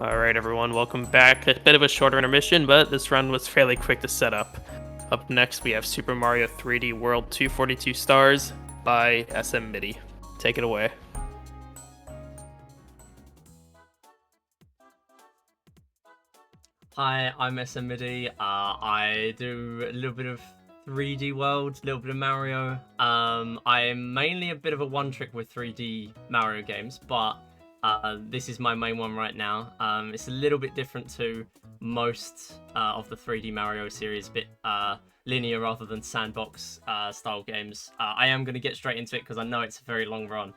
Alright everyone, welcome back. A bit of a shorter intermission, but this run was fairly quick to set up. Up next we have Super Mario 3D World 242 Stars by SMMidi. Take it away. Hi, I'm SMMidi. I do a little bit of 3D World, a little bit of Mario. I'm mainly a bit of a one-trick with 3D Mario games, but this is my main one right now. It's a little bit different to most of the 3D Mario series, a bit linear rather than sandbox style games. I am going to get straight into it because I know it's a very long run.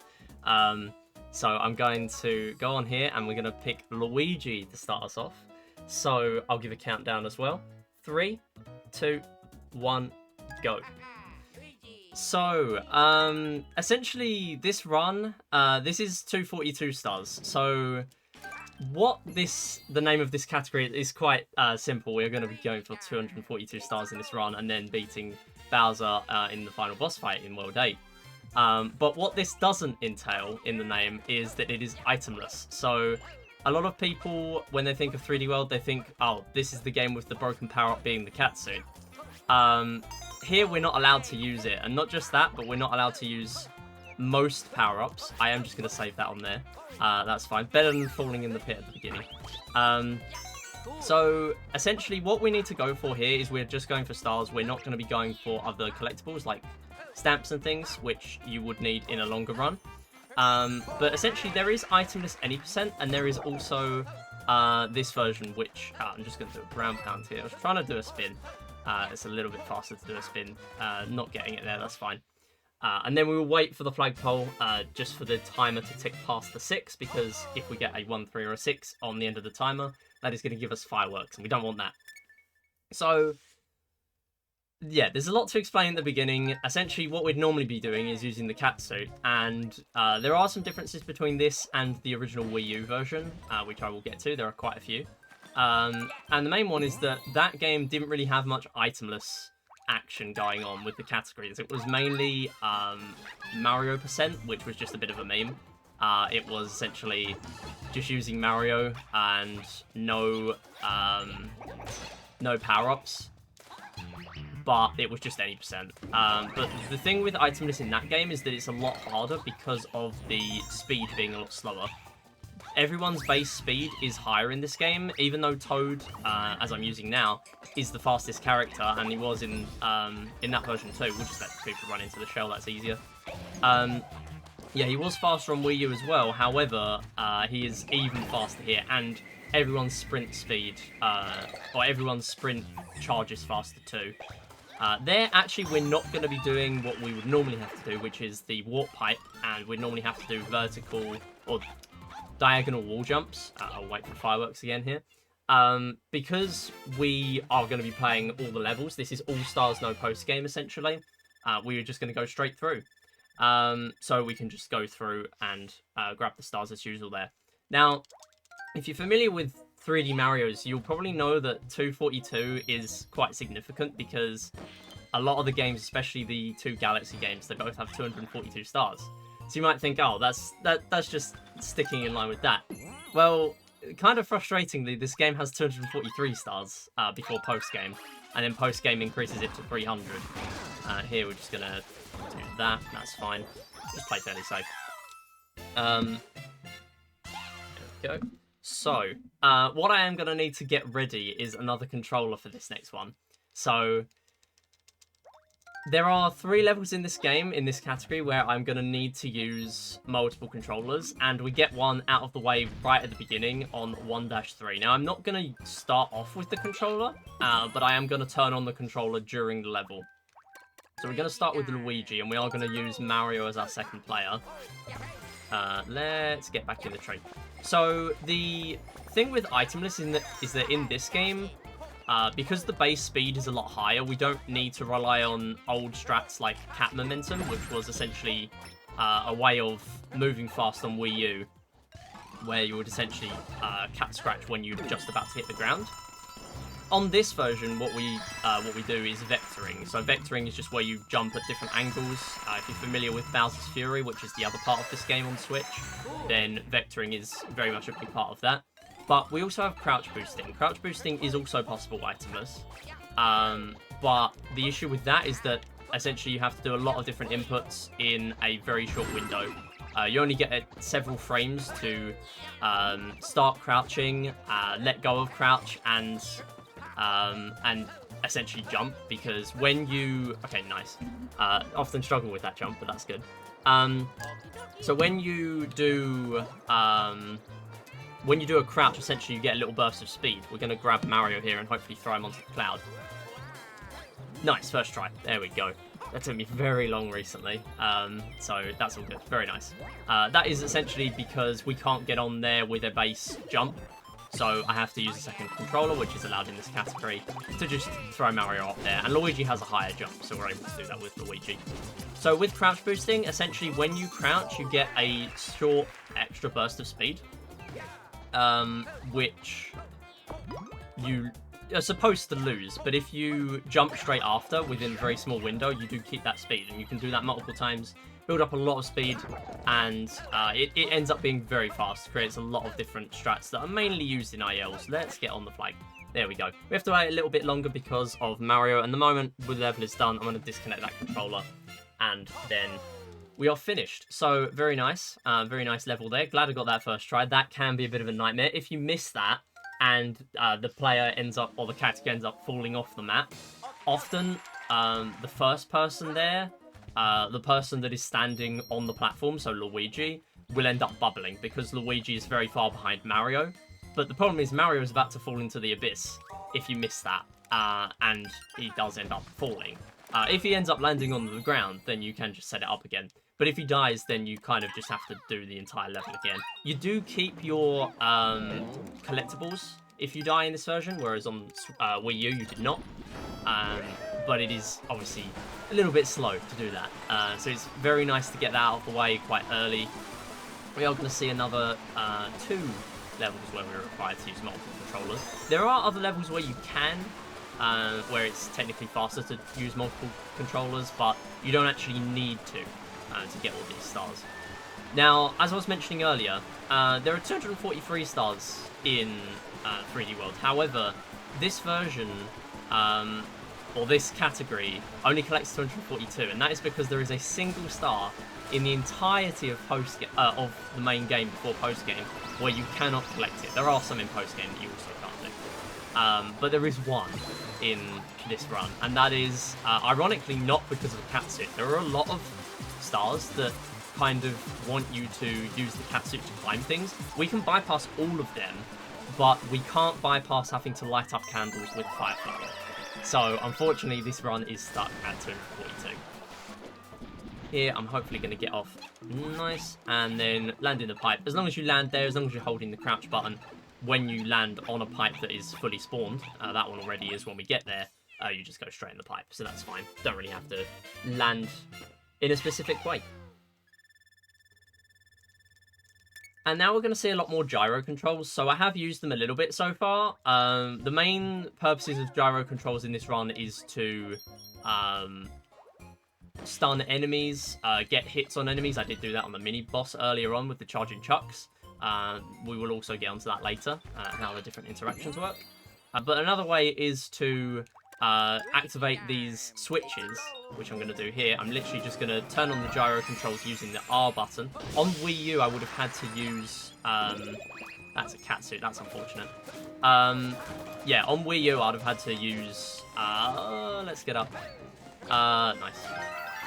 So I'm going to go on here and we're going to pick Luigi to start us off. So I'll give a countdown as well. 3, 2, 1, go. So, essentially this run, this is 242 stars. So the name of this category is quite simple. We're going to be going for 242 stars in this run and then beating Bowser in the final boss fight in World 8. But what this doesn't entail in the name is that it is itemless. So a lot of people, when they think of 3D World, they think, oh, this is the game with the broken power-up being the cat suit. Here, we're not allowed to use it. And not just that, but we're not allowed to use most power-ups. I am just going to save that on there. That's fine. Better than falling in the pit at the beginning. So, essentially, what we need to go for here is we're just going for stars. We're not going to be going for other collectibles, like stamps and things, which you would need in a longer run. But essentially there is itemless any percent, and there is also this version, which I'm just going to do a ground pound here. I was trying to do a spin. It's a little bit faster to do a spin. Not getting it there, that's fine. And then we will wait for the flagpole just for the timer to tick past the 6, because if we get a 1, 3, or a 6 on the end of the timer, that is going to give us fireworks, and we don't want that. So yeah, there's a lot to explain at the beginning. Essentially, what we'd normally be doing is using the cat suit, and there are some differences between this and the original Wii U version, which I will get to. There are quite a few. And the main one is that that game didn't really have much itemless action going on with the categories. It was mainly Mario %, which was just a bit of a meme. It was essentially just using Mario and no power-ups. But it was just any percent. But the thing with itemless in that game is that it's a lot harder because of the speed being a lot slower. Everyone's base speed is higher in this game, even though Toad, as I'm using now, is the fastest character, and he was in that version too. We'll just let people run into the shell, that's easier. Yeah, he was faster on Wii U as well, however, he is even faster here, and everyone's sprint speed, or everyone's sprint charges faster too. There, actually, we're not going to be doing what we would normally have to do, which is the warp pipe, and we'd normally have to do vertical or diagonal wall jumps. I'll wait for fireworks again here. Because we are going to be playing all the levels, this is all stars, no post-game, essentially. We are just going to go straight through. So we can just go through and grab the stars as usual there. Now, if you're familiar with 3D Marios, you'll probably know that 242 is quite significant because a lot of the games, especially the two Galaxy games, they both have 242 stars. So you might think, oh, that's just sticking in line with that. Well, kind of frustratingly, this game has 243 stars before post-game, and then post-game increases it to 300. Here we're just going to do that, that's fine. Just play fairly safe. There we go. So, what I am going to need to get ready is another controller for this next one. So, there are 3 levels in this game, in this category, where I'm going to need to use multiple controllers, and we get one out of the way right at the beginning on 1-3. Now, I'm not going to start off with the controller, but I am going to turn on the controller during the level. So we're going to start with Luigi, and we are going to use Mario as our second player. Let's get back in the tree. So the thing with itemless is that in this game, because the base speed is a lot higher, we don't need to rely on old strats like cat momentum, which was essentially a way of moving fast on Wii U, where you would essentially cat scratch when you're just about to hit the ground. On this version, what we do is vectoring. So vectoring is just where you jump at different angles. If you're familiar with Bowser's Fury, which is the other part of this game on Switch, then vectoring is very much a big part of that. But we also have crouch boosting. Crouch boosting is also possible itemless. But the issue with that is that essentially you have to do a lot of different inputs in a very short window. You only get several frames to start crouching, let go of crouch, and essentially jump, because when you... Okay, nice. Often struggle with that jump, but that's good. So when you do a crouch, essentially you get a little burst of speed. We're going to grab Mario here and hopefully throw him onto the cloud. Nice, first try. There we go. That took me very long recently, so that's all good. Very nice. That is essentially because we can't get on there with a base jump, so I have to use a second controller, which is allowed in this category, to just throw Mario up there. And Luigi has a higher jump, so we're able to do that with Luigi. So with crouch boosting, essentially when you crouch, you get a short extra burst of speed, which you are supposed to lose, but if you jump straight after within a very small window, you do keep that speed, and you can do that multiple times, build up a lot of speed, and it ends up being very fast. Creates a lot of different strats that are mainly used in ILs. Let's get on the flag. There we go. We have to wait a little bit longer because of Mario, and the moment the level is done, I'm going to disconnect that controller, and then we are finished. So very nice level there. Glad I got that first try. That can be a bit of a nightmare if you miss that, and the player ends up, or the category ends up falling off the map. Often, the first person there, the person that is standing on the platform, so Luigi, will end up bubbling because Luigi is very far behind Mario. But the problem is Mario is about to fall into the abyss if you miss that, and he does end up falling. If he ends up landing on the ground, then you can just set it up again. But if he dies, then you kind of just have to do the entire level again. You do keep your collectibles if you die in this version, whereas on Wii U you did not. But it is obviously a little bit slow to do that. So it's very nice to get that out of the way quite early. We are going to see another 2 levels where we're required to use multiple controllers. There are other levels where you can, where it's technically faster to use multiple controllers, but you don't actually need to get all these stars. Now, as I was mentioning earlier, there are 243 stars in 3D World. However, this version, or this category, only collects 242, and that is because there is a single star in the entirety of the main game before post-game where you cannot collect it. There are some in post-game that you also can't do. But there is one in this run, and that is, ironically, not because of the catsuit. There are a lot of stars that kind of want you to use the catsuit to climb things. We can bypass all of them, but we can't bypass having to light up candles with Firefly. So, unfortunately, this run is stuck at 242. Here, I'm hopefully going to get off nice, and then land in the pipe. As long as you land there, as long as you're holding the crouch button, when you land on a pipe that is fully spawned, that one already is when we get there, you just go straight in the pipe, so that's fine. Don't really have to land in a specific way. And now we're going to see a lot more gyro controls, so I have used them a little bit so far. The main purposes of gyro controls in this run is to stun enemies, get hits on enemies. I did do that on the mini-boss earlier on with the charging chucks. We will also get onto that later, how the different interactions work. But another way is to activate these switches, which I'm going to do here. I'm literally just going to turn on the gyro controls using the R button. On Wii U, I would have had to use... that's a catsuit, that's unfortunate. Yeah, on Wii U, I'd have had to use... let's get up. Nice.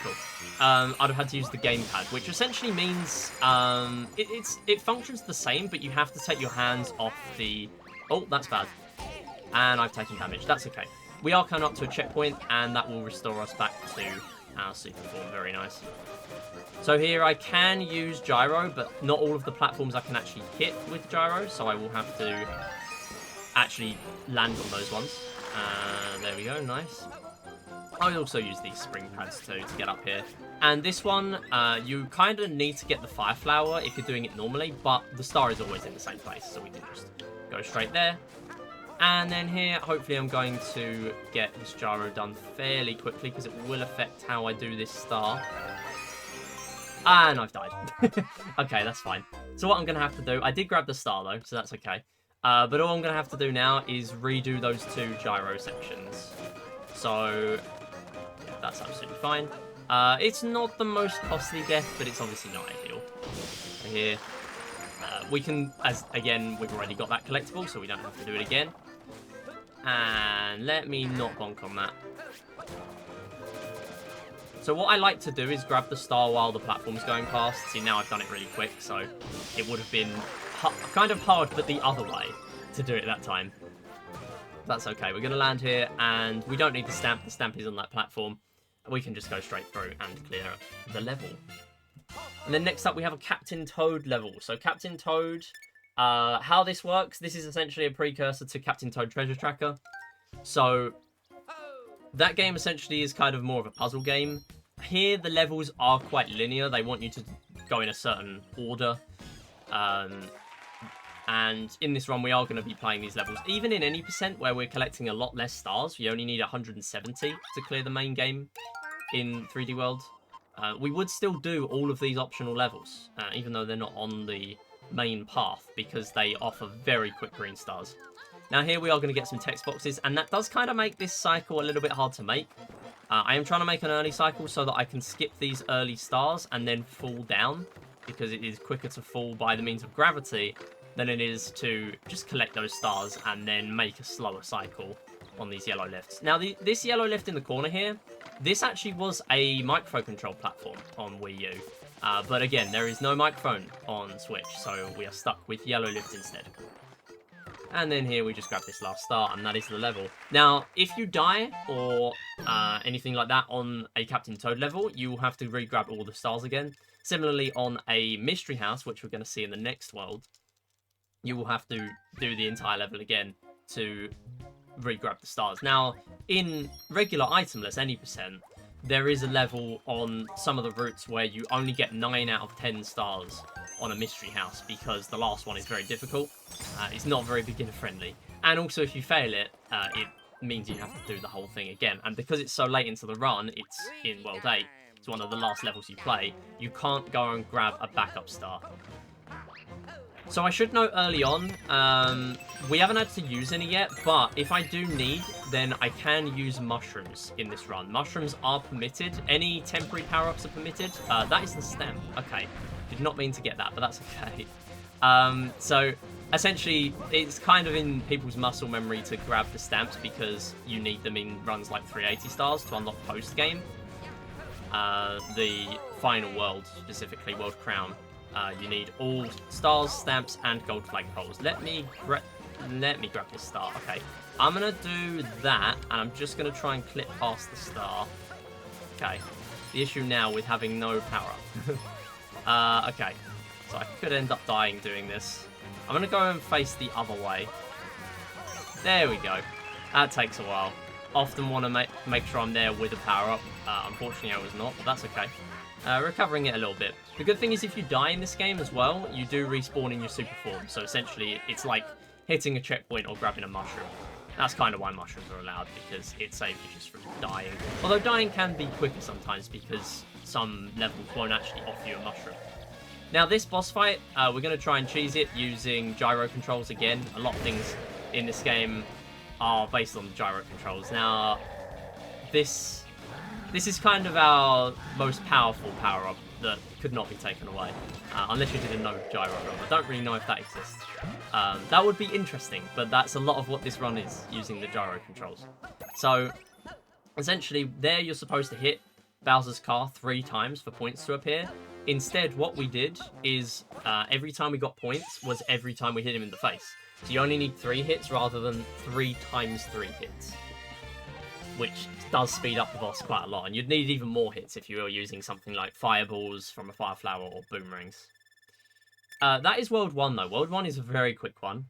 Cool. I'd have had to use the gamepad, which essentially means it functions the same, but you have to take your hands off the... Oh, that's bad. And I've taken damage. That's okay. We are coming up to a checkpoint, and that will restore us back to our super form. Very nice. So here I can use gyro, but not all of the platforms I can actually hit with gyro, so I will have to actually land on those ones. There we go, nice. I also use these spring pads too to get up here. And this one, you kind of need to get the fire flower if you're doing it normally, but the star is always in the same place, so we can just go straight there. And then here, hopefully I'm going to get this gyro done fairly quickly because it will affect how I do this star. And I've died. Okay, that's fine. So what I'm going to have to do, I did grab the star though, so that's okay. But all I'm going to have to do now is redo those 2 gyro sections. So, yeah, that's absolutely fine. It's not the most costly death, but it's obviously not ideal. So here, we can, again, we've already got that collectible, so we don't have to do it again. And let me not bonk on that. So what I like to do is grab the star while the platform's going past. See, now I've done it really quick, so it would have been kind of hard, but the other way to do it that time. That's okay. We're going to land here, and we don't need the stamp. The stamp is on that platform. We can just go straight through and clear the level. And then next up, we have a Captain Toad level. So Captain Toad, how this works, this is essentially a precursor to Captain Toad Treasure Tracker. So that game essentially is kind of more of a puzzle game. Here, the levels are quite linear. They want you to go in a certain order. And in this run, we are going to be playing these levels. Even in any percent where we're collecting a lot less stars, we only need 170 to clear the main game in 3D World. We would still do all of these optional levels, even though they're not on the main path, because they offer very quick green stars. Now here we are going to get some text boxes, and that does kind of make this cycle a little bit hard to make. I am trying to make an early cycle so that I can skip these early stars and then fall down, because it is quicker to fall by the means of gravity than it is to just collect those stars and then make a slower cycle on these yellow lifts. Now, this yellow lift in the corner here, this actually was a microphone control platform on Wii U. But again, there is no microphone on Switch, so we are stuck with yellow lift instead. And then here we just grab this last star, and that is the level. Now, if you die or anything like that on a Captain Toad level, you will have to re-grab all the stars again. Similarly, on a Mystery House, which we're going to see in the next world, you will have to do the entire level again to re-grab the stars. Now, in regular itemless, any percent, there is a level on some of the routes where you only get 9 out of 10 stars on a Mystery House, because the last one is very difficult. It's not very beginner friendly. And also, if you fail it, it means you have to do the whole thing again. And because it's so late into the run, it's in World 8, it's one of the last levels you play, you can't go and grab a backup star. So I should know early on, we haven't had to use any yet, but if I do need, then I can use mushrooms in this run. Mushrooms are permitted. Any temporary power-ups are permitted. That is the stem. Okay. Did not mean to get that, but that's okay. So essentially, it's kind of in people's muscle memory to grab the stamps because you need them in runs like 380 stars to unlock post-game. The final world, specifically World Crown. You need all stars, stamps, and gold flagpoles. Let me grab this star. Okay, I'm gonna do that, and I'm just gonna try and clip past the star. Okay, the issue now with having no power. Okay, so I could end up dying doing this. I'm gonna go and face the other way. There we go. That takes a while. Often want to make sure I'm there with a power up. Unfortunately, I was not, but that's okay. Recovering it a little bit. The good thing is if you die in this game as well, you do respawn in your super form. So essentially, it's like hitting a checkpoint or grabbing a mushroom. That's kind of why mushrooms are allowed, because it saves you just from dying. Although dying can be quicker sometimes because some levels won't actually offer you a mushroom. Now this boss fight, we're going to try and cheese it using gyro controls again. A lot of things in this game are based on gyro controls. Now, this is kind of our most powerful power-up that could not be taken away. Unless you did a no gyro run. I don't really know if that exists. That would be interesting, but that's a lot of what this run is, using the gyro controls. So, essentially, there you're supposed to hit Bowser's car 3 times for points to appear. Instead, what we did is, every time we got points was every time we hit him in the face. So you only need 3 hits rather than 3 times 3 hits. Which does speed up the boss quite a lot. And you'd need even more hits if you were using something like fireballs from a fire flower or boomerangs. That is World 1 though. World 1 is a very quick one.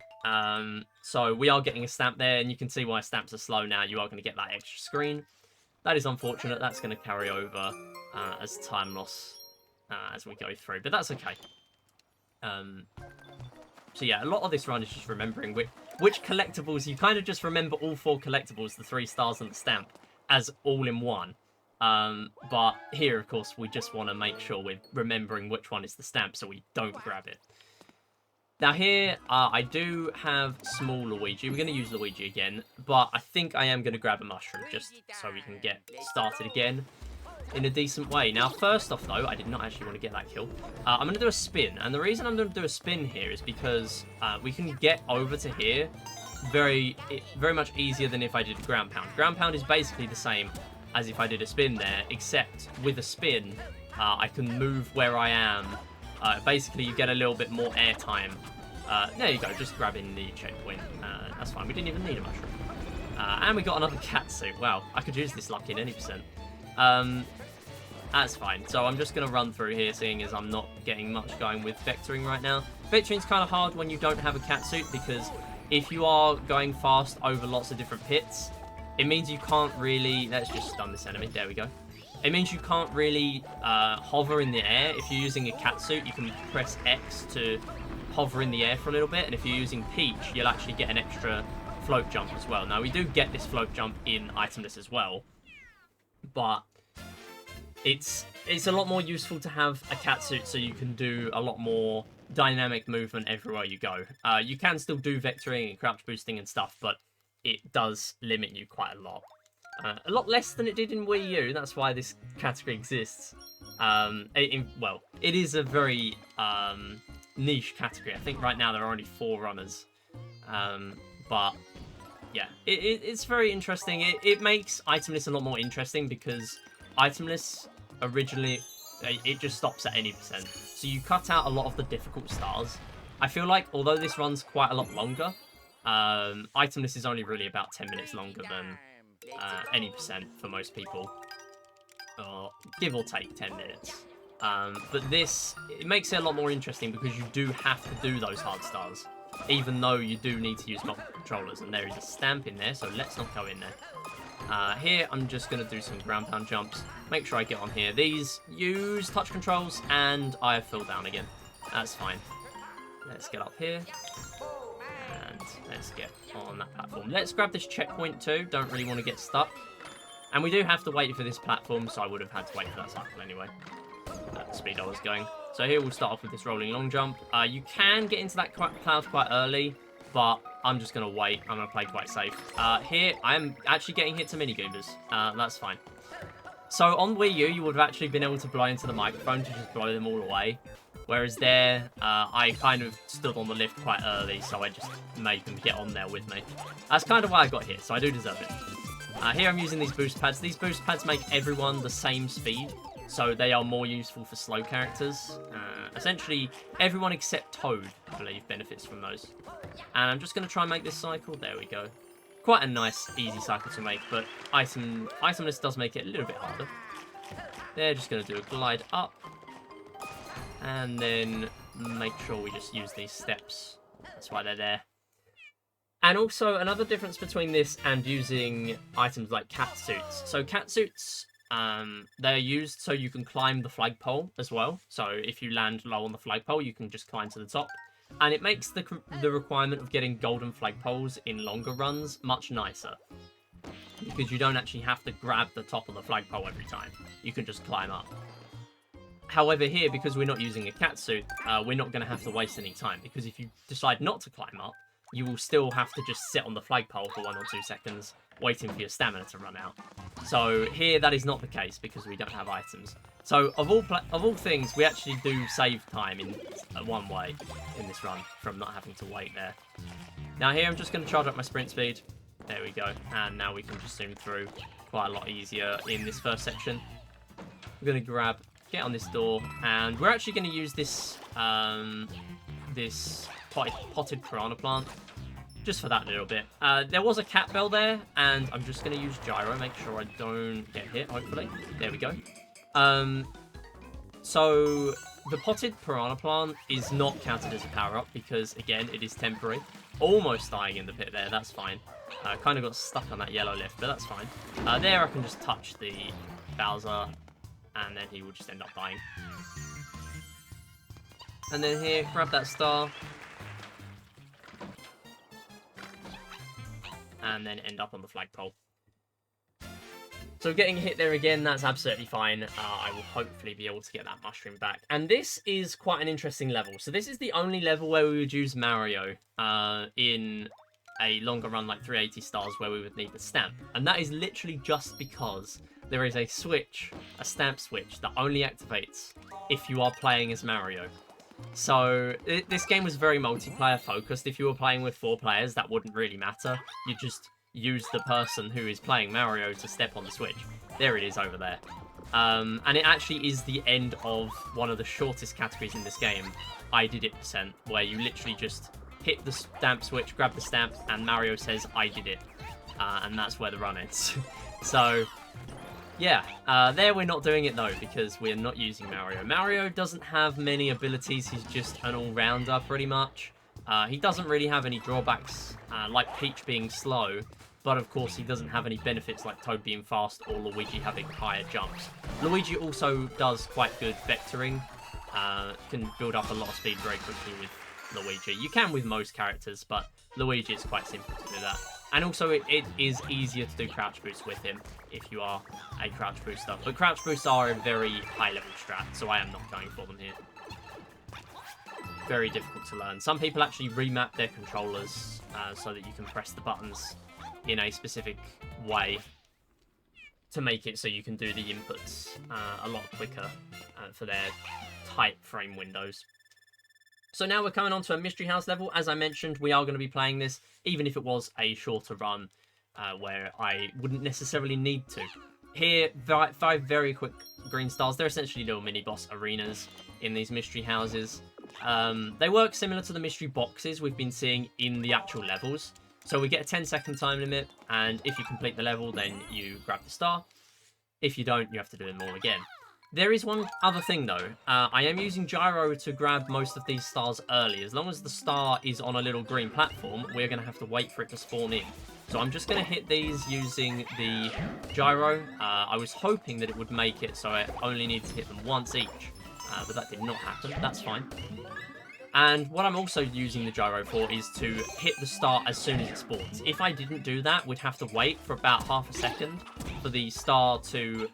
So we are getting a stamp there, and you can see why stamps are slow now. You are going to get that extra screen. That is unfortunate. That's going to carry over as time loss as we go through. But that's okay. So yeah, a lot of this run is just remembering which collectibles. You kind of just remember all 4 collectibles, the 3 stars and the stamp, as all in one. But here, of course, we just want to make sure we're remembering which one is the stamp so we don't grab it. Now here, I do have small Luigi. We're going to use Luigi again, but I think I am going to grab a mushroom just so we can get started again in a decent way. Now, first off, though, I did not actually want to get that kill. I'm going to do a spin, and the reason I'm going to do a spin here is because we can get over to here very much easier than if I did ground pound. Ground pound is basically the same as if I did a spin there, except with a spin, I can move where I am. Basically, you get a little bit more airtime. There you go, just grabbing the checkpoint. That's fine, we didn't even need a mushroom. And we got another cat suit. Wow, I could use this luck in any percent. That's fine. So I'm just going to run through here, seeing as I'm not getting much going with vectoring right now. Vectoring's kind of hard when you don't have a cat suit, because if you are going fast over lots of different pits, it means you can't really... Let's just stun this enemy. There we go. It means you can't really hover in the air. If you're using a cat suit, you can press X to hover in the air for a little bit. And if you're using Peach, you'll actually get an extra float jump as well. Now, we do get this float jump in itemless as well, but it's a lot more useful to have a cat suit so you can do a lot more dynamic movement everywhere you go. You can still do vectoring and crouch boosting and stuff, but it does limit you quite a lot. A lot less than it did in Wii U. That's why this category exists. Well, it is a very niche category. I think right now there are only 4 runners. But yeah, it's very interesting. It makes itemless a lot more interesting, because itemless originally, it just stops at any percent. So you cut out a lot of the difficult stars. I feel like, although this runs quite a lot longer, itemless is only really about 10 minutes longer than any percent for most people, or give or take 10 minutes. But this, it makes it a lot more interesting because you do have to do those hard stars, even though you do need to use multiple controllers. And there is a stamp in there, so let's not go in there. Here, I'm just going to do some ground pound jumps. Make sure I get on here. These use touch controls, and I fell down again. That's fine. Let's get up here. And let's get on that platform. Let's grab this checkpoint too. Don't really want to get stuck. And we do have to wait for this platform, so I would have had to wait for that cycle anyway. At the speed I was going. So here we'll start off with this rolling long jump. You can get into that cloud quite early, but I'm just going to wait. I'm going to play quite safe. Here, I'm actually getting hit to mini goobers. That's fine. So on Wii U, you would have actually been able to blow into the microphone to just blow them all away. Whereas there, I kind of stood on the lift quite early, so I just made them get on there with me. That's kind of why I got hit, so I do deserve it. Here I'm using these boost pads. These boost pads make everyone the same speed, so they are more useful for slow characters. Essentially, everyone except Toad, I believe, benefits from those. And I'm just going to try and make this cycle. There we go. Quite a nice, easy cycle to make, but itemless does make it a little bit harder. They're just going to do a glide up. And then make sure we just use these steps. That's why they're there. And also, another difference between this and using items like cat suits. So cat suits, they're used so you can climb the flagpole as well. So if you land low on the flagpole, you can just climb to the top. And it makes the requirement of getting golden flagpoles in longer runs much nicer, because you don't actually have to grab the top of the flagpole every time. You can just climb up. However, here, because we're not using a cat suit, we're not going to have to waste any time, because if you decide not to climb up, you will still have to just sit on the flagpole for 1 or 2 seconds, waiting for your stamina to run out. So here, that is not the case, because we don't have items. So of all things, we actually do save time in one way in this run from not having to wait there. Now here, I'm just going to charge up my sprint speed. There we go. And now we can just zoom through quite a lot easier in this first section. We're going to get on this door, and we're actually going to use this this potted piranha plant just for that little bit. There was a cat bell there, and I'm just going to use gyro, make sure I don't get hit, hopefully. There we go. So the potted piranha plant is not counted as a power-up because, again, it is temporary. Almost dying in the pit there, that's fine. Kind of got stuck on that yellow lift, but that's fine. There I can just touch the Bowser, and then he will just end up dying. And then here, grab that star. And then end up on the flagpole. So getting hit there again, that's absolutely fine. I will hopefully be able to get that mushroom back. And this is quite an interesting level. So this is the only level where we would use Mario in a longer run like 380 stars where we would need the stamp. And that is literally just because there is a switch, a stamp switch, that only activates if you are playing as Mario. So this game was very multiplayer focused. If you were playing with 4 players, that wouldn't really matter. You just use the person who is playing Mario to step on the switch. There it is over there. And it actually is the end of one of the shortest categories in this game, I did it %, where you literally just hit the stamp switch, grab the stamp, and Mario says, I did it. And that's where the run ends. So, yeah, there we're not doing it though, because we're not using Mario. Mario doesn't have many abilities, he's just an all-rounder pretty much. He doesn't really have any drawbacks, like Peach being slow, but of course he doesn't have any benefits like Toad being fast or Luigi having higher jumps. Luigi also does quite good vectoring, can build up a lot of speed very quickly with Luigi. You can with most characters, but Luigi is quite simple to do that. And also it is easier to do crouch boosts with him if you are a crouch booster. But crouch boosts are a very high level strat, so I am not going for them here. Very difficult to learn. Some people actually remap their controllers so that you can press the buttons in a specific way to make it so you can do the inputs a lot quicker for their tight frame windows. So now we're coming on to a Mystery House level. As I mentioned, we are going to be playing this, even if it was a shorter run where I wouldn't necessarily need to. Here, 5 very quick green stars. They're essentially little mini-boss arenas in these Mystery Houses. They work similar to the mystery boxes we've been seeing in the actual levels. So we get a 10-second time limit, and if you complete the level, then you grab the star. If you don't, you have to do them all again. There is one other thing though. I am using gyro to grab most of these stars early. As long as the star is on a little green platform, we're going to have to wait for it to spawn in. So I'm just going to hit these using the gyro. I was hoping that it would make it so I only need to hit them once each. But that did not happen. That's fine. And what I'm also using the gyro for is to hit the star as soon as it spawns. If I didn't do that, we'd have to wait for about half a second for the star to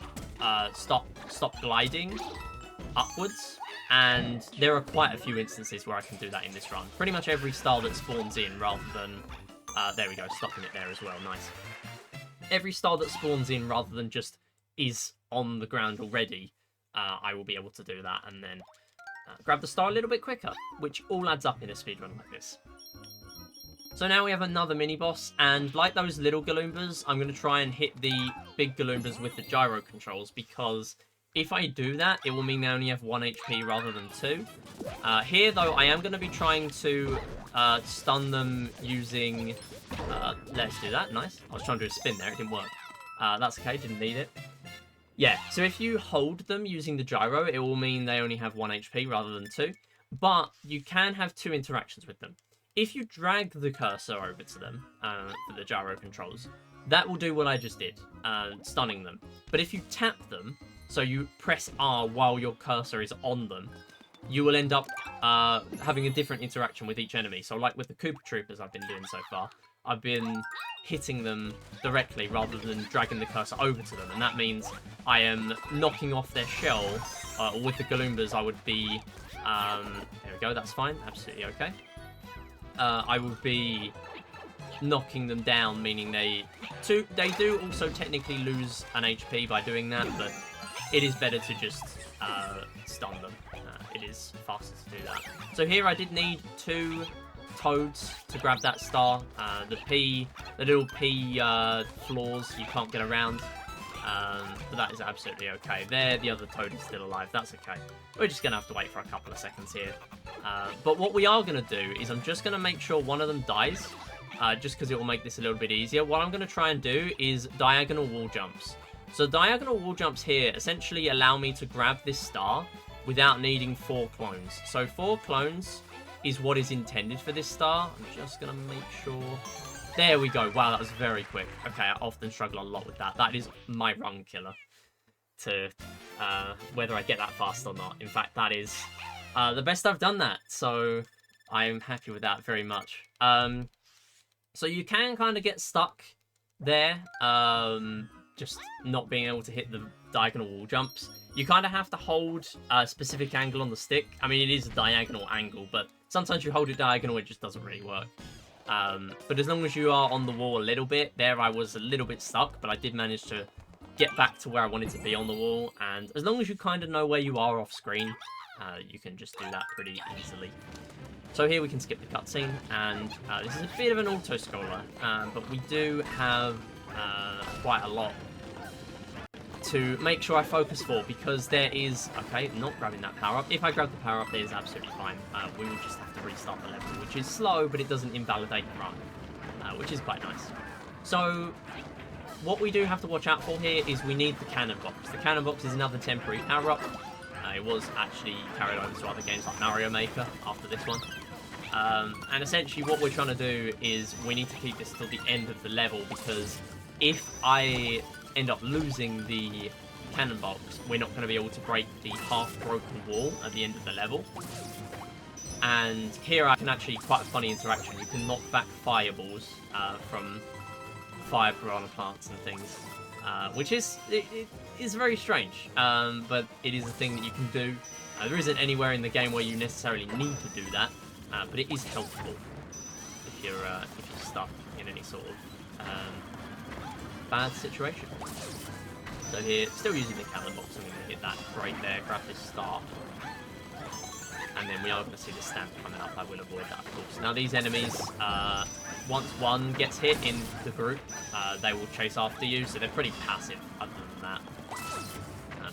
stop gliding upwards. And there are quite a few instances where I can do that in this run. Pretty much every star that spawns in rather than... there we go, stopping it there as well, nice. Every star that spawns in rather than just is on the ground already, I will be able to do that and then grab the star a little bit quicker, which all adds up in a speedrun like this. So now we have another mini-boss, and like those little Galoombas, I'm going to try and hit the big Galoombas with the gyro controls, because if I do that, it will mean they only have 1 HP rather than 2. Here, though, I am going to be trying to stun them using... let's do that, nice. I was trying to do a spin there, it didn't work. That's okay, didn't need it. Yeah, so if you hold them using the gyro, it will mean they only have 1 HP rather than 2. But you can have 2 interactions with them. If you drag the cursor over to them for the gyro controls, that will do what I just did, stunning them. But if you tap them, so you press R while your cursor is on them, you will end up having a different interaction with each enemy. So like with the Koopa Troopers I've been doing so far, I've been hitting them directly rather than dragging the cursor over to them. And that means I am knocking off their shell. Or with the Galoombas, I would be... there we go, that's fine. Absolutely okay. I would be knocking them down, meaning they do also technically lose an HP by doing that, but it is better to just stun them. It is faster to do that. So here I did need 2 toads to grab that star. The little P floors you can't get around, but that is absolutely okay. There, the other toad is still alive. That's okay. We're just going to have to wait for a couple of seconds here. But what we are going to do is I'm just going to make sure one of them dies, just because it will make this a little bit easier. What I'm going to try and do is diagonal wall jumps. So diagonal wall jumps here essentially allow me to grab this star without needing 4 clones. So 4 clones is what is intended for this star. I'm just going to make sure... There we go. Wow, that was very quick. Okay, I often struggle a lot with that. That is my run killer to whether I get that fast or not. In fact, that is the best I've done that. So I'm happy with that very much. So you can kind of get stuck there just not being able to hit the diagonal wall jumps. You kind of have to hold a specific angle on the stick. I mean, it is a diagonal angle, but sometimes you hold it diagonal, it just doesn't really work. But as long as you are on the wall a little bit, there I was a little bit stuck, but I did manage to get back to where I wanted to be on the wall, and as long as you kind of know where you are off screen, you can just do that pretty easily. So here we can skip the cutscene, and this is a bit of an auto-scroller, but we do have quite a lot to make sure I focus for, because there is... Okay, not grabbing that power-up. If I grab the power-up, that is absolutely fine. We will just have to restart the level, which is slow, but it doesn't invalidate the run, which is quite nice. So what we do have to watch out for here is we need the cannon box. The cannon box is another temporary power-up. It was actually carried over to other games like Mario Maker after this one. And essentially what we're trying to do is we need to keep this till the end of the level, because if I end up losing the cannon box, we're not going to be able to break the half-broken wall at the end of the level. And here I can actually, quite a funny interaction, you can knock back fireballs from fire piranha plants and things, which is it is very strange, but it is a thing that you can do. There isn't anywhere in the game where you necessarily need to do that, but it is helpful if you're stuck in any sort of bad situation. So here, still using the cannon box, I'm going to hit that right there, grab this star, and then we are going to see the stamp coming up. I will avoid that, of course. Now these enemies, once one gets hit in the group, they will chase after you, so they're pretty passive other than that.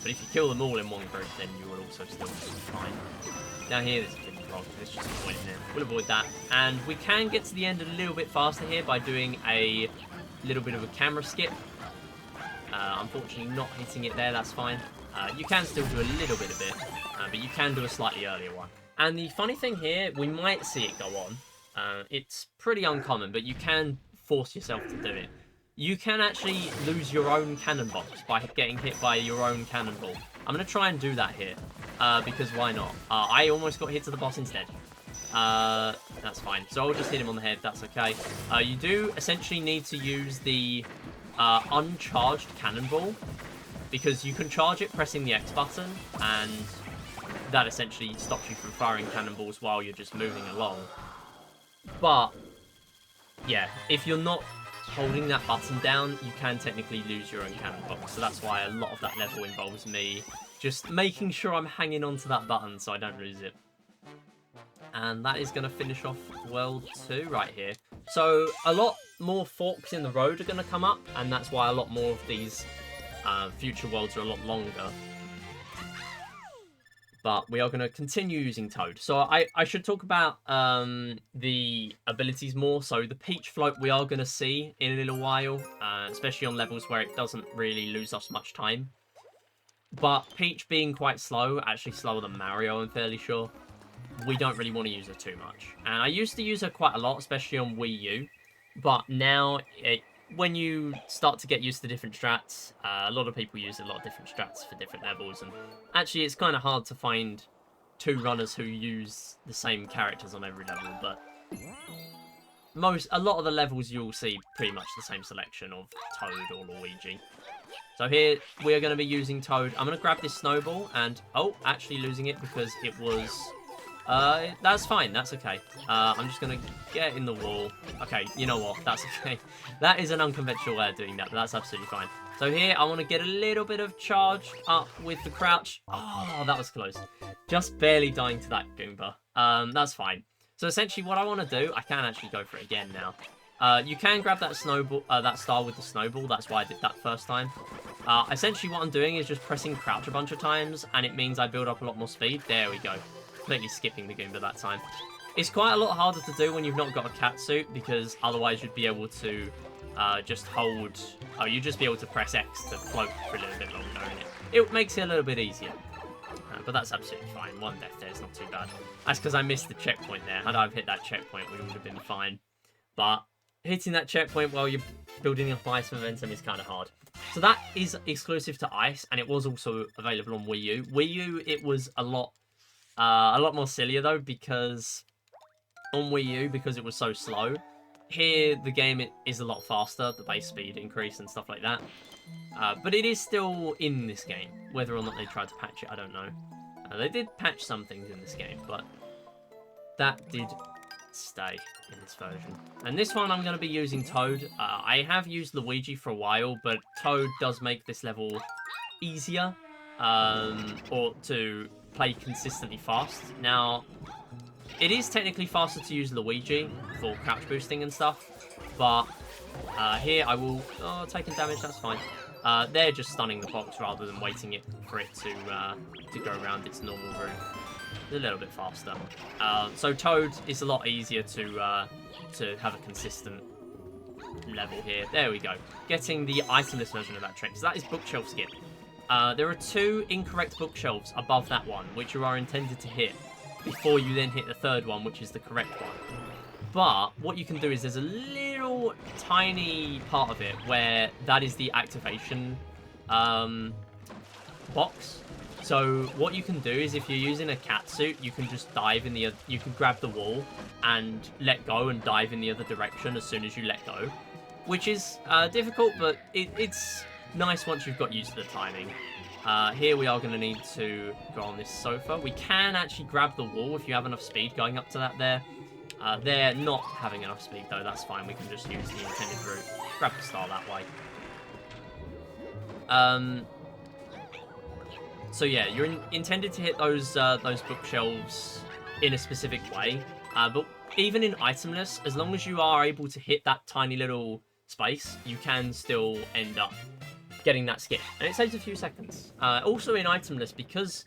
But if you kill them all in one group, then you will also still be fine. Now here, there's a hidden block, there's just a point in there. We'll avoid that. And we can get to the end a little bit faster here by doing a little bit of a camera skip. Unfortunately, not hitting it there, that's fine. You can still do a little bit of it, but you can do a slightly earlier one. And the funny thing here, we might see it go on. It's pretty uncommon, but you can force yourself to do it. You can actually lose your own cannon box by getting hit by your own cannonball. I'm going to try and do that here, because why not? I almost got hit to the boss instead. That's fine. So I'll just hit him on the head, that's okay. You do essentially need to use the uncharged cannonball, because you can charge it pressing the X button, and that essentially stops you from firing cannonballs while you're just moving along. But, yeah, if you're not holding that button down, you can technically lose your own cannon box. So that's why a lot of that level involves me just making sure I'm hanging on to that button so I don't lose it. And that is going to finish off World 2 right here. So a lot more forks in the road are going to come up, and that's why a lot more of these future worlds are a lot longer. But we are going to continue using Toad. So I should talk about the abilities more. So the Peach Float we are going to see in a little while, especially on levels where it doesn't really lose us much time. But Peach being quite slow, actually slower than Mario, I'm fairly sure, we don't really want to use her too much. And I used to use her quite a lot, especially on Wii U. But now, when you start to get used to different strats, a lot of people use a lot of different strats for different levels, and actually it's kind of hard to find two runners who use the same characters on every level, but a lot of the levels you'll see pretty much the same selection of Toad or Luigi. So here we are going to be using Toad. I'm going to grab this snowball and, oh, actually losing it because it was... that's fine, that's okay. I'm just going to get in the wall. Okay, you know what, that's okay. That is an unconventional way of doing that, but that's absolutely fine. So here, I want to get a little bit of charge up with the crouch. Oh, that was close. Just barely dying to that Goomba. That's fine. So essentially what I want to do, I can actually go for it again now. You can grab that snowball, that star with the snowball. That's why I did that first time. Essentially what I'm doing is just pressing crouch a bunch of times, and it means I build up a lot more speed. There we go. Completely skipping the Goomba that time. It's quite a lot harder to do when you've not got a cat suit, because otherwise you'd be able to just hold... Oh, you'd just be able to press X to float for a little bit longer, and it makes it a little bit easier. But that's absolutely fine. One death there is not too bad. That's because I missed the checkpoint there. Had I hit that checkpoint, we would have been fine. But hitting that checkpoint while you're building up ice momentum is kind of hard. So that is exclusive to Ice, and it was also available on Wii U. Wii U, it was a lot more sillier though, because on Wii U, because it was so slow. Here, the game is a lot faster, the base speed increase and stuff like that. But it is still in this game. Whether or not they tried to patch it, I don't know. They did patch some things in this game, but that did stay in this version. And this one I'm going to be using Toad. I have used Luigi for a while, but Toad does make this level easier, or to play consistently fast. Now, it is technically faster to use Luigi for crouch boosting and stuff, but here I will... Oh, taking damage, that's fine. They're just stunning the box rather than waiting for it to go around its normal route. A little bit faster. So Toad is a lot easier to have a consistent level here. There we go. Getting the itemless version of that trick. So that is bookshelf skip. There are 2 incorrect bookshelves above that one, which you are intended to hit before you then hit the 3rd one, which is the correct one. But what you can do is there's a little tiny part of it where that is the activation box. So what you can do is if you're using a cat suit, you can just dive in the... You can grab the wall and let go and dive in the other direction as soon as you let go. Which is difficult, but it's nice once you've got used to the timing. Here we are going to need to go on this sofa. We can actually grab the wall if you have enough speed going up to that there. They're not having enough speed though, that's fine. We can just use the intended route. Grab the star that way. So yeah, you're intended to hit those bookshelves in a specific way. But even in itemless, as long as you are able to hit that tiny little space, you can still end up getting that skip. And it saves a few seconds. Also in itemless, because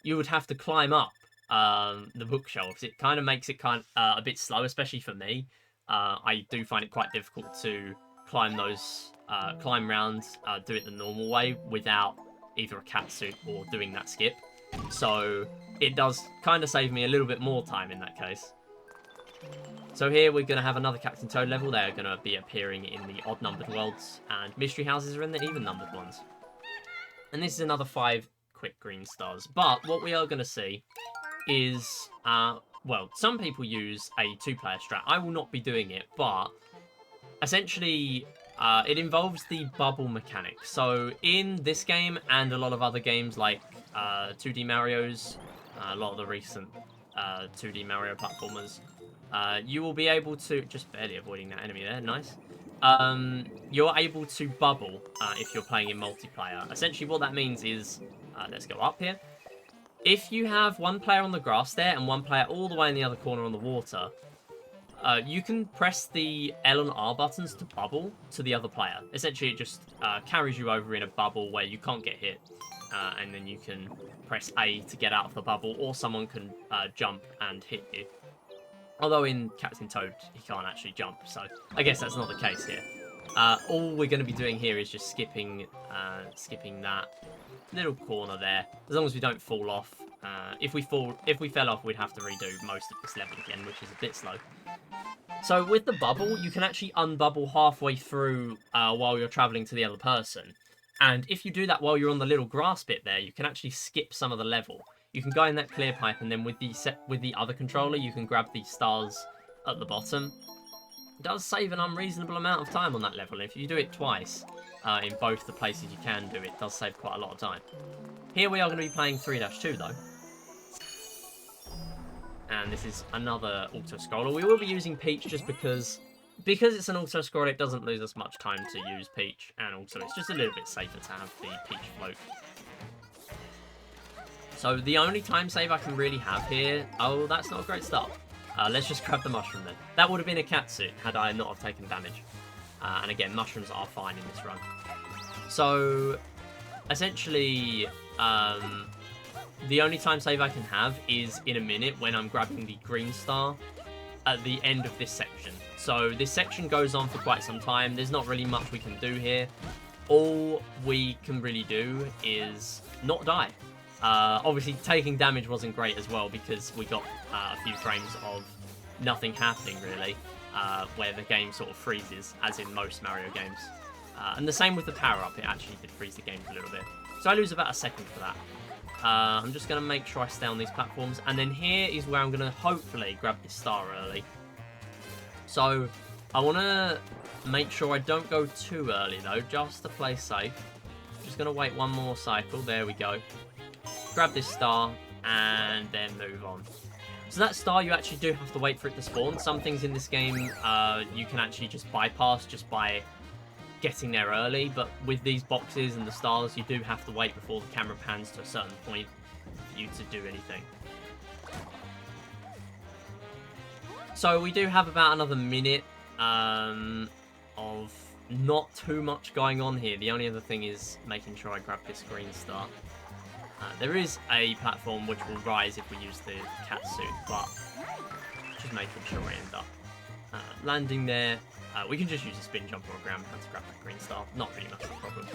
you would have to climb up the bookshelves, it kind of makes it a bit slow, especially for me. I do find it quite difficult to climb those, climb rounds, do it the normal way without either a cat suit or doing that skip. So it does kind of save me a little bit more time in that case. So here we're going to have another Captain Toad level. They're going to be appearing in the odd-numbered worlds, and mystery houses are in the even-numbered ones. And this is another 5 quick green stars. But what we are going to see is, well, some people use a 2-player strat. I will not be doing it, but essentially it involves the bubble mechanic. So in this game and a lot of other games like 2D Mario's, a lot of the recent 2D Mario platformers, you will be able to, just barely avoiding that enemy there, nice. You're able to bubble if you're playing in multiplayer. Essentially what that means is, let's go up here. If you have one player on the grass there and one player all the way in the other corner on the water, you can press the L and R buttons to bubble to the other player. Essentially it just carries you over in a bubble where you can't get hit. And then you can press A to get out of the bubble, or someone can jump and hit you. Although in Captain Toad, he can't actually jump, so I guess that's not the case here. All we're going to be doing here is just skipping that little corner there, as long as we don't fall off. If we fell off, we'd have to redo most of this level again, which is a bit slow. So with the bubble, you can actually unbubble halfway through while you're traveling to the other person. And if you do that while you're on the little grass bit there, you can actually skip some of the level. You can go in that clear pipe, and then with the other controller, you can grab the stars at the bottom. It does save an unreasonable amount of time on that level. If you do it twice, in both the places you can do it, does save quite a lot of time. Here we are going to be playing 3-2 though. And this is another auto-scroller. We will be using Peach just because it's an auto-scroller, it doesn't lose us much time to use Peach. And also, it's just a little bit safer to have the Peach float. So the only time save I can really have here... Oh, that's not a great start. Let's just grab the mushroom then. That would have been a catsuit had I not have taken damage. And again, mushrooms are fine in this run. So, essentially, the only time save I can have is in a minute when I'm grabbing the green star at the end of this section. So this section goes on for quite some time. There's not really much we can do here. All we can really do is not die. Obviously, taking damage wasn't great as well because we got a few frames of nothing happening, really, where the game sort of freezes, as in most Mario games. And the same with the power-up, it actually did freeze the game for a little bit. So I lose about a second for that. I'm just going to make sure I stay on these platforms, and then here is where I'm going to hopefully grab this star early. So I want to make sure I don't go too early, though, just to play safe. just going to wait one more cycle. There we go. Grab this star, and then move on. So that star, you actually do have to wait for it to spawn. Some things in this game you can actually just bypass just by getting there early, but with these boxes and the stars, you do have to wait before the camera pans to a certain point for you to do anything. So we do have about another minute of not too much going on here. The only other thing is making sure I grab this green star. There is a platform which will rise if we use the cat suit, but just making sure I end up landing there. We can just use a spin jump or a ground pound to grab that green star. Not really much of a problem.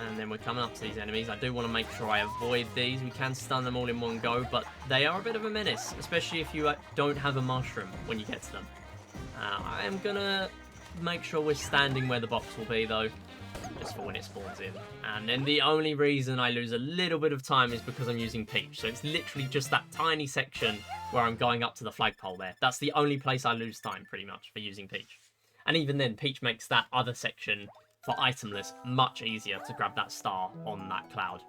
And then we're coming up to these enemies. I do want to make sure I avoid these. We can stun them all in one go, but they are a bit of a menace, especially if you don't have a mushroom when you get to them. I am going to make sure we're standing where the box will be, though, just for when it spawns in. And then the only reason I lose a little bit of time is because I'm using Peach. So it's literally just that tiny section where I'm going up to the flagpole there. That's the only place I lose time, pretty much, for using Peach. And even then, Peach makes that other section for itemless much easier to grab that star on that cloud.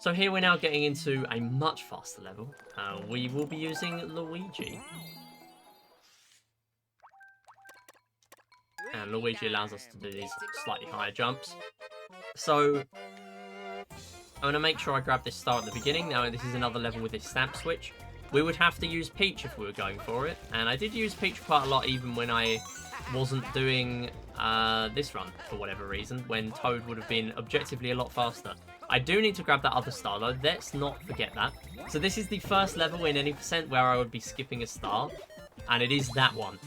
So here we're now getting into a much faster level. We will be using Luigi. And Luigi allows us to do these slightly higher jumps. So I'm going to make sure I grab this star at the beginning. Now this is another level with this stamp switch. We would have to use Peach if we were going for it. And I did use Peach quite a lot even when I wasn't doing this run for whatever reason, when Toad would have been objectively a lot faster. I do need to grab that other star though, let's not forget that. So this is the first level in any percent where I would be skipping a star, and it is that one,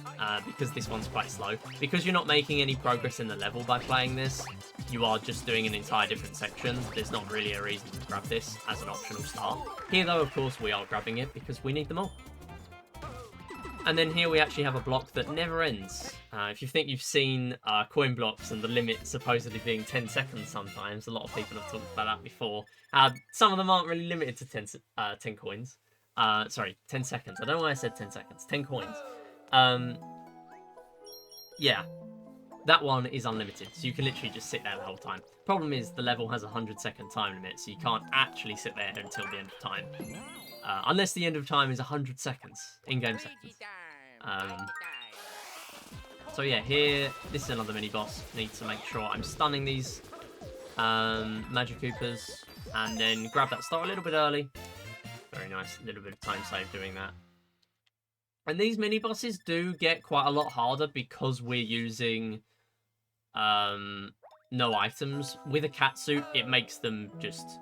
because this one's quite slow. Because you're not making any progress in the level by playing this, you are just doing an entire different section. There's not really a reason to grab this as an optional star. Here though, of course, we are grabbing it because we need them all. And then here we actually have a block that never ends. If you think you've seen coin blocks and the limit supposedly being 10 seconds sometimes, a lot of people have talked about that before. Some of them aren't really limited to 10 coins. Sorry, 10 seconds. I don't know why I said 10 seconds. 10 coins. Yeah, that one is unlimited, so you can literally just sit there the whole time. Problem is, the level has a 100-second time limit, so you can't actually sit there until the end of time. Unless the end of time is 100 seconds, in-game seconds. So yeah, here, this is another mini-boss. Need to make sure I'm stunning these Magic Koopas, and then grab that star a little bit early. Very nice, a little bit of time saved doing that. And these mini-bosses do get quite a lot harder because we're using no items. With a catsuit, it makes them just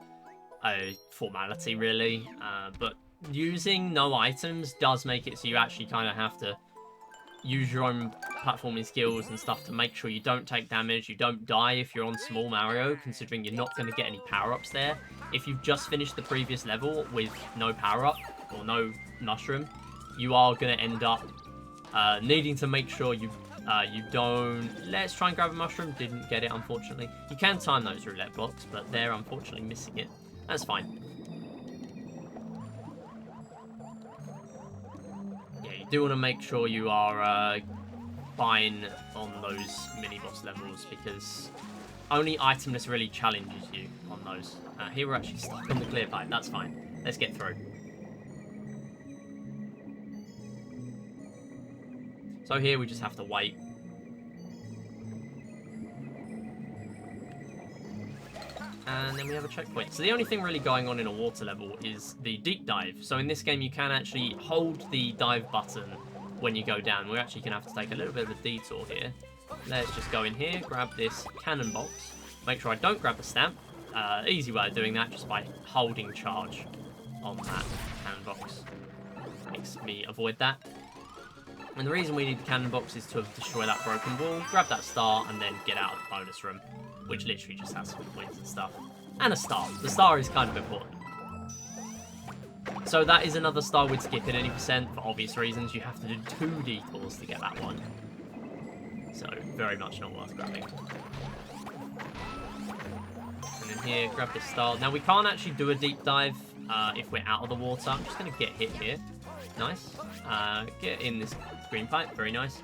a formality, really. But using no items does make it so you actually kind of have to use your own platforming skills and stuff to make sure you don't take damage, you don't die if you're on Small Mario, considering you're not going to get any power-ups there. If you've just finished the previous level with no power-up or no mushroom, you are going to end up needing to make sure you don't... Let's try and grab a mushroom. Didn't get it, unfortunately. You can time those roulette blocks, but they're unfortunately missing it. That's fine. Yeah, you do want to make sure you are fine on those mini-boss levels, because only itemless really challenges you on those. Here we're actually stuck on the clear pipe. That's fine. Let's get through. So here we just have to wait. And then we have a checkpoint. So the only thing really going on in a water level is the deep dive. So in this game you can actually hold the dive button when you go down. We're actually going to have to take a little bit of a detour here. Let's just go in here, grab this cannon box. Make sure I don't grab the stamp. Easy way of doing that, just by holding charge on that cannon box. Makes me avoid that. And the reason we need the cannon box is to destroy that broken wall, grab that star, and then get out of the bonus room, which literally just has some coins and stuff. And a star. The star is kind of important. So that is another star we'd skip at any percent. For obvious reasons, you have to do 2 detours to get that one. So, very much not worth grabbing. And then here, grab this star. Now, we can't actually do a deep dive if we're out of the water. I'm just going to get hit here. Nice. Get in this green pipe. Very nice.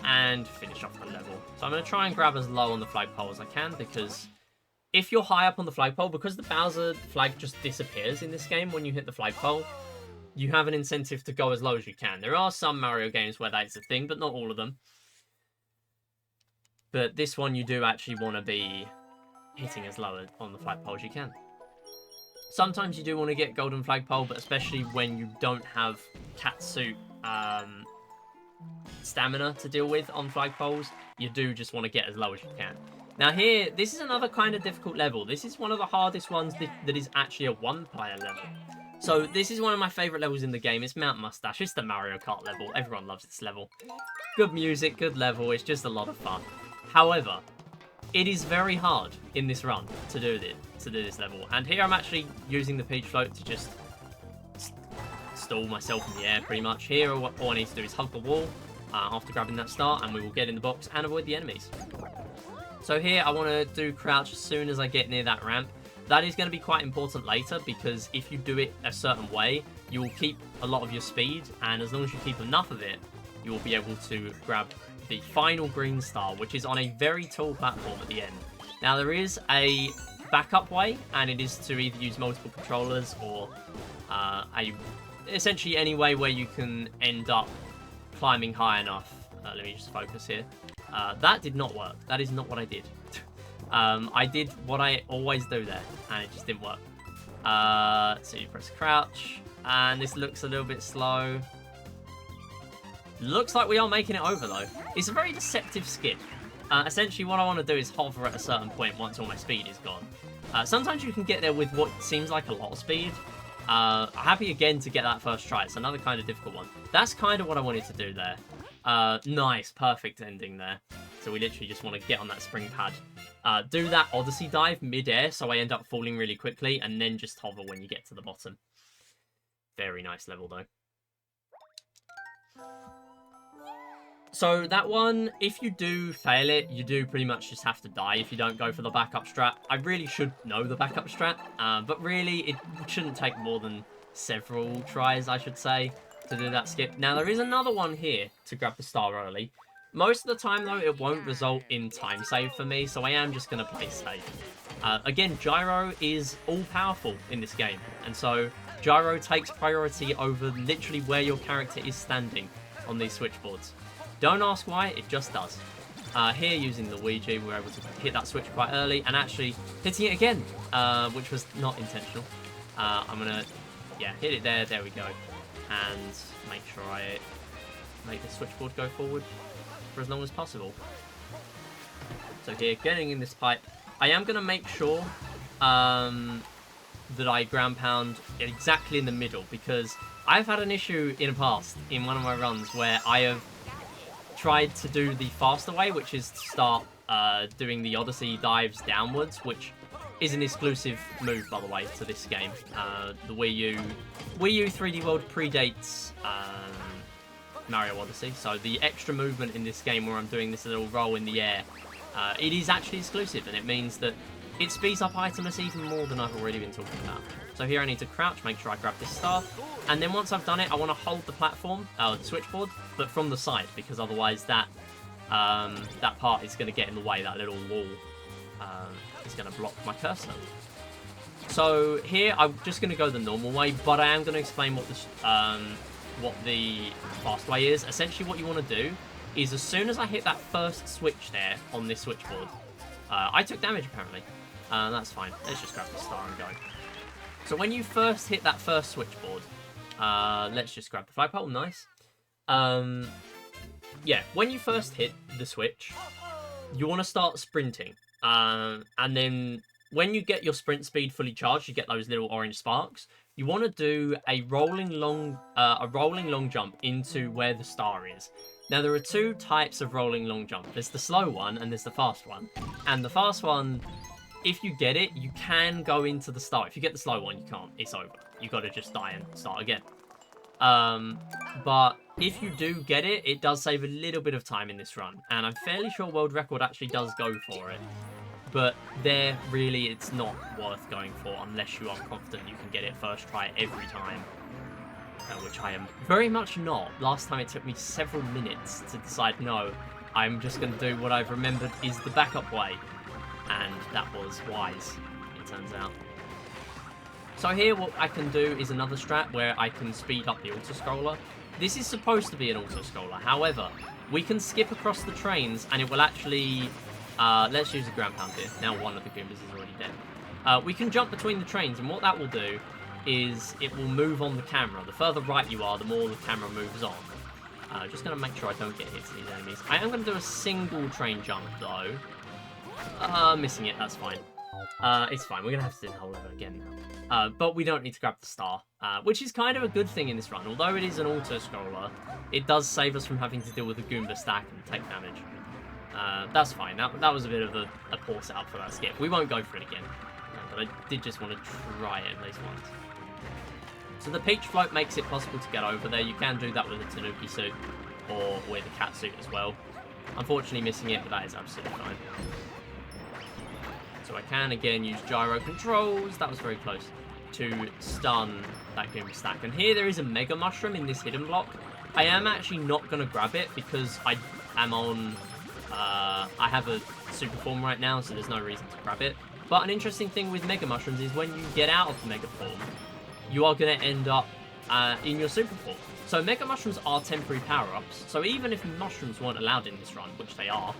And finish off the level. So I'm going to try and grab as low on the flagpole as I can, because if you're high up on the flagpole, because the Bowser flag just disappears in this game when you hit the flagpole, you have an incentive to go as low as you can. There are some Mario games where that's a thing, but not all of them. But this one, you do actually want to be hitting as low on the flagpole as you can. Sometimes you do want to get golden flagpole, but especially when you don't have catsuit stamina to deal with on flagpoles, you do just want to get as low as you can. Now here, this is another kind of difficult level. This is one of the hardest ones that is actually a one-player level. So this is one of my favourite levels in the game. It's Mount Mustache. It's the Mario Kart level. Everyone loves this level. Good music, good level. It's just a lot of fun. However, it is very hard in this run to do this level. And here I'm actually using the Peach Float to just stall myself in the air, pretty much. Here, all I need to do is hug the wall after grabbing that star, and we will get in the box and avoid the enemies. So here, I want to do crouch as soon as I get near that ramp. That is going to be quite important later, because if you do it a certain way, you will keep a lot of your speed, and as long as you keep enough of it, you will be able to grab the final green star, which is on a very tall platform at the end. Now, there is a backup way, and it is to either use multiple controllers or essentially any way where you can end up climbing high enough. Let me just focus here. That did not work. That is not what I did. I did what I always do there, and it just didn't work. So you press crouch, and this looks a little bit slow. Looks like we are making it over, though. It's a very deceptive skid. Essentially, what I want to do is hover at a certain point once all my speed is gone. Sometimes you can get there with what seems like a lot of speed. Happy again to get that first try. It's another kind of difficult one. That's kind of what I wanted to do there. Nice, perfect ending there. So we literally just want to get on that spring pad. Do that Odyssey dive mid-air, so I end up falling really quickly, and then just hover when you get to the bottom. Very nice level, though. So that one, if you do fail it, you do pretty much just have to die if you don't go for the backup strat. I really should know the backup strat, but really it shouldn't take more than several tries, I should say, to do that skip. Now, there is another one here to grab the star early. Most of the time, though, it won't result in time save for me, so I am just going to play safe. Again, gyro is all-powerful in this game, and so gyro takes priority over literally where your character is standing on these switchboards. Don't ask why, it just does. Here, using the Ouija, we were able to hit that switch quite early, and actually hitting it again, which was not intentional. I'm going to, hit it there, there we go. And make sure I make the switchboard go forward for as long as possible. So here, getting in this pipe, I am going to make sure that I ground pound exactly in the middle, because I've had an issue in the past in one of my runs where I have tried to do the faster way, which is to start doing the Odyssey dives downwards, which is an exclusive move, by the way, to this game. The Wii U 3D World predates Mario Odyssey, so the extra movement in this game where I'm doing this little roll in the air, it is actually exclusive, and it means that it speeds up itemless even more than I've already been talking about. So here I need to crouch, make sure I grab this star, and then once I've done it, I want to hold the platform, the switchboard, but from the side, because otherwise that part is going to get in the way. That little wall is going to block my cursor. So here I'm just going to go the normal way, but I am going to explain what the fast way is. Essentially, what you want to do is, as soon as I hit that first switch there on this switchboard, I took damage apparently. That's fine. Let's just grab the star and go. So when you first hit that first switchboard, let's just grab the flagpole. Nice. When you first hit the switch, you want to start sprinting. And then when you get your sprint speed fully charged, you get those little orange sparks. You want to do a rolling long jump into where the star is. Now, there are two types of rolling long jump. There's the slow one and there's the fast one. And the fast one, if you get it, you can go into the star. If you get the slow one, you can't. It's over. You got to just die and start again. But if you do get it, it does save a little bit of time in this run. And I'm fairly sure World Record actually does go for it. But there, really, it's not worth going for unless you are confident you can get it first try every time. which I am very much not. Last time it took me several minutes to decide, no, I'm just going to do what I've remembered is the backup way. And that was wise, it turns out. So here what I can do is another strat where I can speed up the auto-scroller. This is supposed to be an auto-scroller, however, we can skip across the trains and it will actually... let's use a ground pound here. Now one of the Goombas is already dead. We can jump between the trains, and what that will do is it will move on the camera. The further right you are, the more the camera moves on. Just going to make sure I don't get hit to these enemies. I am going to do a single train jump, though. Missing it, that's fine. It's fine, we're going to have to do the whole level again now. But we don't need to grab the star, which is kind of a good thing in this run. Although it is an auto-scroller, it does save us from having to deal with the Goomba stack and take damage. That's fine. That was a bit of a poor setup for that skip. We won't go for it again. But I did just want to try it at least once. So the Peach Float makes it possible to get over there. You can do that with a Tanuki suit or with a cat suit as well. Unfortunately missing it, but that is absolutely fine. So I can again use gyro controls. That was very close to stun that Goomba stack. And here there is a Mega Mushroom in this hidden block. I am actually not going to grab it because I am on... I have a super form right now, so there's no reason to grab it. But an interesting thing with Mega Mushrooms is when you get out of the Mega form, you are going to end up in your super form. So Mega Mushrooms are temporary power-ups. So even if mushrooms weren't allowed in this run, which they are,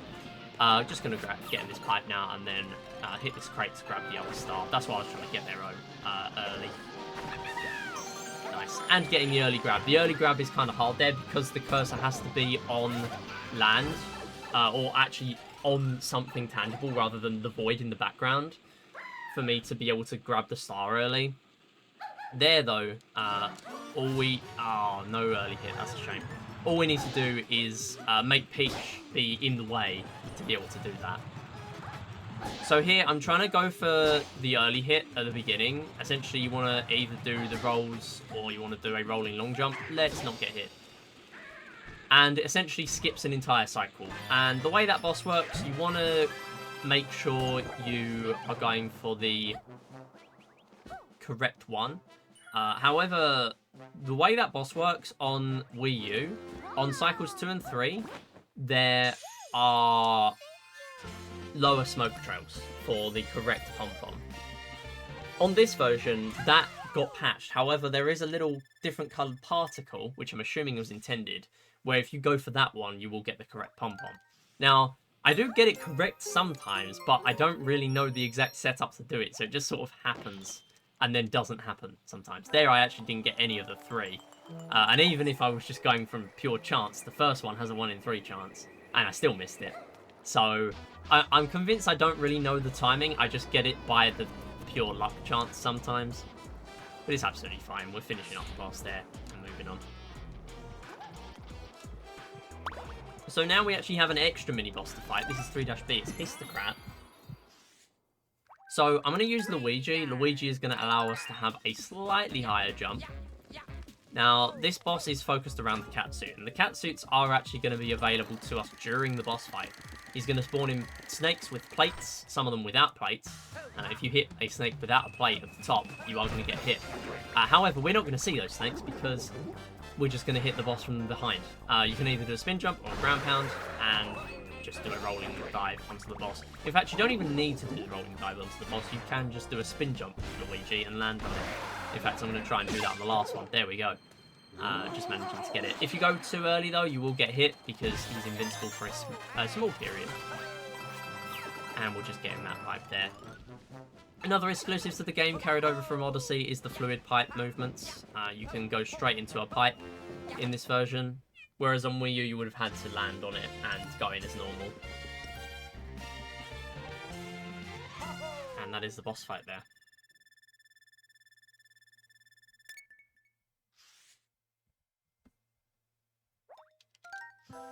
just going to get in this pipe now and then hit this crate to grab the other star. That's why I was trying to get there early. Nice. And getting the early grab. The early grab is kind of hard there because the cursor has to be on land. Or actually on something tangible rather than the void in the background for me to be able to grab the star early. There, though, Oh, no early hit. That's a shame. All we need to do is make Peach be in the way to be able to do that. So here, I'm trying to go for the early hit at the beginning. Essentially, you want to either do the rolls or you want to do a rolling long jump. Let's not get hit. And it essentially skips an entire cycle. And the way that boss works, you want to make sure you are going for the correct one. However, the way that boss works on Wii U, on cycles 2 and 3, there are lower smoke trails for the correct pom-pom. On this version, that got patched. However, there is a little different coloured particle, which I'm assuming was intended, where if you go for that one, you will get the correct pom-pom. Now, I do get it correct sometimes, but I don't really know the exact setup to do it, so it just sort of happens and then doesn't happen sometimes. There, I actually didn't get any of the 3. And even if I was just going from pure chance, the first one has a 1 in 3 chance, and I still missed it. So, I'm convinced I don't really know the timing, I just get it by the pure luck chance sometimes. But it's absolutely fine, we're finishing up the boss there and moving on. So now we actually have an extra mini-boss to fight. This is 3-B, it's Histocrat. So I'm going to use Luigi. Luigi is going to allow us to have a slightly higher jump. Now, this boss is focused around the cat suit, and the cat suits are actually going to be available to us during the boss fight. He's going to spawn in snakes with plates, some of them without plates. If you hit a snake without a plate at the top, you are going to get hit. However, we're not going to see those snakes because we're just going to hit the boss from behind. You can either do a spin jump or a ground pound, and just do a rolling dive onto the boss. In fact, you don't even need to do the rolling dive onto the boss. You can just do a spin jump with Luigi and land on it. In fact, I'm going to try and do that on the last one. There we go. Just managing to get it. If you go too early, though, you will get hit because he's invincible for a small period. And we'll just get in that pipe there. Another exclusive to the game carried over from Odyssey is the fluid pipe movements. You can go straight into a pipe in this version, whereas on Wii U you would have had to land on it and go in as normal. And that is the boss fight there.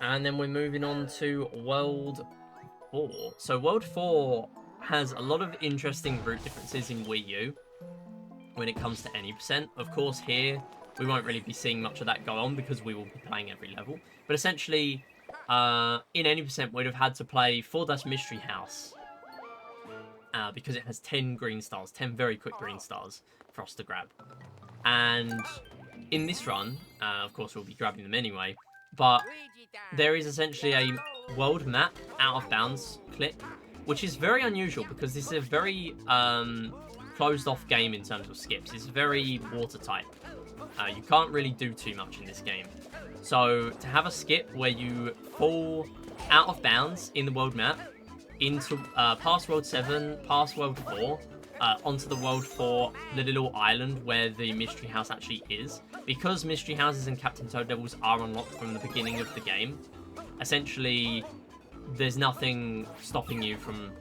And then we're moving on to World 4. So World 4 has a lot of interesting route differences in Wii U when it comes to any percent. Of course, here we won't really be seeing much of that go on because we will be playing every level. But essentially, in any percent, we'd have had to play Four-Dash Mystery House because it has 10 green stars, 10 very quick green stars for us to grab. And in this run, of course we'll be grabbing them anyway, but there is essentially a world map out of bounds clip, which is very unusual because this is a very closed off game in terms of skips. It's very watertight. You can't really do too much in this game. So to have a skip where you fall out of bounds in the world map, into past World 7, past World 4, onto the World 4, the little island where the Mystery House actually is. Because Mystery Houses and Captain Toad levels are unlocked from the beginning of the game, essentially there's nothing stopping you from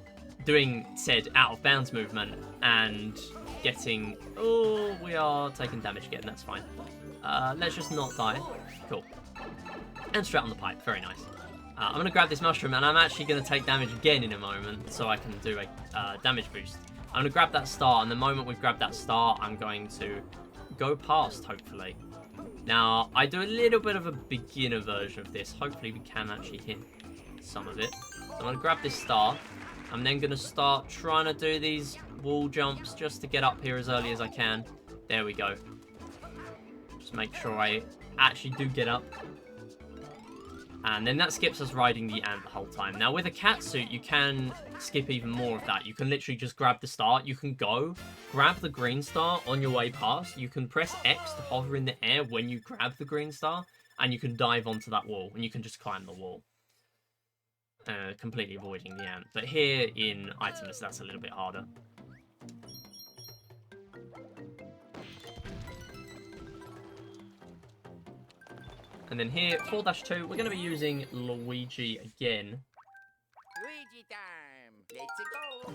doing said out of bounds movement and getting... Oh, we are taking damage again, that's fine. Let's just not die. Cool. And straight on the pipe, very nice. I'm going to grab this mushroom, and I'm actually going to take damage again in a moment, so I can do a damage boost. I'm going to grab that star, and the moment we've grabbed that star, I'm going to go past, hopefully. Now, I do a little bit of a beginner version of this. Hopefully, we can actually hit some of it. So I'm going to grab this star. I'm then going to start trying to do these wall jumps just to get up here as early as I can. There we go. Just make sure I actually do get up. And then that skips us riding the ant the whole time. Now, with a cat suit, you can skip even more of that. You can literally just grab the star. You can go, grab the green star on your way past. You can press X to hover in the air when you grab the green star. And you can dive onto that wall. And you can just climb the wall. Completely avoiding the ant. But here in Itemless, that's a little bit harder. And then here, 4-2, we're going to be using Luigi again. Luigi time! Let's go!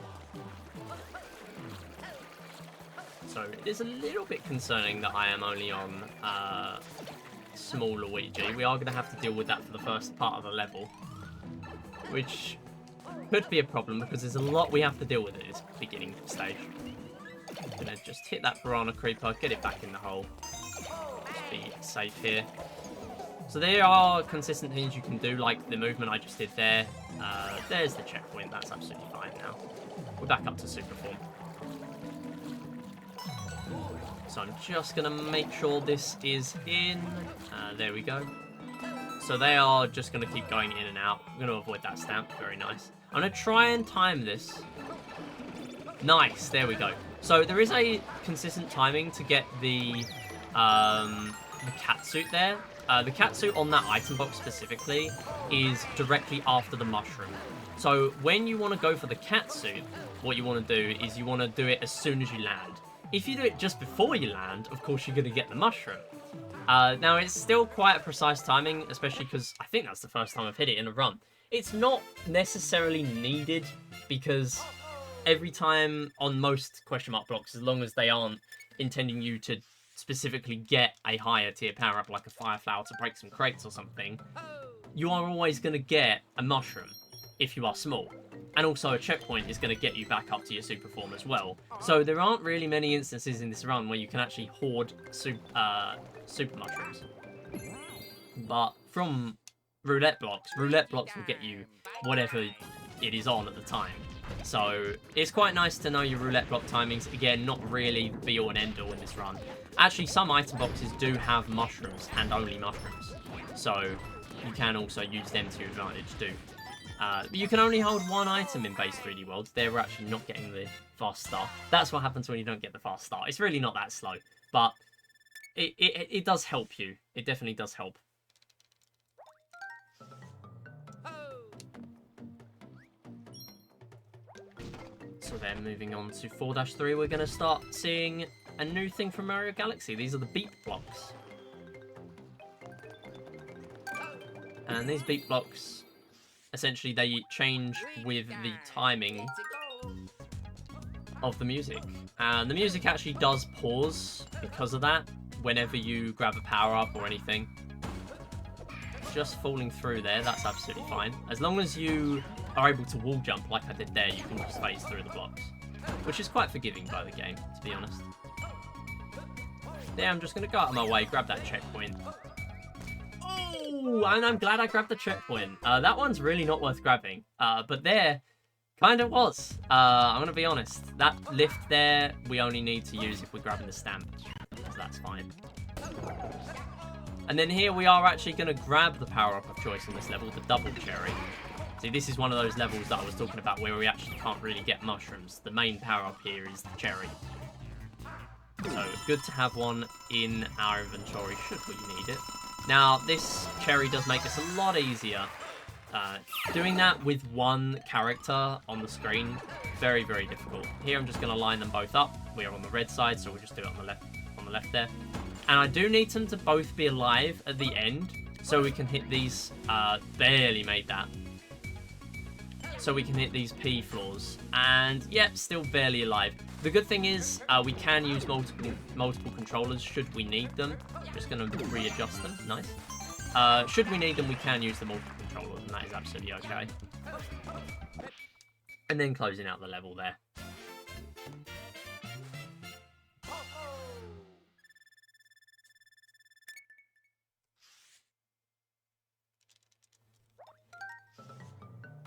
So it is a little bit concerning that I am only on small Luigi. We are going to have to deal with that for the first part of the level. Which could be a problem because there's a lot we have to deal with at this beginning stage. I'm going to just hit that piranha creeper, get it back in the hole. Just be safe here. So there are consistent things you can do, like the movement I just did there. There's the checkpoint, that's absolutely fine now. We're back up to super form. So I'm just going to make sure this is in. There we go. So they are just going to keep going in and out. I'm going to avoid that stamp, very nice. I'm going to try and time this. Nice, there we go. So there is a consistent timing to get the catsuit there. The catsuit on that item box specifically is directly after the mushroom. So when you want to go for the catsuit, what you want to do is you want to do it as soon as you land. If you do it just before you land, of course you're going to get the mushroom. Now it's still quite a precise timing, especially because I think that's the first time I've hit it in a run. It's not necessarily needed because every time on most question mark blocks, as long as they aren't intending you to specifically get a higher tier power up like a fire flower to break some crates or something, you are always going to get a mushroom if you are small. And also a checkpoint is going to get you back up to your super form as well. So there aren't really many instances in this run where you can actually hoard super mushrooms. But from roulette blocks will get you whatever it is on at the time. So it's quite nice to know your roulette block timings. Again, not really be all and end all in this run. Actually, some item boxes do have mushrooms and only mushrooms. So you can also use them to your advantage too. But you can only hold one item in base 3D worlds. We're actually not getting the fast start. That's what happens when you don't get the fast start. It's really not that slow, but it does help you. It definitely does help. So then moving on to 4-3, we're going to start seeing a new thing from Mario Galaxy. These are the beep blocks. And these beep blocks, essentially they change with the timing of the music. And the music actually does pause because of that whenever you grab a power-up or anything. Just falling through there, that's absolutely fine. As long as you are able to wall jump like I did there, you can just phase through the blocks. Which is quite forgiving by the game, to be honest. There, I'm just going to go out of my way, grab that checkpoint. Oh, and I'm glad I grabbed the checkpoint. That one's really not worth grabbing. But there, kind of was. I'm going to be honest. That lift there, we only need to use if we're grabbing the stamp. So that's fine. And then here we are actually going to grab the power-up of choice on this level, the double cherry. See, this is one of those levels that I was talking about where we actually can't really get mushrooms. The main power-up here is the cherry. So, good to have one in our inventory should we need it. Now, this cherry does make this a lot easier. Doing that with one character on the screen, very, very difficult. Here I'm just going to line them both up. We are on the red side, so we'll just do it on the left there. And I do need them to both be alive at the end, so we can hit these, barely made that. So we can hit these P floors. And, yep, still barely alive. The good thing is, we can use multiple controllers should we need them. Just going to readjust them. Nice. Should we need them, we can use the multiple controllers, and that is absolutely okay. And then closing out the level there.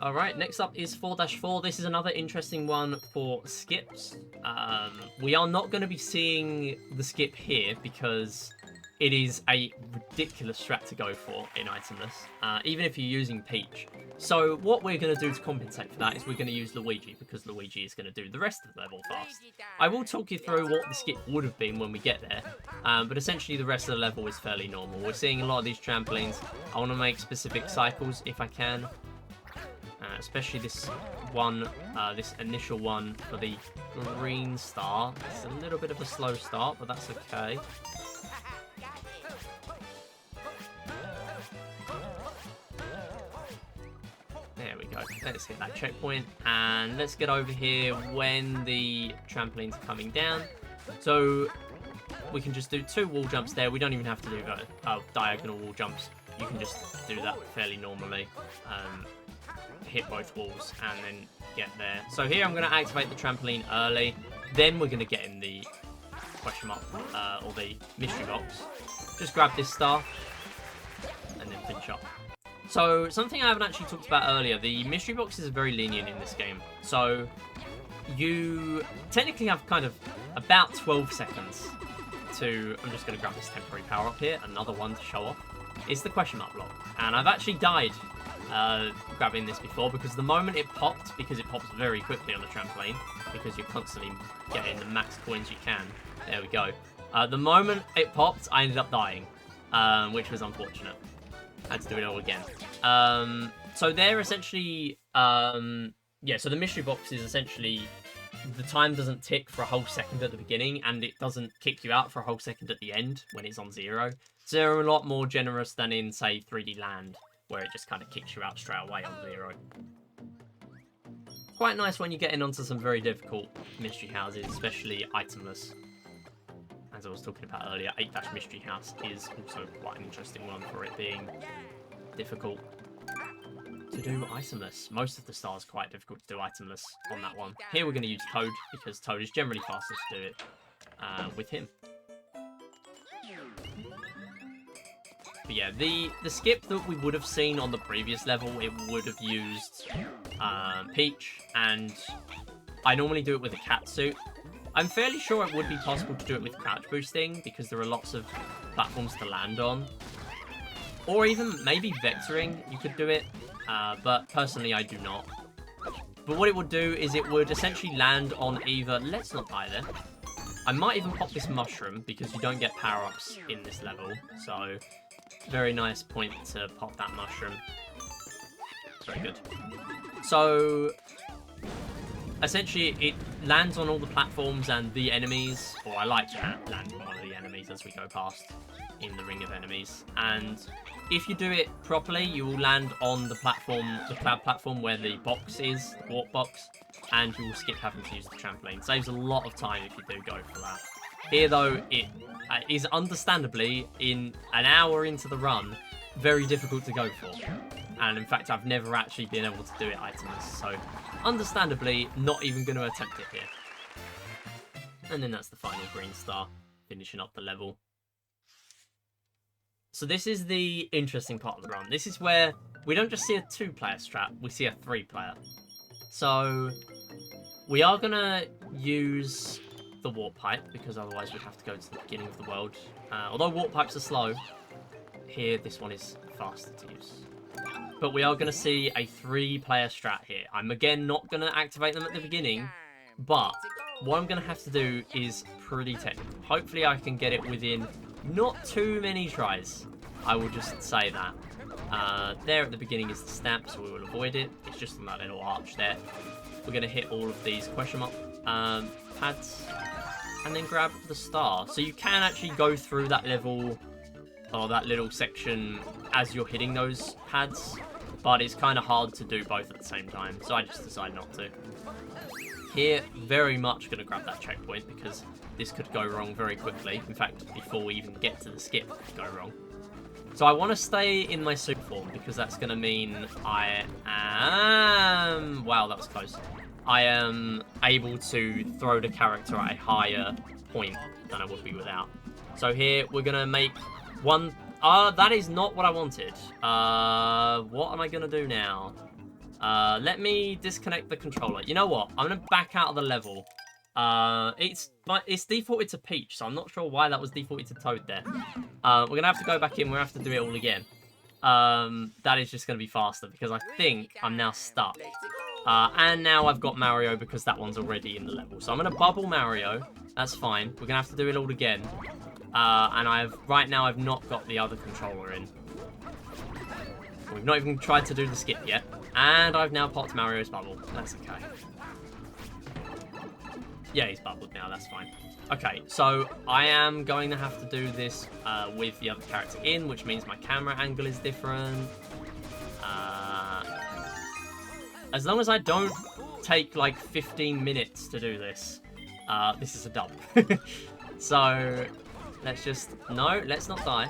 Alright, next up is 4-4. This is another interesting one for skips. We are not going to be seeing the skip here because it is a ridiculous strat to go for in Itemless, even if you're using Peach. So what we're going to do to compensate for that is we're going to use Luigi, because Luigi is going to do the rest of the level fast. I will talk you through what the skip would have been when we get there, but essentially the rest of the level is fairly normal. We're seeing a lot of these trampolines. I want to make specific cycles if I can. Especially this one, this initial one for the green star. It's a little bit of a slow start, but that's okay. There we go. Let's hit that checkpoint, and let's get over here when the trampolines are coming down. So we can just do 2 wall jumps there. We don't even have to do diagonal wall jumps. You can just do that fairly normally. Hit both walls and then get there. So here I'm going to activate the trampoline early, then we're going to get in the question mark or the mystery box. Just grab this star and then finish up. So something I haven't actually talked about earlier, the mystery boxes are very lenient in this game. So you technically have kind of about 12 seconds to, I'm just going to grab this temporary power up here, another one to show off. It's the question mark block, and I've actually died grabbing this before, because the moment it popped, because it pops very quickly on the trampoline, because you're constantly getting the max coins you can. There we go. The moment it popped, I ended up dying, which was unfortunate. I had to do it all again. So they're essentially, yeah, so the mystery box is essentially, the time doesn't tick for a whole second at the beginning, and it doesn't kick you out for a whole second at the end when it's on 0. So they're a lot more generous than in, say, 3D Land, where it just kind of kicks you out straight away on 0. Quite nice when you're getting onto some very difficult mystery houses, especially itemless. As I was talking about earlier, 8- Mystery House is also quite an interesting one for it being difficult to do itemless. Most of the stars are quite difficult to do itemless on that one. Here we're going to use Toad, because Toad is generally fastest to do it with him. But yeah, the skip that we would have seen on the previous level, it would have used Peach, and I normally do it with a cat suit. I'm fairly sure it would be possible to do it with crouch boosting, because there are lots of platforms to land on. Or even maybe vectoring, you could do it, but personally I do not. But what it would do is it would essentially land on either, let's not die there. I might even pop this mushroom, because you don't get power-ups in this level, so very nice point to pop that mushroom. Very good. So essentially it lands on all the platforms and the enemies, or I like to land on one of the enemies as we go past in the ring of enemies. And if you do it properly, you will land on the platform, the cloud platform where the box is, the warp box, and you will skip having to use the trampoline. Saves a lot of time if you do go for that. Here though, it is understandably, in an hour into the run, very difficult to go for. And in fact, I've never actually been able to do it itemless, so understandably, not even going to attempt it here. And then that's the final green star, finishing up the level. So this is the interesting part of the run. This is where we don't just see a 2-player strat, we see a 3-player. So we are going to use the warp pipe, because otherwise we'd have to go to the beginning of the world. Although warp pipes are slow, here this one is faster to use. But we are going to see a 3-player strat here. I'm again not going to activate them at the beginning, but what I'm going to have to do is pretty technical. Hopefully I can get it within not too many tries. I will just say that. There at the beginning is the stamp, so we will avoid it. It's just on that little arch there. We're going to hit all of these question mark pads and then grab the star. So you can actually go through that level or that little section as you're hitting those pads, but it's kind of hard to do both at the same time, so I just decided not to. Here, very much going to grab that checkpoint because this could go wrong very quickly. In fact, before we even get to the skip, it could go wrong. So I want to stay in my super form because that's going to mean I am... Wow, that was close. I am able to throw the character at a higher point than I would be without. So here, we're going to make one... that is not what I wanted. What am I going to do now? Let me disconnect the controller. You know what? I'm going to back out of the level. It's defaulted to Peach, so I'm not sure why that was defaulted to Toad there. We're going to have to go back in. We're going to have to do it all again. That is just going to be faster because I think I'm now stuck. And now I've got Mario because that one's already in the level. So I'm going to bubble Mario. That's fine. We're going to have to do it all again. And right now I've not got the other controller in. We've not even tried to do the skip yet. And I've now popped Mario's bubble. That's okay. Yeah, he's bubbled now. That's fine. Okay, so I am going to have to do this with the other character in, which means my camera angle is different. As long as I don't take like 15 minutes to do this, this is a dub. So let's just... No, let's not die.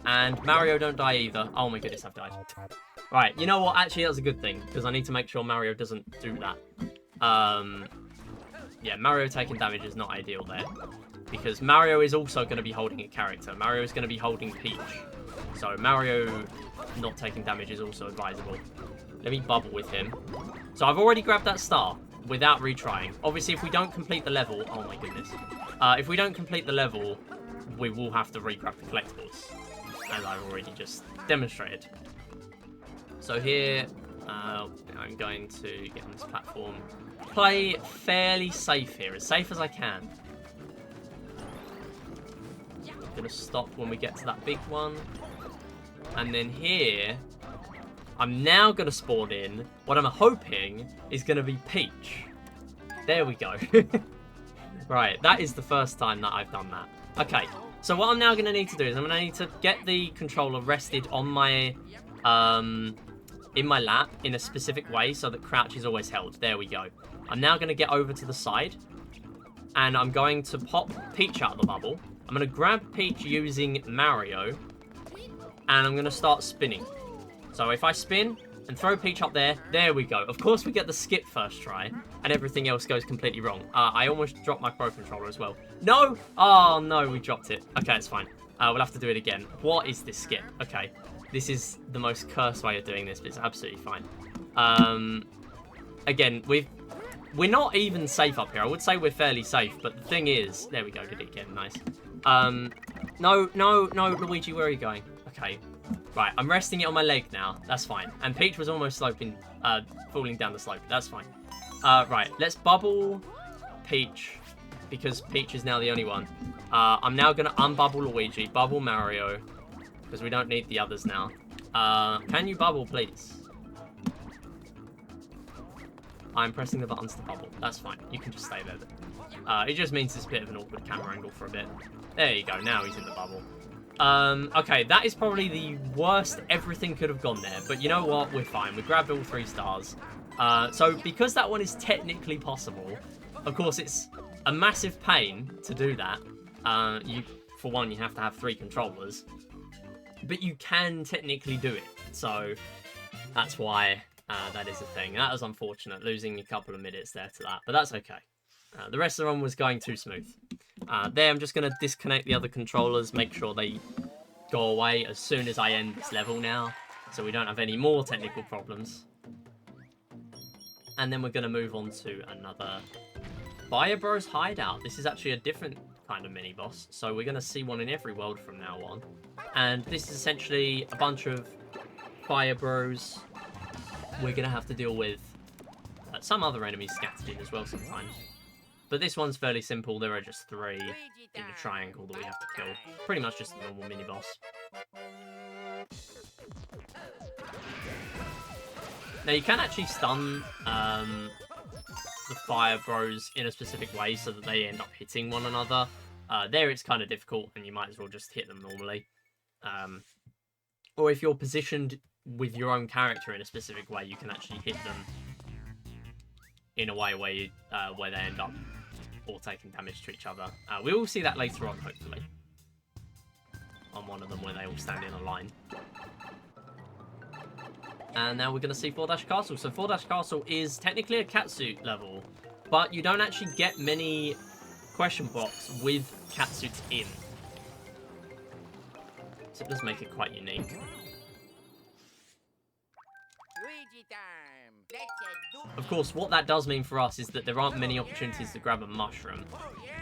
And Mario don't die either. Oh my goodness, I've died. Right, you know what? Actually, that's a good thing, because I need to make sure Mario doesn't do that. Yeah, Mario taking damage is not ideal there. Because Mario is also going to be holding a character. Mario is going to be holding Peach. So Mario not taking damage is also advisable. Let me bubble with him. So I've already grabbed that star without retrying. Obviously, if we don't complete the level... Oh my goodness. If we don't complete the level, we will have to re-grab the collectibles. As I've already just demonstrated. So here, I'm going to get on this platform. Play fairly safe here, as safe as I can. I'm going to stop when we get to that big one. And then here, I'm now going to spawn in. What I'm hoping is going to be Peach. There we go. Right, that is the first time that I've done that. Okay, so what I'm now going to need to do is I'm going to need to get the controller rested on my... in my lap in a specific way so that crouch is always held. There we go. I'm now going to get over to the side and I'm going to pop Peach out of the bubble. I'm going to grab Peach using Mario and I'm going to start spinning. So if I spin and throw Peach up there, there we go. Of course we get the skip first try and everything else goes completely wrong. I almost dropped my Pro Controller as well. No! Oh no, we dropped it. Okay, it's fine. We'll have to do it again. What is this skip? Okay. This is the most cursed way of doing this, but it's absolutely fine. Again, we're not even safe up here. I would say we're fairly safe, but the thing is... There we go, did it again, nice. No, Luigi, where are you going? Okay. Right, I'm resting it on my leg now. That's fine. And Peach was almost falling down the slope. That's fine. Right, let's bubble Peach, because Peach is now the only one. I'm now going to unbubble Luigi, bubble Mario... because we don't need the others now. Can you bubble, please? I'm pressing the buttons to bubble. That's fine. You can just stay there. It just means it's a bit of an awkward camera angle for a bit. There you go. Now he's in the bubble. Okay, that is probably the worst everything could have gone there. But you know what? We're fine. We grabbed all 3 stars. So because that one is technically possible, of course, it's a massive pain to do that. For one, you have to have 3 controllers. But you can technically do it, so that's why that is a thing. That was unfortunate, losing a couple of minutes there to that, but that's okay. The rest of the run was going too smooth. There, I'm just going to disconnect the other controllers, make sure they go away as soon as I end this level now, so we don't have any more technical problems. And then we're going to move on to another Fire Bros Hideout. This is actually a different kind of mini-boss, so we're going to see one in every world from now on. And this is essentially a bunch of Fire Bros. We're going to have to deal with some other enemies scattered in as well sometimes. But this one's fairly simple. There are just 3 in a triangle that we have to kill. Pretty much just a normal mini-boss. Now you can actually stun the Fire Bros in a specific way so that they end up hitting one another. There it's kind of difficult and you might as well just hit them normally. Or if you're positioned with your own character in a specific way, you can actually hit them in a way where they end up all taking damage to each other. We will see that later on, hopefully. On one of them where they all stand in a line. And now we're going to see 4- Castle. So 4- Castle is technically a catsuit level, but you don't actually get many question blocks with catsuits in. So it does make it quite unique. Luigi time. Let's do. Of course, what that does mean for us is that there aren't many opportunities to grab a mushroom. Oh yeah.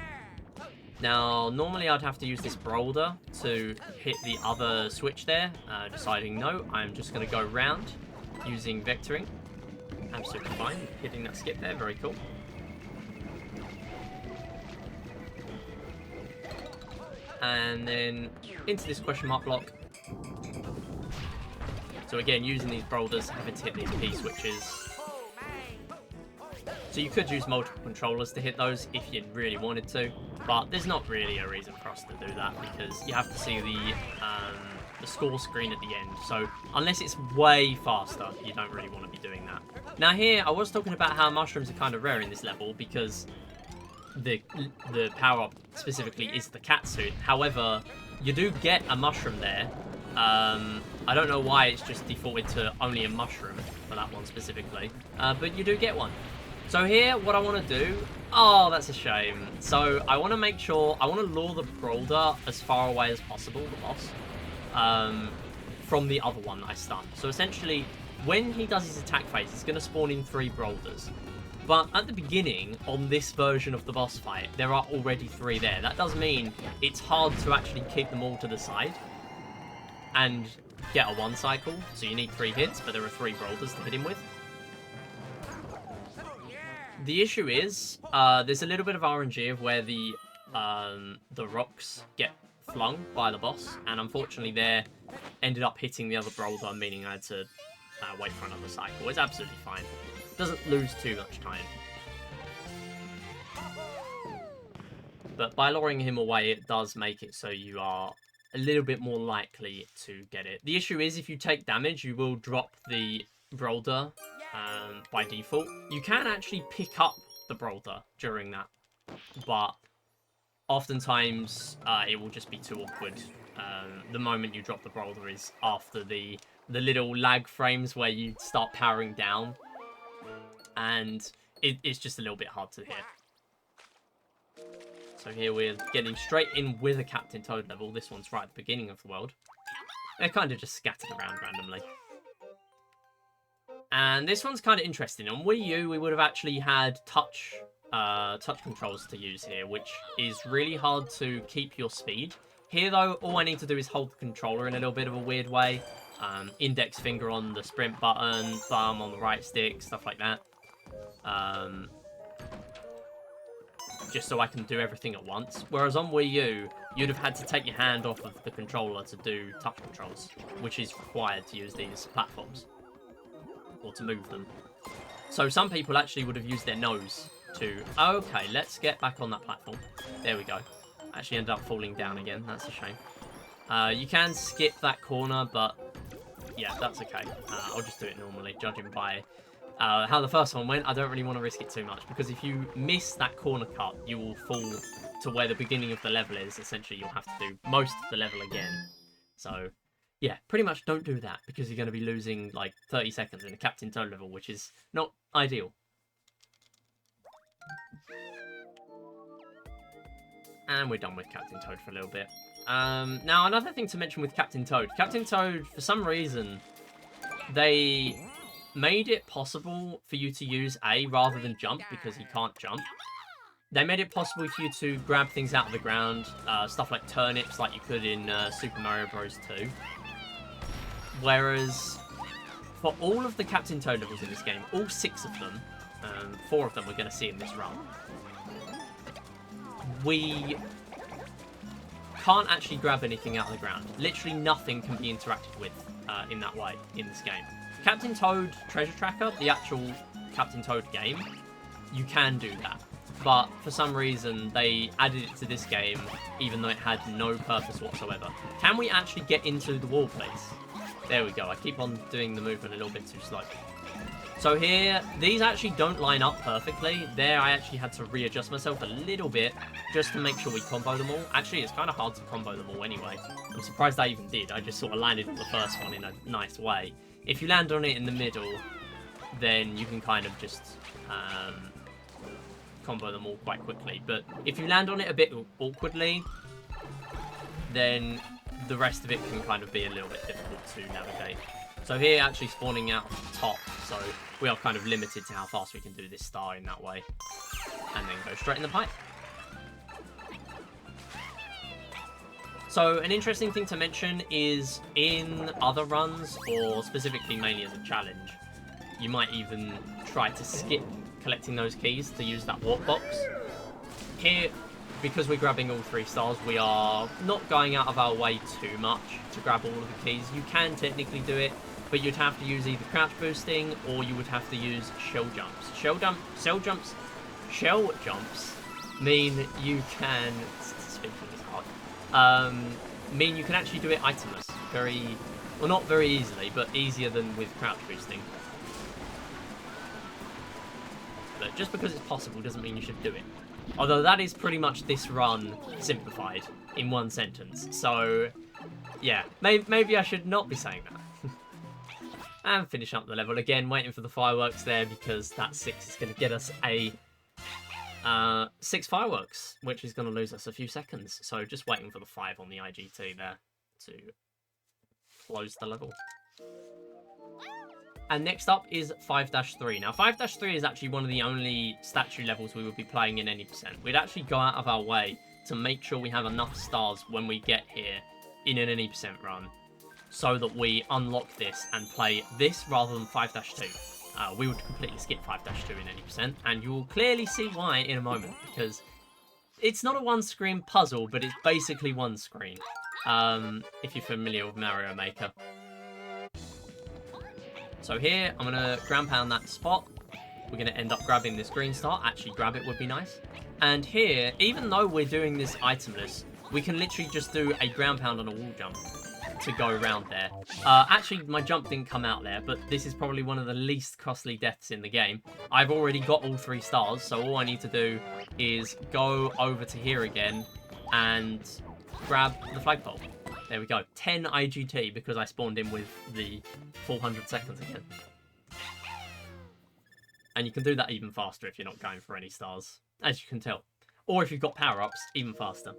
Now, normally I'd have to use this boulder to hit the other switch there, deciding no, I'm just going to go round using vectoring. Absolutely fine, hitting that skip there, very cool. And then into this question mark block. So again, using these boulders, having to hit these P switches. So you could use multiple controllers to hit those if you really wanted to, but there's not really a reason for us to do that because you have to see the score screen at the end. So unless it's way faster, you don't really want to be doing that. Now here, I was talking about how mushrooms are kind of rare in this level because the power-up specifically is the catsuit. However, you do get a mushroom there. I don't know why it's just defaulted to only a mushroom for that one specifically, but you do get one. So here, what I want to do... Oh, that's a shame. So I want to make sure... I want to lure the boulder as far away as possible, the boss, from the other one that I stunned. So essentially, when he does his attack phase, it's going to spawn in 3 boulders. But at the beginning, on this version of the boss fight, there are already 3 there. That does mean it's hard to actually keep them all to the side and get a 1 cycle. So you need 3 hits, but there are 3 boulders to hit him with. The issue is, there's a little bit of RNG of where the rocks get flung by the boss, and unfortunately there ended up hitting the other boulder, meaning I had to wait for another cycle. It's absolutely fine. Doesn't lose too much time. But by luring him away, it does make it so you are a little bit more likely to get it. The issue is if you take damage, you will drop the boulder by default. You can actually pick up the boulder during that, but oftentimes it will just be too awkward. The moment you drop the boulder is after the little lag frames where you start powering down, and it's just a little bit hard to hit. So here we're getting straight in with a Captain Toad level. This one's right at the beginning of the world. They're kind of just scattered around randomly. And this one's kind of interesting. On Wii U, we would have actually had touch controls to use here, which is really hard to keep your speed. Here, though, all I need to do is hold the controller in a little bit of a weird way. Index finger on the sprint button, thumb on the right stick, stuff like that. Just so I can do everything at once. Whereas on Wii U, you'd have had to take your hand off of the controller to do touch controls, which is required to use these platforms. Or to move them. So some people actually would have used their nose to... Okay, let's get back on that platform. There we go. Actually ended up falling down again. That's a shame. You can skip that corner, but yeah, that's okay. I'll just do it normally, judging by how the first one went. I don't really want to risk it too much, because if you miss that corner cut, you will fall to where the beginning of the level is. Essentially, you'll have to do most of the level again. So... yeah, pretty much don't do that, because you're going to be losing like 30 seconds in a Captain Toad level, which is not ideal. And we're done with Captain Toad for a little bit. Now, another thing to mention with Captain Toad. Captain Toad, for some reason, they made it possible for you to use A rather than jump, because he can't jump. they made it possible for you to grab things out of the ground, stuff like turnips like you could in Super Mario Bros. 2. Whereas, for all of the Captain Toad levels in this game, all 6 of them, 4 of them we're going to see in this run, we can't actually grab anything out of the ground. Literally nothing can be interacted with in that way in this game. Captain Toad Treasure Tracker, the actual Captain Toad game, you can do that. But for some reason, they added it to this game, even though it had no purpose whatsoever. Can we actually get into the wall, please? There we go. I keep on doing the movement a little bit too slow. So here, these actually don't line up perfectly. There, I actually had to readjust myself a little bit just to make sure we combo them all. Actually, it's kind of hard to combo them all anyway. I'm surprised I even did. I just sort of landed on the first one in a nice way. If you land on it in the middle, then you can kind of just combo them all quite quickly. But if you land on it a bit awkwardly, then the rest of it can kind of be a little bit difficult to navigate. So here, actually spawning out the top, so we are kind of limited to how fast we can do this star in that way. And then go straight in the pipe. So an interesting thing to mention is in other runs, or specifically mainly as a challenge, you might even try to skip collecting those keys to use that warp box. Here, because we're grabbing all 3 stars, we are not going out of our way too much to grab all of the keys. You can technically do it, but you'd have to use either crouch boosting or you would have to use shell jumps. Shell jumps mean you can, speaking is hard, mean you can actually do it itemless. Well, not very easily, but easier than with crouch boosting. But just because it's possible doesn't mean you should do it. Although that is pretty much this run simplified in one sentence. So, yeah, maybe I should not be saying that. And finish up the level again, waiting for the fireworks there because that 6 is going to get us a 6 fireworks, which is going to lose us a few seconds. So just waiting for the 5 on the IGT there to close the level. And next up is 5-3. Now, 5-3 is actually one of the only statue levels we would be playing in any percent. We'd actually go out of our way to make sure we have enough stars when we get here in an any percent run, so that we unlock this and play this rather than 5-2. We would completely skip 5-2 in any percent, and you will clearly see why in a moment, because it's not a one-screen puzzle, but it's basically one screen, if you're familiar with Mario Maker. So here, I'm going to ground pound that spot. We're going to end up grabbing this green star. Actually, grab it would be nice. And here, even though we're doing this itemless, we can literally just do a ground pound on a wall jump to go around there. Actually, my jump didn't come out there, but this is probably one of the least costly deaths in the game. I've already got all 3 stars, so all I need to do is go over to here again and grab the flagpole. There we go. 10 IGT because I spawned in with the 400 seconds again. And you can do that even faster if you're not going for any stars, as you can tell. Or if you've got power-ups, even faster.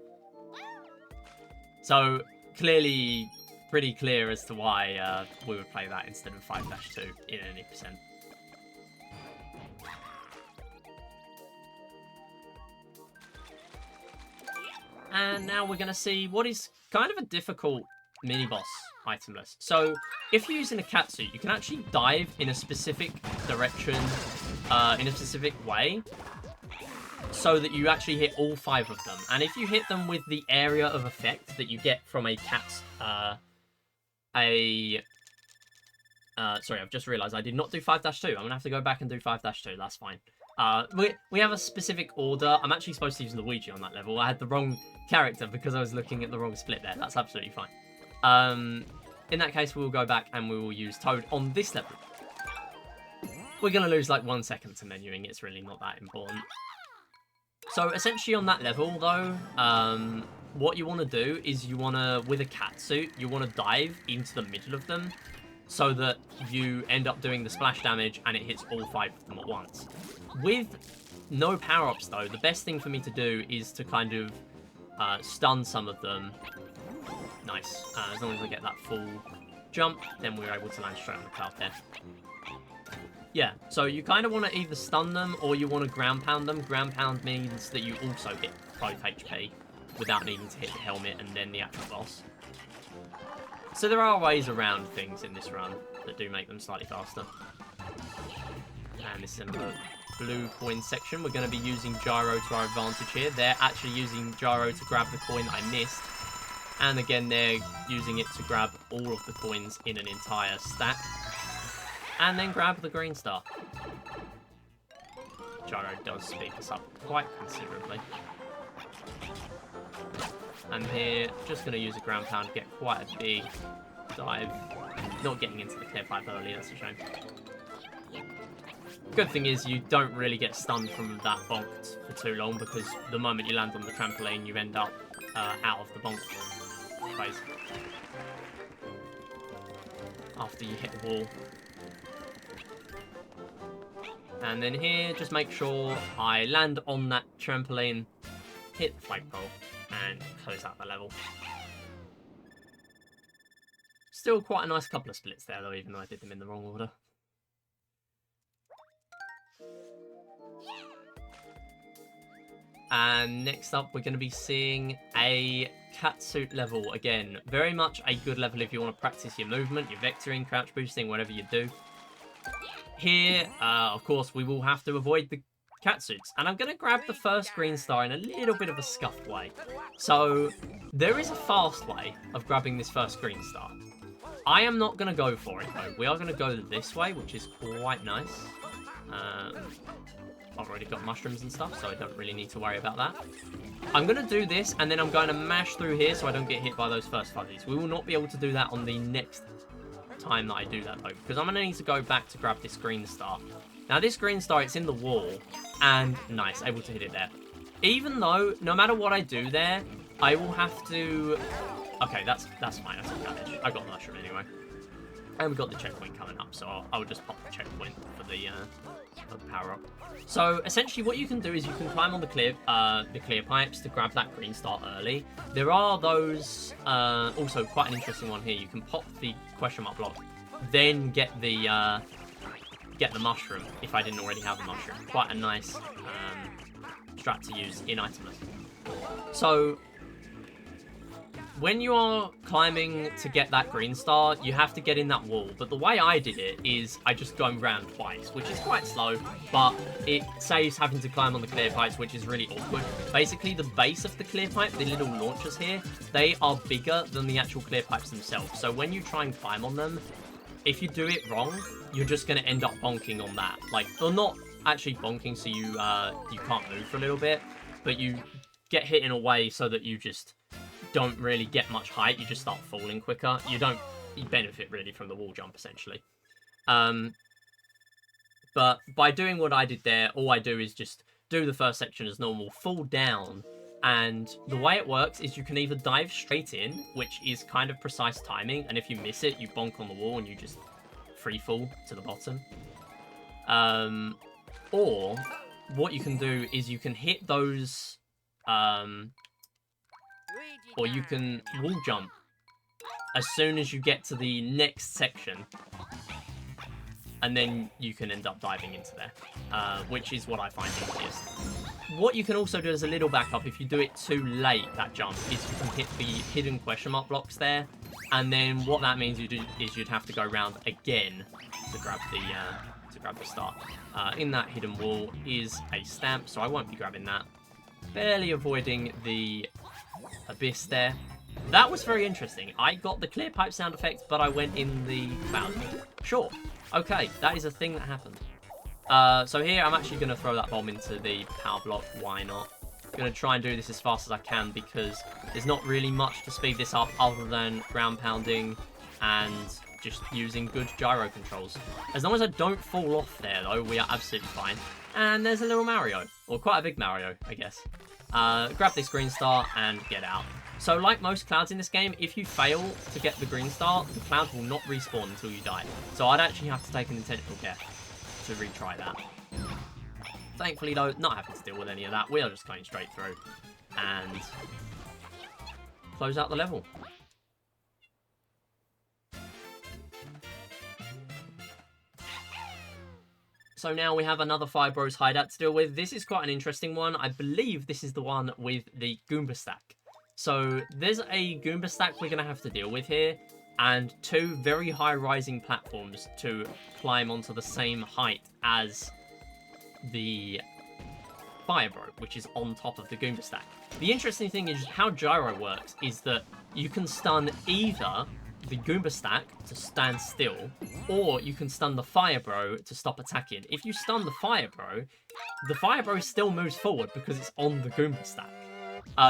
So, clearly, pretty clear as to why we would play that instead of 5-2 in any percent. And now we're going to see what is kind of a difficult mini-boss itemless. So, if you're using a catsuit, you can actually dive in a specific direction, in a specific way, so that you actually hit all 5 of them. And if you hit them with the area of effect that you get from a cat's, sorry, I've just realised I did not do 5-2. I'm going to have to go back and do 5-2, that's fine. We have a specific order. I'm actually supposed to use Luigi on that level. I had the wrong character because I was looking at the wrong split there. That's absolutely fine. In that case, we will go back and we will use Toad on this level. We're going to lose like 1 second to menuing. It's really not that important. So essentially on that level, though, what you want to do is you want to, with a catsuit, you want to dive into the middle of them so that you end up doing the splash damage and it hits all 5 of them at once. With no power-ups, though, the best thing for me to do is to kind of stun some of them. Nice. As long as I get that full jump, then we're able to land straight on the cloud there. Yeah, so you kind of want to either stun them or you want to ground pound them. Ground pound means that you also hit both HP without needing to hit the helmet and then the actual boss. So there are ways around things in this run that do make them slightly faster. And this is in the blue coin section. We're going to be using gyro to our advantage here. They're actually using gyro to grab the coin that I missed. And again, they're using it to grab all of the coins in an entire stack. And then grab the green star. Gyro does speed this up quite considerably. And here, just going to use a ground pound to get quite a big dive. Not getting into the clear pipe early, that's a shame. Good thing is you don't really get stunned from that bonked for too long, because the moment you land on the trampoline, you end up out of the bonk phase. After you hit the wall. And then here, just make sure I land on that trampoline, hit the flagpole, and close out the level. Still quite a nice couple of splits there though, even though I did them in the wrong order. And next up, we're going to be seeing a catsuit level. Again, very much a good level if you want to practice your movement, your vectoring, crouch boosting, whatever you do. Here, of course, we will have to avoid the catsuits. And I'm going to grab the first green star in a little bit of a scuffed way. So, there is a fast way of grabbing this first green star. I am not going to go for it, though. We are going to go this way, which is quite nice. I've already got mushrooms and stuff, so I don't really need to worry about that. I'm going to do this, and then I'm going to mash through here so I don't get hit by those first fuzzies. We will not be able to do that on the next time that I do that, though, because I'm going to need to go back to grab this green star. Now, this green star, it's in the wall, and nice, able to hit it there. Even though, no matter what I do there, I will have to... Okay, that's fine, I took damage. I got the mushroom anyway. And we've got the checkpoint coming up, so I'll just pop the checkpoint for the power-up. So, essentially, what you can do is you can climb on the clear pipes to grab that green star early. There are those, also quite an interesting one here. You can pop the question mark block, then get the mushroom, if I didn't already have the mushroom. Quite a nice strat to use in Itemless. So, when you are climbing to get that green star, you have to get in that wall. But the way I did it is I just go around twice, which is quite slow, but it saves having to climb on the clear pipes, which is really awkward. Basically, the base of the clear pipe, the little launchers here, they are bigger than the actual clear pipes themselves. So when you try and climb on them, if you do it wrong, you're just going to end up bonking on that. Like, well, not actually bonking so you can't move for a little bit, but you get hit in a way so that you just don't really get much height, you just start falling quicker. You benefit really from the wall jump, essentially. But by doing what I did there, all I do is just do the first section as normal, fall down, and the way it works is you can either dive straight in, which is kind of precise timing, and if you miss it, you bonk on the wall and you just free fall to the bottom. Or what you can do is you can hit those... or you can wall jump as soon as you get to the next section, and then you can end up diving into there, which is what I find easiest. What you can also do as a little backup, if you do it too late, that jump, is you can hit the hidden question mark blocks there, and then what that means you do is you'd have to go around again to grab the star. In that hidden wall is a stamp, so I won't be grabbing that. Barely avoiding the abyss there. That was very interesting. I got the clear pipe sound effect, but I went in the cloud. Sure. Okay, that is a thing that happened. So here, I'm actually going to throw that bomb into the power block. Why not? I'm going to try and do this as fast as I can, because there's not really much to speed this up other than ground pounding and just using good gyro controls. As long as I don't fall off there, though, we are absolutely fine. And there's a little Mario. Or quite a big Mario, I guess. Grab this green star and get out. So like most clouds in this game, if you fail to get the green star, the cloud will not respawn until you die. So I'd actually have to take an intentional care to retry that. Thankfully though, not having to deal with any of that, we are just going straight through and close out the level. So now we have another Fibro's hideout to deal with. This is quite an interesting one. I believe this is the one with the Goomba stack. So there's a Goomba stack we're going to have to deal with here, and 2 very high rising platforms to climb onto the same height as the Fibro, which is on top of the Goomba stack. The interesting thing is how Gyro works is that you can stun either the Goomba stack to stand still, or you can stun the Fibro to stop attacking. If you stun the Fibro still moves forward because it's on the Goomba stack.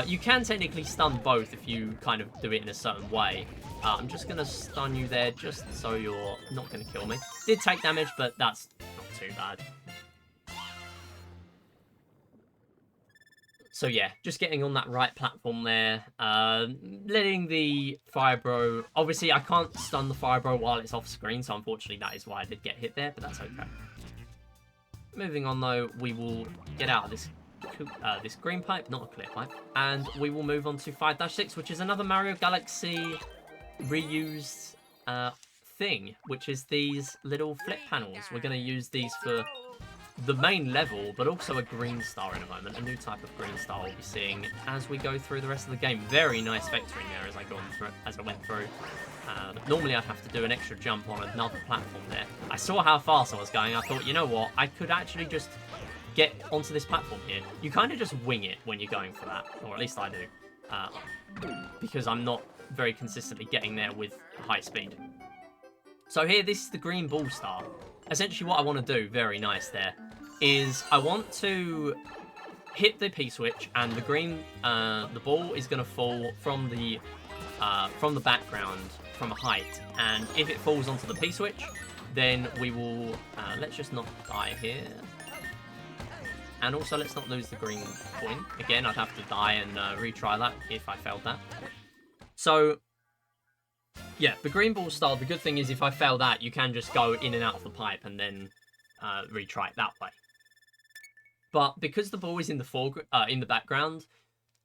You can technically stun both if you kind of do it in a certain way. I'm just going to stun you there just so you're not going to kill me. Did take damage, but that's not too bad. So yeah, just getting on that right platform there, letting the Fibro... Obviously, I can't stun the Fibro while it's off screen, so unfortunately that is why I did get hit there, but that's okay. Moving on though, we will get out of this green pipe, not a clear pipe, and we will move on to 5-6, which is another Mario Galaxy reused thing, which is these little flip panels. We're going to use these for the main level, but also a green star in a moment. A new type of green star we'll be seeing as we go through the rest of the game. Very nice vectoring there as I went through. Normally I'd have to do an extra jump on another platform there. I saw how fast I was going. I thought, you know what, I could actually just get onto this platform here. You kind of just wing it when you're going for that, or at least I do, because I'm not very consistently getting there with high speed. So here, this is the green ball star. Essentially what I want to do, very nice there, is I want to hit the P-switch, and the green, the ball is going to fall from the background from a height, and if it falls onto the P-switch, then we will, let's just not die here. And also, let's not lose the green coin. Again, I'd have to die and retry that if I failed that. So, yeah, the green ball style, the good thing is if I fail that, you can just go in and out of the pipe and then retry it that way. But because the ball is in the background,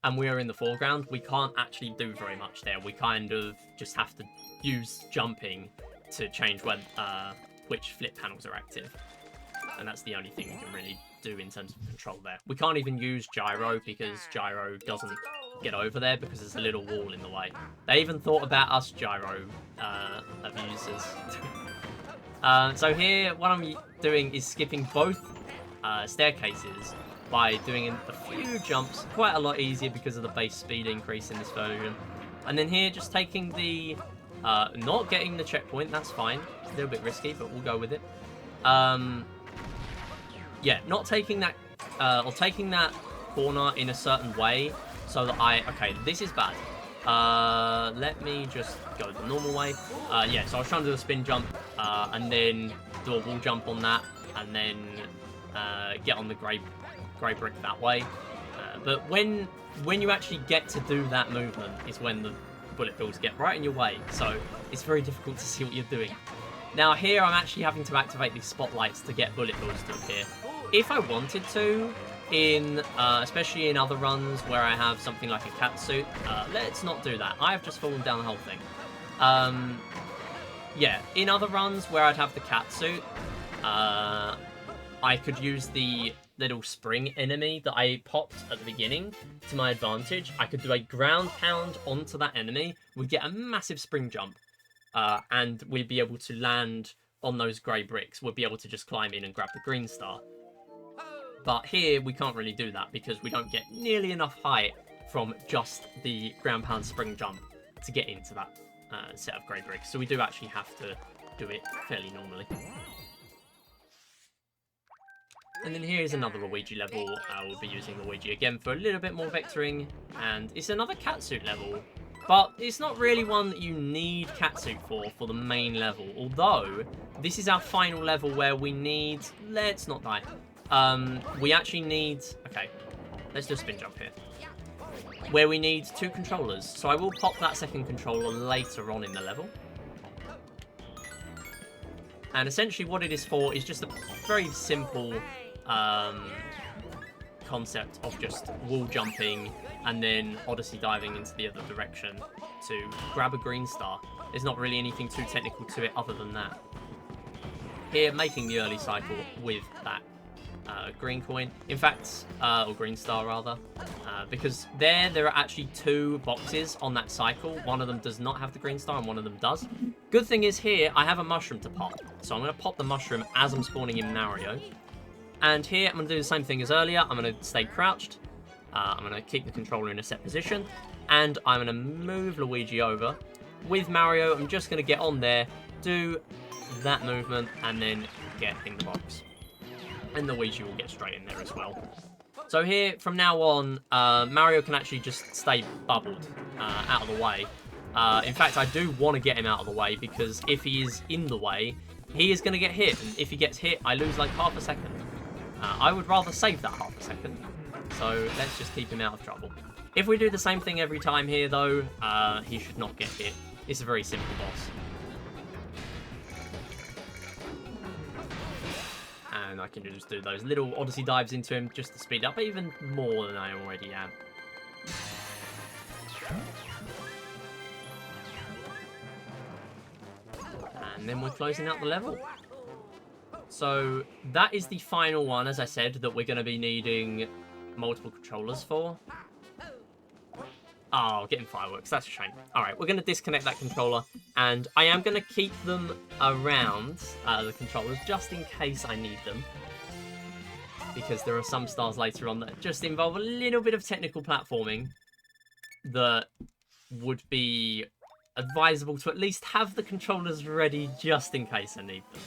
and we are in the foreground, we can't actually do very much there. We kind of just have to use jumping to change when which flip panels are active. And that's the only thing we can really do in terms of control there. We can't even use gyro because gyro doesn't get over there because there's a little wall in the way. They even thought about us gyro abusers. So here, what I'm doing is skipping both staircases by doing a few jumps, quite a lot easier because of the base speed increase in this version. And then here, just taking the, not getting the checkpoint, that's fine. It's a little bit risky, but we'll go with it. Yeah, not taking that, or taking that corner in a certain way so that okay, this is bad. Let me just go the normal way. Yeah, so I was trying to do a spin jump, and then do a wall jump on that, and then get on the grey brick that way. But when you actually get to do that movement is when the bullet bills get right in your way, so it's very difficult to see what you're doing. Now here I'm actually having to activate these spotlights to get bullet bills to appear. If I wanted to, especially in other runs where I have something like a cat suit, let's not do that. I have just fallen down the whole thing. Yeah, in other runs where I'd have the cat suit, I could use the little spring enemy that I popped at the beginning to my advantage. I could do a ground pound onto that enemy. We'd get a massive spring jump, and we'd be able to land on those grey bricks. We'd be able to just climb in and grab the green star. But here, we can't really do that because we don't get nearly enough height from just the ground pound spring jump to get into that set of grey bricks. So we do actually have to do it fairly normally. And then here's another Luigi level. We'll be using Luigi again for a little bit more vectoring. And it's another catsuit level. But it's not really one that you need catsuit for the main level. Although, this is our final level where we need... Let's not die. We actually need... Okay, let's do a spin jump here. Where we need 2 controllers. So I will pop that second controller later on in the level. And essentially what it is for is just a very simple concept of just wall jumping and then Odyssey diving into the other direction to grab a green star. There's not really anything too technical to it other than that. here, making the early cycle with that green coin. In fact, or green star rather, because there are actually 2 boxes on that cycle. One of them does not have the green star and one of them does. Good thing is here, I have a mushroom to pop. So I'm going to pop the mushroom as I'm spawning in Mario. And here, I'm going to do the same thing as earlier. I'm going to stay crouched. I'm going to keep the controller in a set position. And I'm going to move Luigi over. With Mario, I'm just going to get on there, do that movement, and then get in the box. And Luigi will get straight in there as well. So here, from now on, Mario can actually just stay bubbled out of the way. In fact, I do want to get him out of the way, because if he is in the way, he is going to get hit. And if he gets hit, I lose like half a second. I would rather save that half a second. So let's just keep him out of trouble. If we do the same thing every time here, though, he should not get hit. It's a very simple boss. And I can just do those little Odyssey dives into him just to speed up even more than I already am. And then we're closing out the level. So that is the final one, as I said, that we're going to be needing multiple controllers for. Oh, getting fireworks. That's a shame. All right, we're going to disconnect that controller, and I am going to keep them around, the controllers, just in case I need them. Because there are some stars later on that just involve a little bit of technical platforming that would be advisable to at least have the controllers ready just in case I need them.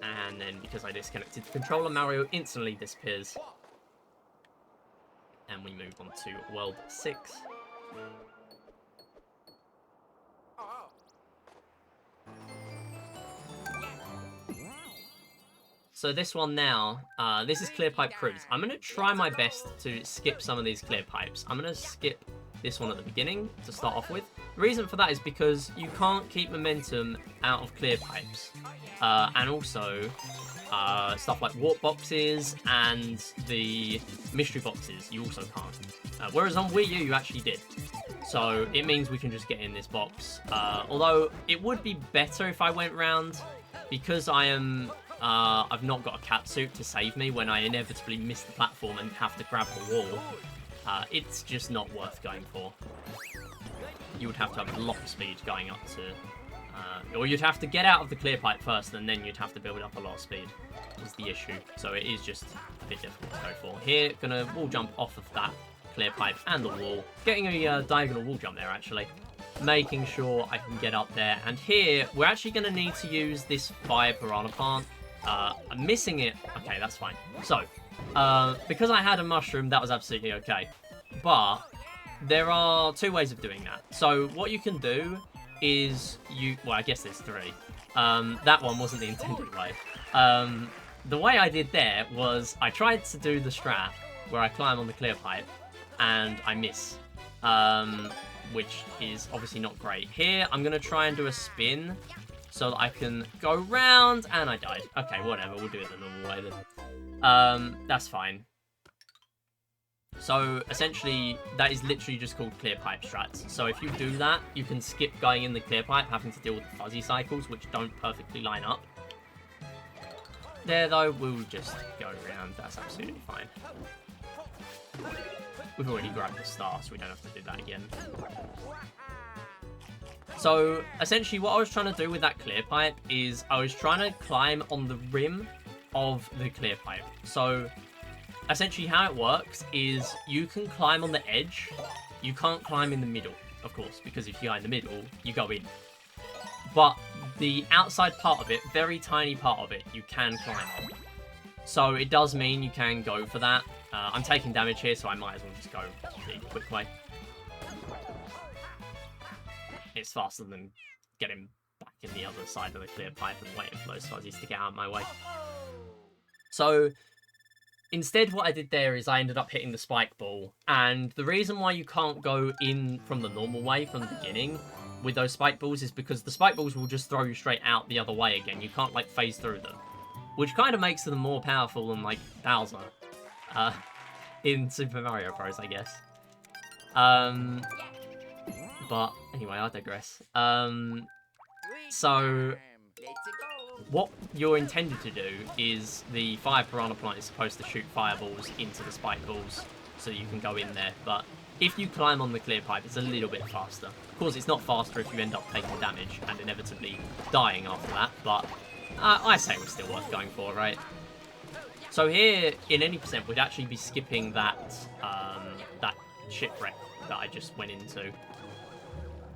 And then, because I disconnected the controller, Mario instantly disappears. And we move on to World 6. So this one now, this is Clear Pipe Cruise. I'm going to try my best to skip some of these clear pipes. I'm going to skip this one at the beginning to start off with. The reason for that is because you can't keep momentum out of clear pipes. And also, stuff like warp boxes and the mystery boxes, you also can't. Whereas on Wii U, you actually did. So it means we can just get in this box. Although it would be better if I went round, because I am... I've not got a cat suit to save me when I inevitably miss the platform and have to grab the wall. It's just not worth going for. You would have to have a lot of speed going up to... or you'd have to get out of the clear pipe first, and then you'd have to build up a lot of speed, is the issue. So it is just a bit difficult to go for. Here, gonna wall jump off of that clear pipe and the wall. Getting a diagonal wall jump there, actually. Making sure I can get up there. And here, we're actually going to need to use this fire piranha plant. I'm missing it. Okay, that's fine. So, because I had a mushroom, that was absolutely okay. But there are 2 ways of doing that. So what you can do is well, I guess there's 3. That one wasn't the intended way. The way I did there was I tried to do the strat where I climb on the clear pipe and I miss, which is obviously not great. Here, I'm going to try and do a spin so that I can go round, and I died. Okay, whatever, we'll do it the normal way then. That's fine. So, essentially, that is literally just called clear pipe strats. So if you do that, you can skip going in the clear pipe, having to deal with the fuzzy cycles, which don't perfectly line up. There, though, we'll just go around. That's absolutely fine. We've already grabbed the star, so we don't have to do that again. So, essentially, what I was trying to do with that clear pipe is I was trying to climb on the rim of the clear pipe. So, essentially, how it works is you can climb on the edge. You can't climb in the middle, of course, because if you go in the middle, you go in. But the outside part of it, very tiny part of it, you can climb on. So, it does mean you can go for that. I'm taking damage here, so I might as well just go the quick way. It's faster than getting back in the other side of the clear pipe and waiting for those fuzzies to get out of my way. So, instead what I did there is I ended up hitting the spike ball. And the reason why you can't go in from the normal way from the beginning with those spike balls is because the spike balls will just throw you straight out the other way again. You can't, like, phase through them. Which kind of makes them more powerful than, like, Bowser. in Super Mario Bros, I guess. But anyway, I digress. So what you're intended to do is the fire piranha plant is supposed to shoot fireballs into the spike balls so you can go in there, but if you climb on the clear pipe, it's a little bit faster. Of course, it's not faster if you end up taking damage and inevitably dying after that, but I say it was still worth going for, right? So here, in any percent, we'd actually be skipping that that shipwreck that I just went into.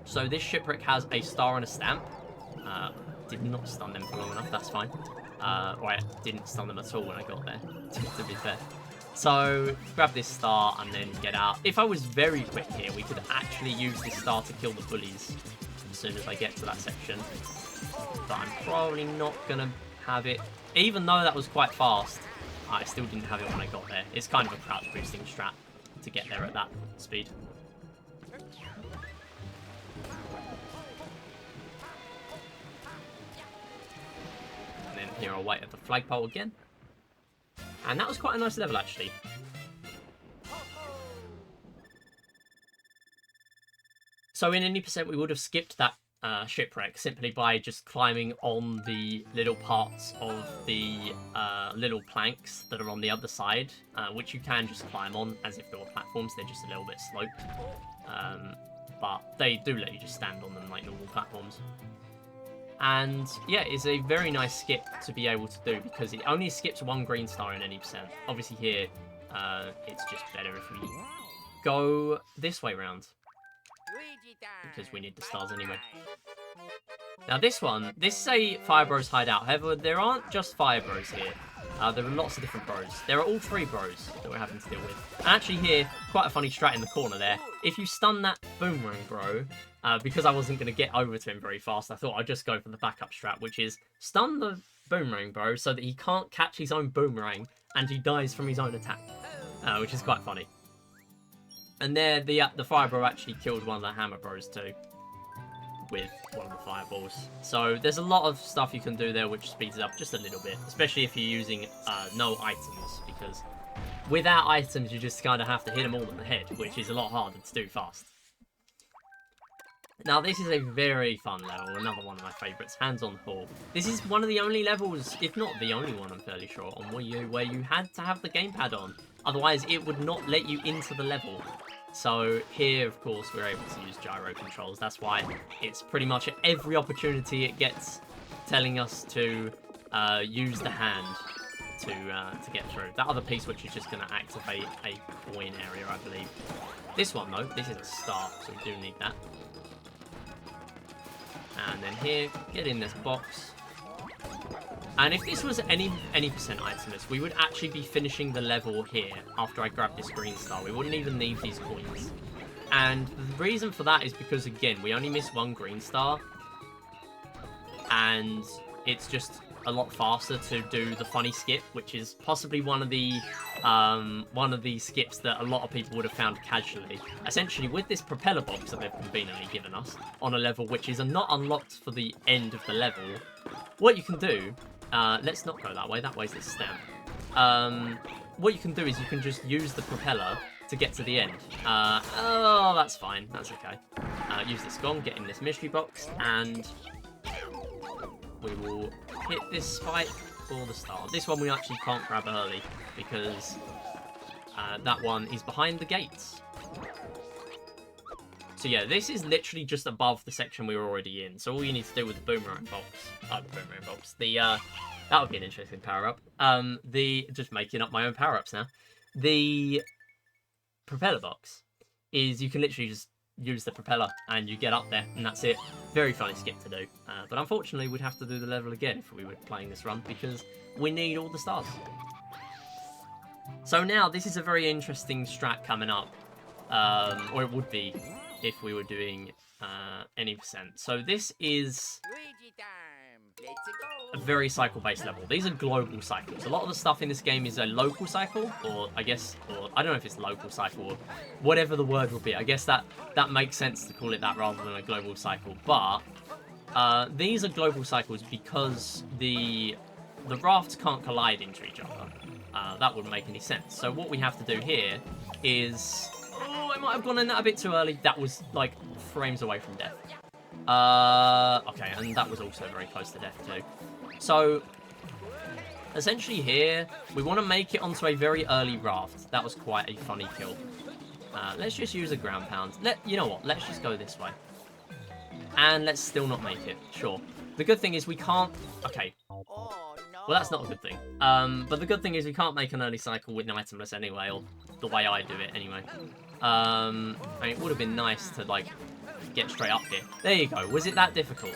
So this shipwreck has a star and a stamp. Did not stun them for long enough, that's fine. Or I didn't stun them at all when I got there, to be fair. So, grab this star and then get out. If I was very quick here, we could actually use this star to kill the bullies as soon as I get to that section. But I'm probably not going to have it. Even though that was quite fast, I still didn't have it when I got there. It's kind of a crouch boosting strat to get there at that speed. And then here I'll wait at the flagpole again. And that was quite a nice level, actually. So in any percent, we would have skipped that shipwreck simply by just climbing on the little parts of the little planks that are on the other side, which you can just climb on as if they were platforms. They're just a little bit sloped. But they do let you just stand on them like normal platforms. And yeah, it's a very nice skip to be able to do because it only skips one green star in any percent. Obviously here, it's just better if we go this way round because we need the stars anyway. Now this is a Fire Bros hideout. However, there aren't just Fire Bros here. There are lots of different bros. There are all 3 bros that we're having to deal with. And actually here, quite a funny strat in the corner there. If you stun that boomerang bro, because I wasn't going to get over to him very fast, I thought I'd just go for the backup strat, which is stun the boomerang bro so that he can't catch his own boomerang and he dies from his own attack, which is quite funny. And there, the fire bro actually killed one of the hammer bros too with one of the fireballs. So there's a lot of stuff you can do there which speeds it up just a little bit, especially if you're using no items, because without items you just kind of have to hit them all in the head, which is a lot harder to do fast. Now this is a very fun level, another one of my favourites, Hands on Hall. This is one of the only levels, if not the only one I'm fairly sure, on Wii U where you had to have the gamepad on, otherwise it would not let you into the level. So here, of course, we're able to use gyro controls. That's why it's pretty much at every opportunity it gets telling us to use the hand to get through. That other piece which is just going to activate a coin area, I believe. This one, though, this is a star, so we do need that. And then here, get in this box. And if this was any percent itemless, we would actually be finishing the level here after I grab this green star. We wouldn't even need these coins. And the reason for that is because, again, we only miss one green star. And it's just a lot faster to do the funny skip, which is possibly one of the skips that a lot of people would have found casually. Essentially, with this propeller box that they've conveniently given us on a level which is not unlocked for the end of the level, what you can do, let's not go that way. That way's the stamp. What you can do is you can just use the propeller to get to the end. Oh, that's fine. That's okay. Use this gong, get in this mystery box, and we will hit this spike for the star. This one we actually can't grab early because that one is behind the gates. So yeah, this is literally just above the section we were already in. So all you need to do with the boomerang box, that would be an interesting power-up. Just making up my own power-ups now. The propeller box is you can literally just use the propeller and you get up there and that's it. Very funny skip to do. But unfortunately we'd have to do the level again if we were playing this run because we need all the stars. So now this is a very interesting strat coming up. Or it would be if we were doing any percent. So this is a very cycle-based level. These are global cycles. A lot of the stuff in this game is a local cycle, or I don't know if it's local cycle, or whatever the word will be. I guess that makes sense to call it that rather than a global cycle. But these are global cycles because the rafts can't collide into each other. That wouldn't make any sense. So what we have to do here is... Oh, I might have gone in that a bit too early. That was, like, frames away from death. Okay, and that was also very close to death too. So, essentially here, we want to make it onto a very early raft. That was quite a funny kill. Let's just use a ground pound. You know what? Let's just go this way. And let's still not make it. Sure. The good thing is we can't... Okay. Oh, no. Well, that's not a good thing. But the good thing is we can't make an early cycle with an itemless anyway, or the way I do it anyway. I mean, it would have been nice to, like, get straight up here. There you go. Was it that difficult?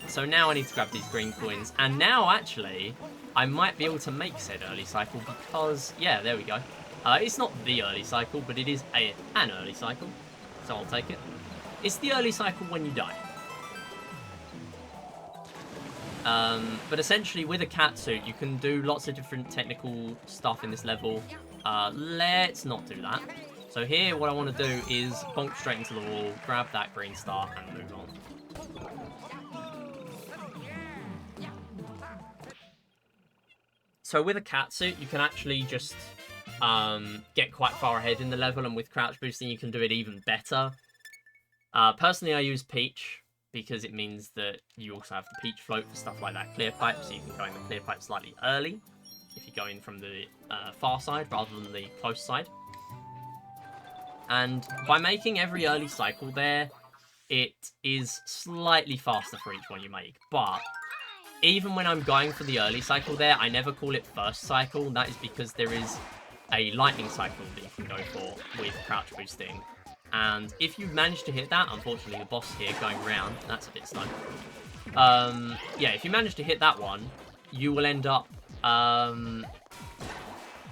So now I need to grab these green coins. And now, actually, I might be able to make said early cycle because... Yeah, there we go. It's not the early cycle, but it is an early cycle. So I'll take it. It's the early cycle when you die. But essentially, with a catsuit, you can do lots of different technical stuff in this level. Let's not do that. So here, what I want to do is bonk straight into the wall, grab that green star, and move on. So with a catsuit, you can actually just get quite far ahead in the level, and with crouch boosting, you can do it even better. Personally, I use Peach, because it means that you also have the Peach float for stuff like that clear pipe, so you can go in the clear pipe slightly early if you go in from the far side rather than the close side. And by making every early cycle there, it is slightly faster for each one you make. But even when I'm going for the early cycle there, I never call it first cycle. That is because there is a lightning cycle that you can go for with crouch boosting. And if you manage to hit that, unfortunately the boss here going round, that's a bit slow. Yeah, if you manage to hit that one, you will end up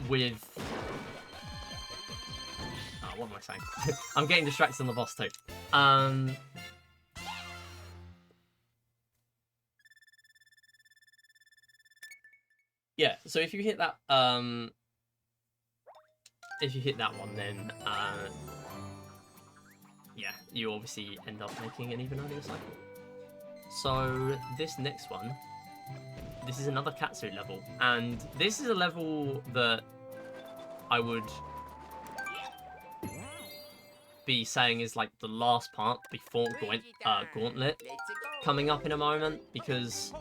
with... Oh, what am I saying? I'm getting distracted on the boss too. Yeah, so if you hit that, one, then, yeah, you obviously end up making an even earlier cycle. So this next one, this is another catsuit level, and this is a level that I would be saying is like the last part before Gauntlet coming up in a moment, because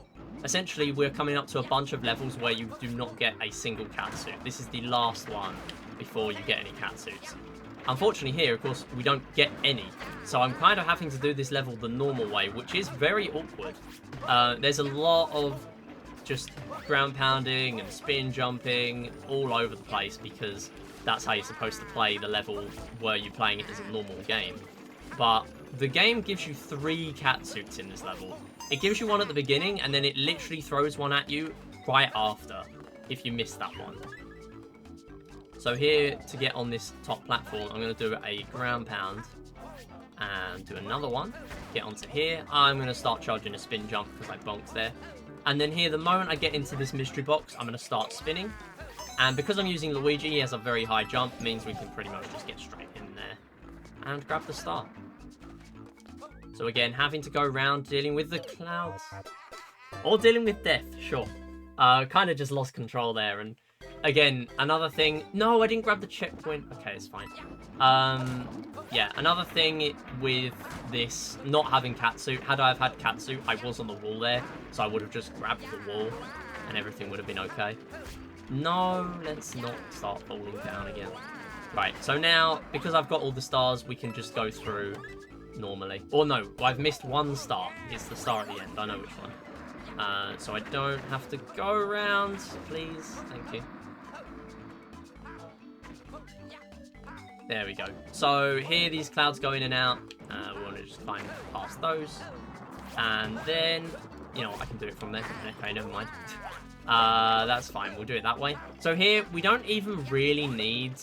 essentially we're coming up to a bunch of levels where you do not get a single catsuit. This is the last one before you get any catsuits. Unfortunately here, of course, we don't get any, so I'm kind of having to do this level the normal way, which is very awkward. There's a lot of just ground pounding and spin jumping all over the place, because that's how you're supposed to play the level were you playing it as a normal game. But the game gives you 3 catsuits in this level. It gives you one at the beginning, and then it literally throws one at you right after, if you miss that one. So here, to get on this top platform, I'm going to do a ground pound and do another one. Get onto here. I'm going to start charging a spin jump because I bonked there. And then here, the moment I get into this mystery box, I'm going to start spinning. And because I'm using Luigi, he has a very high jump, means we can pretty much just get straight in there and grab the star. So again, having to go around dealing with the clouds. Or dealing with death, sure. Kind of just lost control there, and again, another thing... No, I didn't grab the checkpoint. Okay, it's fine. Yeah, another thing with this not having catsuit. Had I have had catsuit, I was on the wall there, so I would have just grabbed the wall, and everything would have been okay. No, let's not start falling down again. Right, so now, because I've got all the stars, we can just go through normally. Or no, I've missed one star. It's the star at the end. I know which one. So I don't have to go around, please. Thank you. There we go. So here, these clouds go in and out. We want to just climb past those. And then, you know, I can do it from there. Okay, never mind. That's fine. We'll do it that way. So here, we don't even really need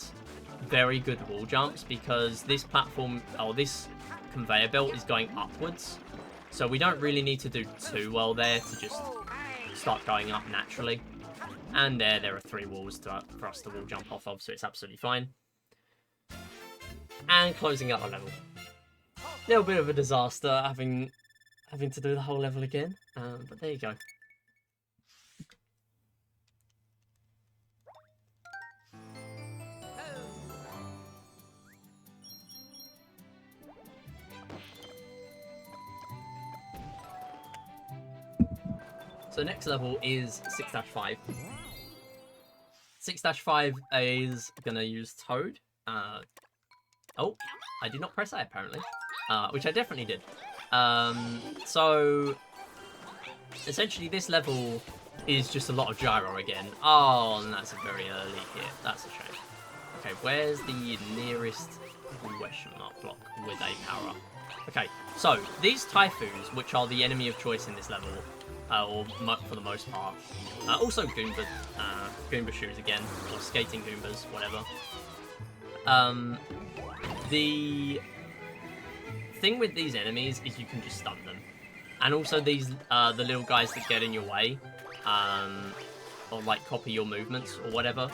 very good wall jumps, because this platform, or this conveyor belt is going upwards. So we don't really need to do too well there to just start going up naturally. And there are 3 walls for us to wall jump off of, so it's absolutely fine. And closing out the level. Little bit of a disaster having to do the whole level again, but there you go. So next level is 6-5. 6-5 is gonna use Toad. Oh, I did not press A apparently, which I definitely did. So essentially this level is just a lot of gyro again. Oh, and that's a very early hit. That's a shame. Okay, where's the nearest question mark block with a power-up? Okay, so these Typhoons, which are the enemy of choice in this level, or for the most part, also Goomba shoes again, or skating Goombas, whatever. The thing with these enemies is you can just stun them. And also these, the little guys that get in your way, or like copy your movements or whatever,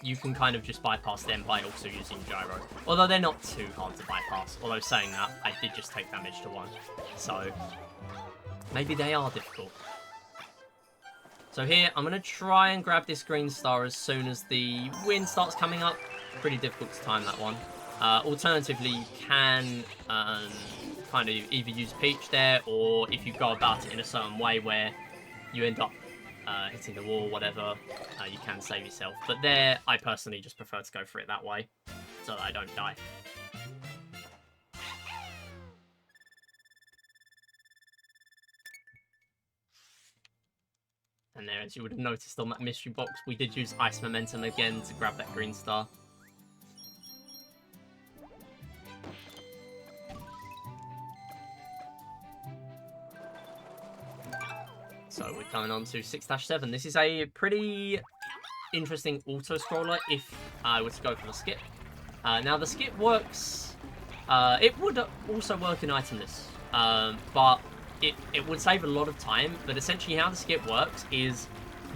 you can kind of just bypass them by also using gyro. Although they're not too hard to bypass. Although saying that, I did just take damage to one. So maybe they are difficult. So here, I'm going to try and grab this green star as soon as the wind starts coming up. Pretty difficult to time that one. Alternatively, you can kind of either use Peach there, or if you go about it in a certain way where you end up hitting the wall, whatever, you can save yourself. But there, I personally just prefer to go for it that way, so that I don't die. And there, as you would have noticed on that mystery box, we did use Ice Momentum again to grab that green star. So we're coming on to 6-7. This is a pretty interesting auto-scroller if I were to go for the skip. Now the skip works, it would also work in itemless, but it would save a lot of time. But essentially how the skip works is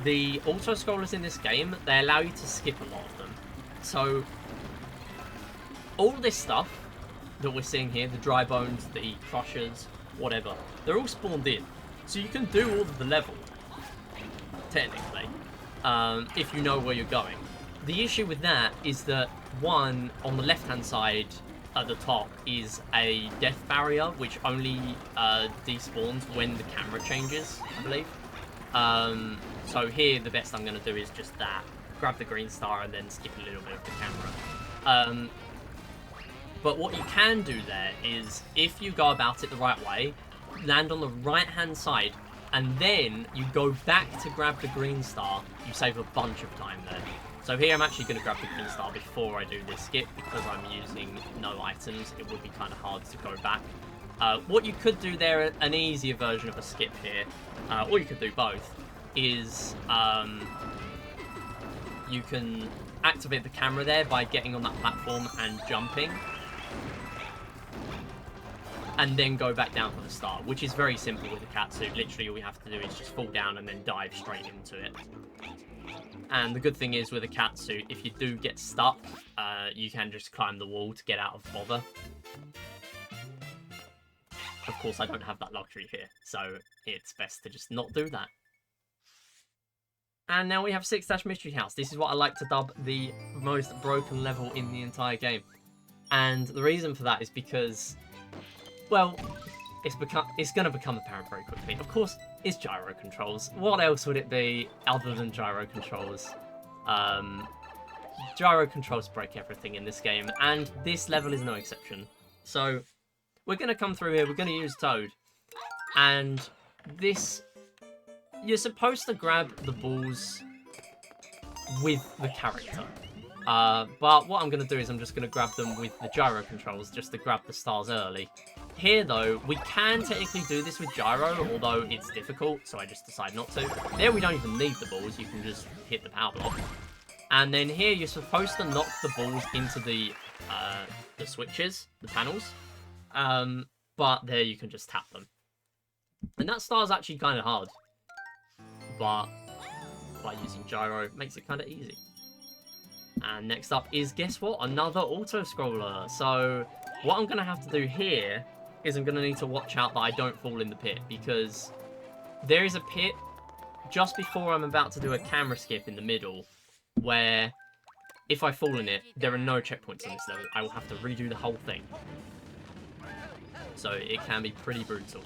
the auto-scrollers in this game, they allow you to skip a lot of them. So all this stuff that we're seeing here, the dry bones, the crushers, whatever, they're all spawned in. So you can do all of the level, technically, if you know where you're going. The issue with that is that, one, on the left-hand side at the top is a death barrier, which only despawns when the camera changes, I believe. So here, the best I'm going to do is just that. Grab the green star and then skip a little bit of the camera. But what you can do there is, if you go about it the right way, land on the right hand side, and then you go back to grab the green star, you save a bunch of time there. So here I'm actually going to grab the green star before I do this skip, because I'm using no items. It would be kind of hard to go back. What you could do there, an easier version of a skip here, or you could do both, is you can activate the camera there by getting on that platform and jumping, and then go back down for the star, which is very simple with the catsuit. Literally all you have to do is just fall down and then dive straight into it. And the good thing is with a catsuit, if you do get stuck, you can just climb the wall to get out of bother. Of course, I don't have that luxury here, so it's best to just not do that. And now we have 6-Mystery House. This is what I like to dub the most broken level in the entire game. And the reason for that is because, well, it's going to become apparent very quickly. Of course, it's gyro controls. What else would it be other than gyro controls? Gyro controls break everything in this game, and this level is no exception. So, we're going to come through here, we're going to use Toad, and this, you're supposed to grab the balls with the character. But what I'm going to do is I'm just going to grab them with the gyro controls, just to grab the stars early. Here, though, we can technically do this with gyro, although it's difficult, so I just decide not to. There, we don't even need the balls. You can just hit the power block. And then here, you're supposed to knock the balls into the switches, the panels. But there, you can just tap them. And that star's actually kind of hard. But by using gyro, it makes it kind of easy. And next up is, guess what? Another auto-scroller. So what I'm going to have to do here is I'm going to need to watch out that I don't fall in the pit, because there is a pit just before I'm about to do a camera skip in the middle, where if I fall in it, there are no checkpoints on this level. I will have to redo the whole thing. So it can be pretty brutal.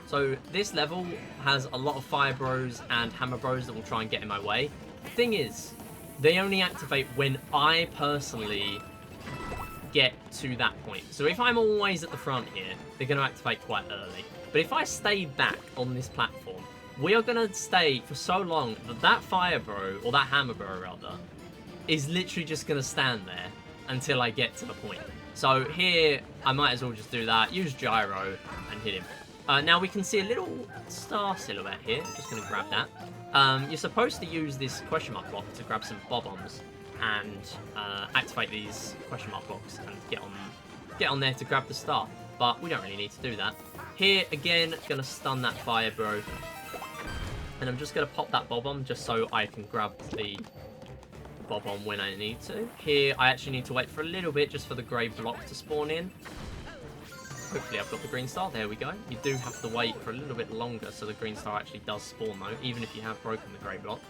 So this level has a lot of fire bros and hammer bros that will try and get in my way. The thing is, they only activate when I personally get to that point. So if I'm always at the front here, they're going to activate quite early. But if I stay back on this platform, we are going to stay for so long that that fire bro, or that hammer bro rather, is literally just going to stand there until I get to the point. So here, I might as well just do that, use gyro, and hit him. Now we can see a little star silhouette here. I'm just going to grab that. You're supposed to use this question mark block to grab some bob-ombs and activate these question mark blocks and get on there to grab the star. But we don't really need to do that. Here, again, going to stun that fire bro. And I'm just going to pop that bob-omb just so I can grab the bob-omb when I need to. Here, I actually need to wait for a little bit just for the grey block to spawn in. Hopefully I've got the green star. There we go. You do have to wait for a little bit longer so the green star actually does spawn though, even if you have broken the grey block.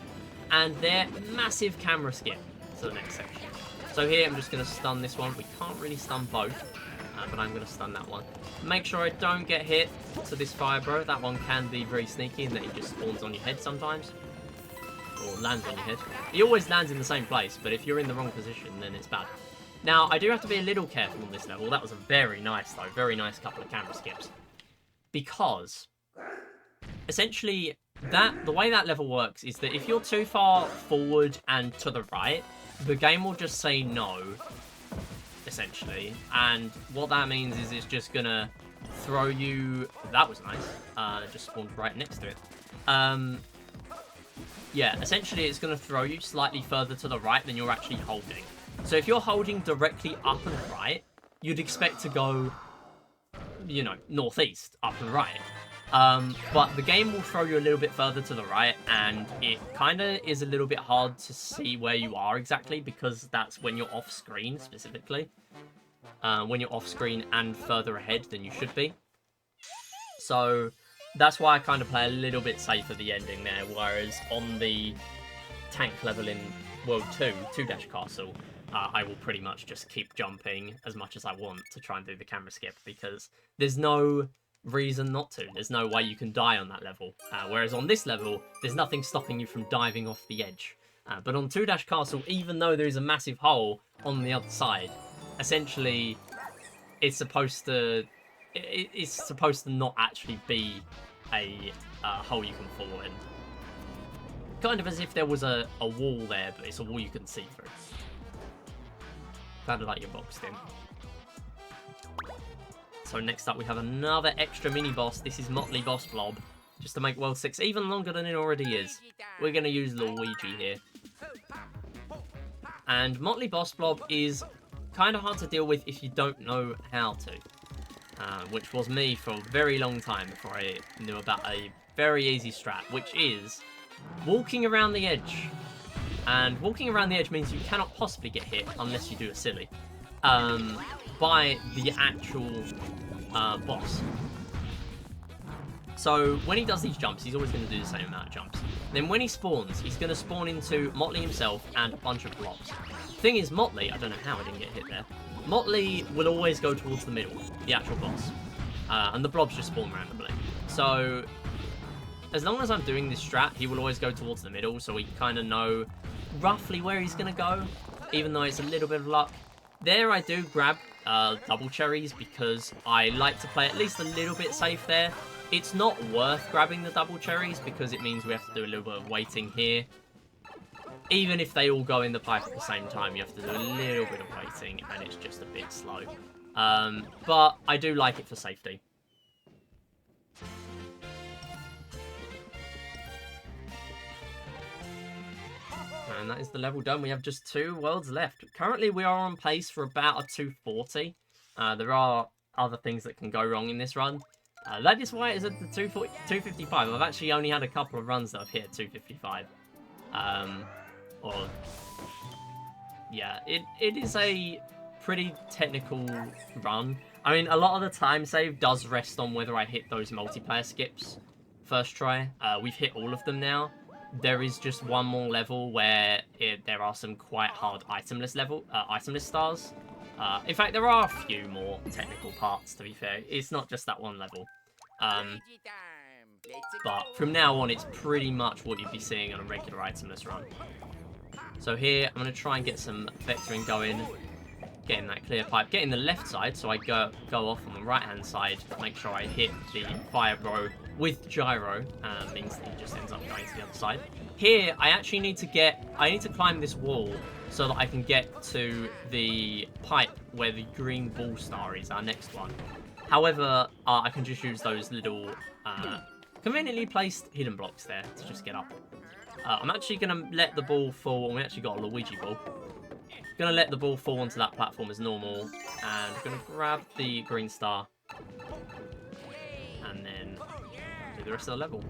And there, massive camera skip to the next section. So here I'm just going to stun this one. We can't really stun both, but I'm going to stun that one. Make sure I don't get hit to this fire bro. That one can be very sneaky in that he just spawns on your head sometimes. Or lands on your head. He always lands in the same place, but if you're in the wrong position, then it's bad. Now, I do have to be a little careful on this level. That was a very nice, though. Very nice couple of camera skips. Because, essentially, the way that level works is that if you're too far forward and to the right, the game will just say no, essentially. And what that means is it's just going to throw you... That was nice. It just spawned right next to it. Yeah, essentially it's going to throw you slightly further to the right than you're actually holding. So if you're holding directly up and right, you'd expect to go, you know, northeast, up and right. But the game will throw you a little bit further to the right, and it kind of is a little bit hard to see where you are exactly, because that's when you're off screen, specifically. When you're off screen and further ahead than you should be. So that's why I kind of play a little bit safe at the ending there, whereas on the tank level in World 2, 2-Castle, I will pretty much just keep jumping as much as I want to try and do the camera skip, because there's no reason not to. There's no way you can die on that level. Whereas on this level, there's nothing stopping you from diving off the edge. But on 2-Castle, even though there is a massive hole on the other side, essentially, it's supposed to not actually be a hole you can fall in. Kind of as if there was a wall there, but it's a wall you can see through. Kind of like you're boxed in. So next up we have another extra mini-boss. This is Motley Boss Blob. Just to make World 6 even longer than it already is. We're going to use Luigi here. And Motley Boss Blob is kind of hard to deal with if you don't know how to. Which was me for a very long time before I knew about a very easy strat, which is walking around the edge. And walking around the edge means you cannot possibly get hit unless you do a silly by the actual boss. So when he does these jumps, he's always going to do the same amount of jumps. Then when he spawns, he's going to spawn into Motley himself and a bunch of blobs. Thing is, Motley, I don't know how I didn't get hit there. Motley will always go towards the middle, the actual boss. And the blobs just spawn randomly. So as long as I'm doing this strat, he will always go towards the middle, so we kind of know roughly where he's going to go, even though it's a little bit of luck. There I do grab double cherries because I like to play at least a little bit safe there. It's not worth grabbing the double cherries because it means we have to do a little bit of waiting here. Even if they all go in the pipe at the same time, you have to do a little bit of waiting, and it's just a bit slow. But I do like it for safety. And that is the level done. We have just 2 worlds left. Currently, we are on pace for about a 240. There are other things that can go wrong in this run. That is why it's at the 255. I've actually only had a couple of runs that I've hit 255. Yeah, it is a pretty technical run. I mean, a lot of the time save does rest on whether I hit those multiplayer skips first try. We've hit all of them now. There is just one more level where there are some quite hard itemless stars. In fact, there are a few more technical parts, to be fair. It's not just that one level. Luigi time. Let's But go. from now on, it's pretty much what you'd be seeing on a regular itemless run. So here, I'm going to try and get some vectoring going. Getting that clear pipe. Getting the left side, so I go off on the right-hand side. Make sure I hit the fire bro with gyro. Means that he just ends up going to the other side. Here, I actually need to climb this wall so that I can get to the pipe where the green ball star is, our next one. However, I can just use those little conveniently placed hidden blocks there to just get up. I'm actually going to let the ball fall. We actually got a Luigi ball. Going to let the ball fall onto that platform as normal. And we're going to grab the green star. And then do the rest of the level.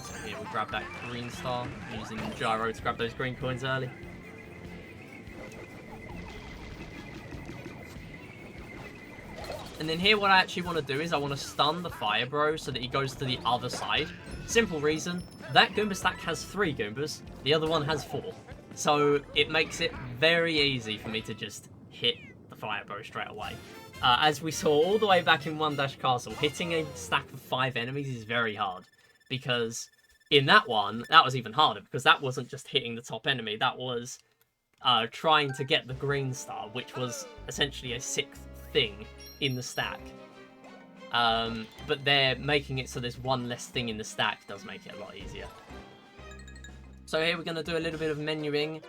So here we grab that green star, using the gyro to grab those green coins early. And then here what I actually want to do is I want to stun the fire bro so that he goes to the other side. Simple reason, that Goomba stack has 3 Goombas, the other one has 4. So it makes it very easy for me to just hit the fire bro straight away. As we saw all the way back in 1- Castle, hitting a stack of 5 enemies is very hard. Because in that one, that was even harder, because that wasn't just hitting the top enemy, that was trying to get the green star, which was essentially a 6th thing in the stack. But they're making it so there's one less thing in the stack does make it a lot easier. So here we're going to do a little bit of menuing,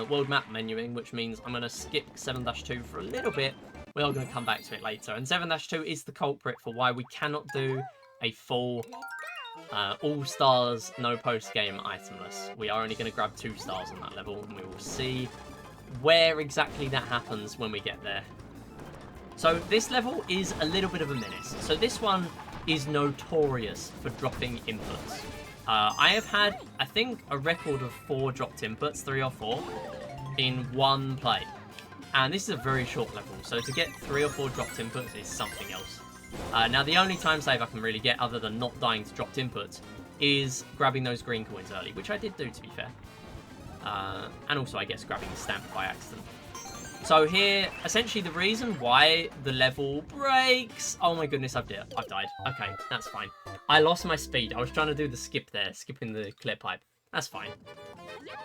world map menuing, which means I'm going to skip 7-2 for a little bit. We are going to come back to it later. And 7-2 is the culprit for why we cannot do a full all stars, no post-game itemless. We are only going to grab 2 stars on that level, and we will see where exactly that happens when we get there. So this level is a little bit of a menace. So this one is notorious for dropping inputs. I have had, I think, a record of 4 dropped inputs, 3 or 4, in one play. And this is a very short level, so to get 3 or 4 dropped inputs is something else. Now, the only time save I can really get, other than not dying to dropped inputs, is grabbing those green coins early, which I did do, to be fair. And also, I guess, grabbing the stamp by accident. So here, essentially the reason why the level breaks... Oh my goodness, I've died. Okay, that's fine. I lost my speed. I was trying to do the skip there, skipping the clear pipe. That's fine.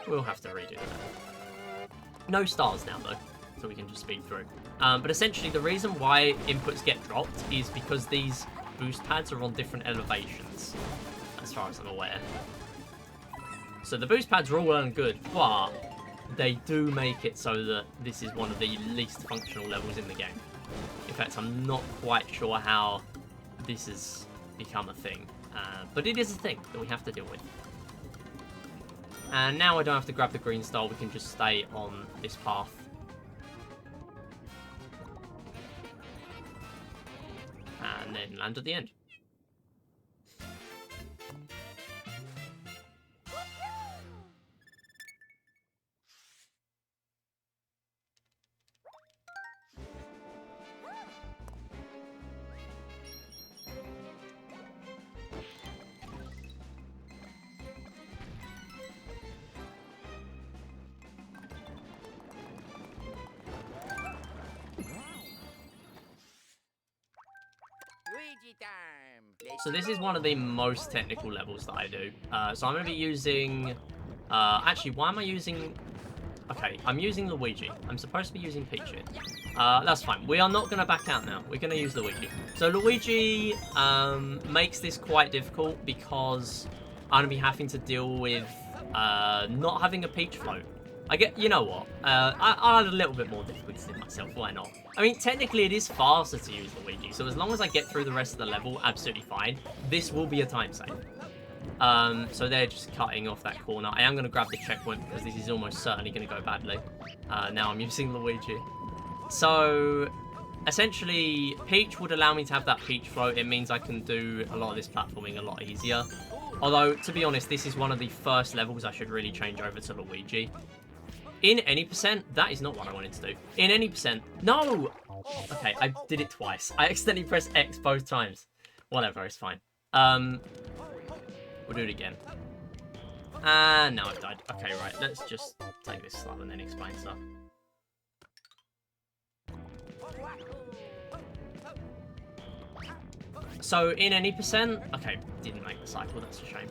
We'll have to redo that. No stars now, though, so we can just speed through. But essentially, the reason why inputs get dropped is because these boost pads are on different elevations, as far as I'm aware. So the boost pads are all well and good, but they do make it so that this is one of the least functional levels in the game. In fact, I'm not quite sure how this has become a thing, but it is a thing that we have to deal with. And now I don't have to grab the green star, we can just stay on this path. And then land at the end. Luigi time. So this is one of the most technical levels that I do. So I'm going to be using... actually, why am I using... Okay, I'm using Luigi. I'm supposed to be using Peach here. That's fine. We are not going to back out now. We're going to use Luigi. So Luigi makes this quite difficult because I'm going to be having to deal with not having a Peach float. You know what? I'll add a little bit more difficulty to myself. Why not? I mean, technically it is faster to use Luigi, so as long as I get through the rest of the level, absolutely fine. This will be a time save. So they're just cutting off that corner. I am going to grab the checkpoint because this is almost certainly going to go badly. Now I'm using Luigi. So, essentially, Peach would allow me to have that Peach float. It means I can do a lot of this platforming a lot easier. Although, to be honest, this is one of the first levels I should really change over to Luigi. In any percent, that is not what I wanted to do. In any percent, no! Okay, I did it twice. I accidentally pressed X both times. Whatever, it's fine. We'll do it again. And now I've died. Okay, right, let's just take this slow and then explain stuff. So in any percent, okay, didn't make the cycle, that's a shame.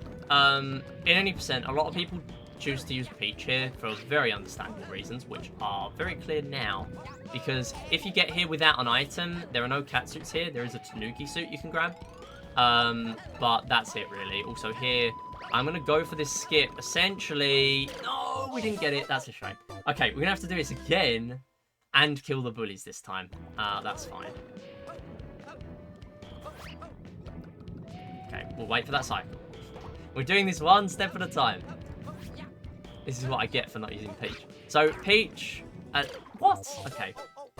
In any percent, a lot of people choose to use Peach here for very understandable reasons, which are very clear now. Because if you get here without an item, there are no cat suits here. There is a Tanuki suit you can grab. But that's it really. Also here, I'm going to go for this skip. Essentially, no, we didn't get it. That's a shame. Okay, we're going to have to do this again and kill the bullies this time. That's fine. Okay, we'll wait for that cycle. We're doing this one step at a time. This is what I get for not using Peach. So, Peach... what? Okay.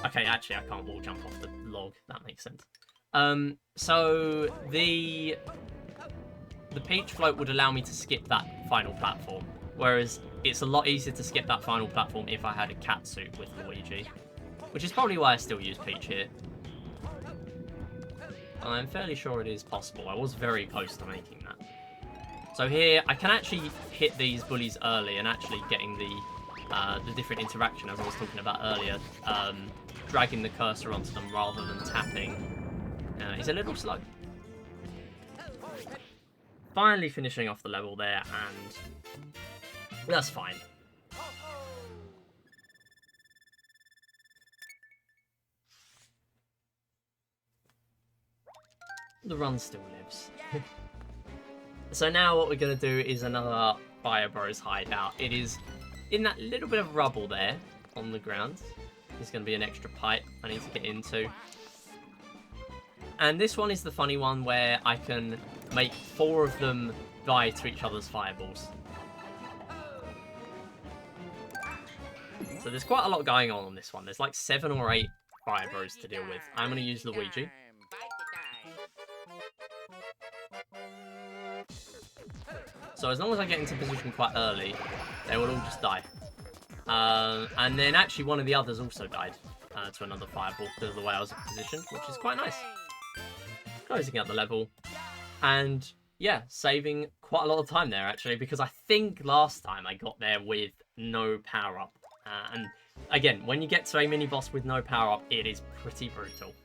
Okay, actually, I can't wall jump off the log. That makes sense. So, the Peach float would allow me to skip that final platform. Whereas, it's a lot easier to skip that final platform if I had a cat suit with Luigi. Which is probably why I still use Peach here. I'm fairly sure it is possible. I was very close to making that. So here, I can actually hit these bullies early and actually getting the different interaction as I was talking about earlier. Dragging the cursor onto them rather than tapping is a little slow. Finally finishing off the level there, and that's fine. The run still lives. So now what we're going to do is another Fire Bros hideout. It is in that little bit of rubble there on the ground. There's going to be an extra pipe I need to get into. And this one is the funny one where I can make 4 of them die to each other's fireballs. So there's quite a lot going on this one. There's like 7 or 8 Fire Bros to deal with. I'm going to use Luigi. So as long as I get into position quite early, they will all just die. And then actually one of the others also died to another fireball because of the way I was positioned, which is quite nice. Closing out the level. And yeah, saving quite a lot of time there actually, because I think last time I got there with no power-up. And again, when you get to a mini-boss with no power-up, it is pretty brutal.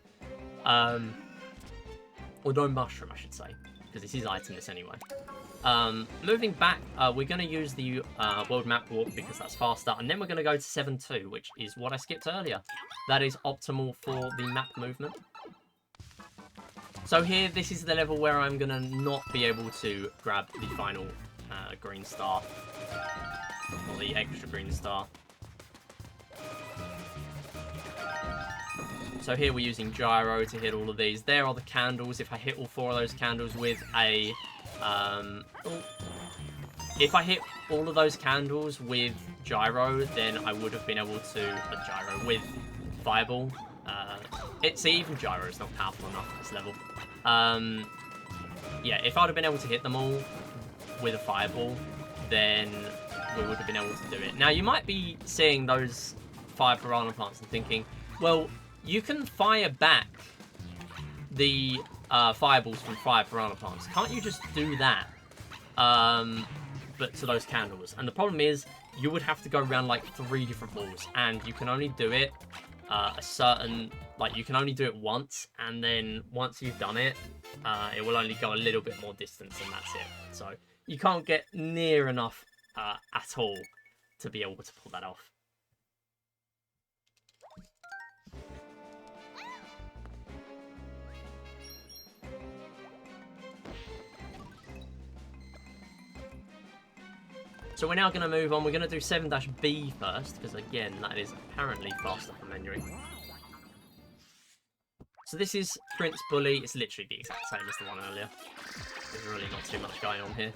Or no mushroom, I should say, because this is itemless anyway. Moving back, we're going to use the world map warp because that's faster, and then we're going to go to 7.2, which is what I skipped earlier. That is optimal for the map movement. So here, this is the level where I'm going to not be able to grab the final green star, or the extra green star. So here we're using gyro to hit all of these. There are the candles. If I hit all 4 of those candles with a... if I hit all of those candles with gyro, then I would have been able to... gyro with fireball. See, even gyro is not powerful enough at this level. Yeah, if I'd have been able to hit them all with a fireball, then we would have been able to do it. Now, you might be seeing those fire piranha plants and thinking, well, you can fire back the fireballs from fire piranha plants. Can't you just do that? But to those candles. And the problem is, you would have to go around like 3 different walls, and you can only do it you can only do it once, and then once you've done it, it will only go a little bit more distance, and that's it. So you can't get near enough at all to be able to pull that off. So we're now going to move on. We're going to do 7-B first, because again, that is apparently faster for menuing. So this is Prince Bully. It's literally the exact same as the one earlier. There's really not too much going on here.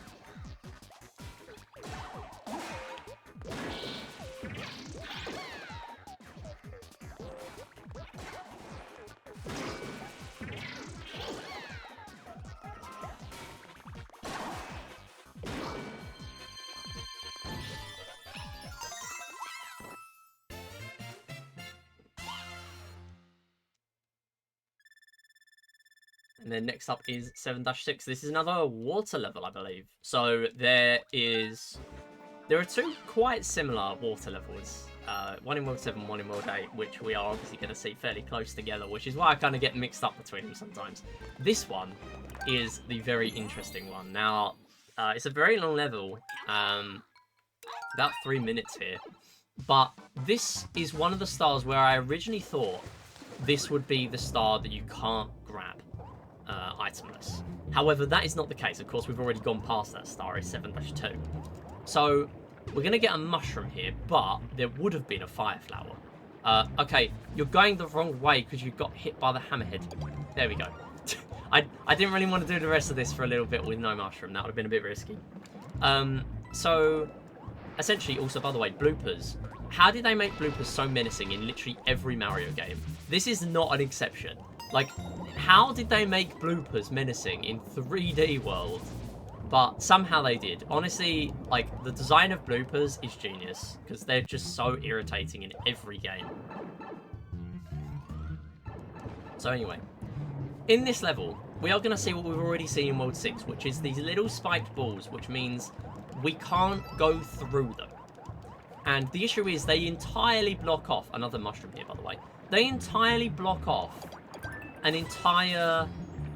And then next up is 7-6. This is another water level, I believe. So there is there are two quite similar water levels. One in World 7, one in World 8, which we are obviously going to see fairly close together, which is why I kind of get mixed up between them sometimes. This one is the very interesting one. Now, it's a very long level, about 3 minutes here, but this is one of the stars where I originally thought this would be the star that you can't grab itemless. However, that is not the case. Of course, we've already gone past that star, it's 7-2. So, we're going to get a mushroom here, but there would have been a fire flower. Okay, you're going the wrong way because you got hit by the hammerhead. There we go. I didn't really want to do the rest of this for a little bit with no mushroom. That would have been a bit risky. So, essentially, also, by the way, bloopers. How did they make bloopers so menacing in literally every Mario game? This is not an exception. Like, how did they make bloopers menacing in 3D World? But somehow they did. Honestly, like, the design of bloopers is genius, because they're just so irritating in every game. So anyway, in this level, we are going to see what we've already seen in World 6, which is these little spiked balls, which means we can't go through them. And the issue is they entirely block off, another mushroom here, by the way, they entirely block off an entire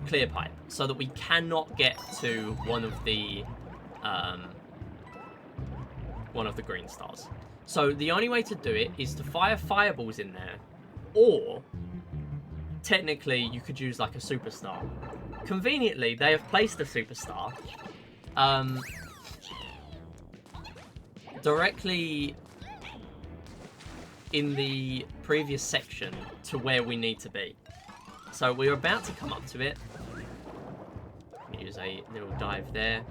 clear pipe, so that we cannot get to one of the green stars. So the only way to do it is to fire fireballs in there, or technically you could use like a superstar. Conveniently, they have placed a superstar directly in the previous section to where we need to be. So we're about to come up to it. Use a little dive there.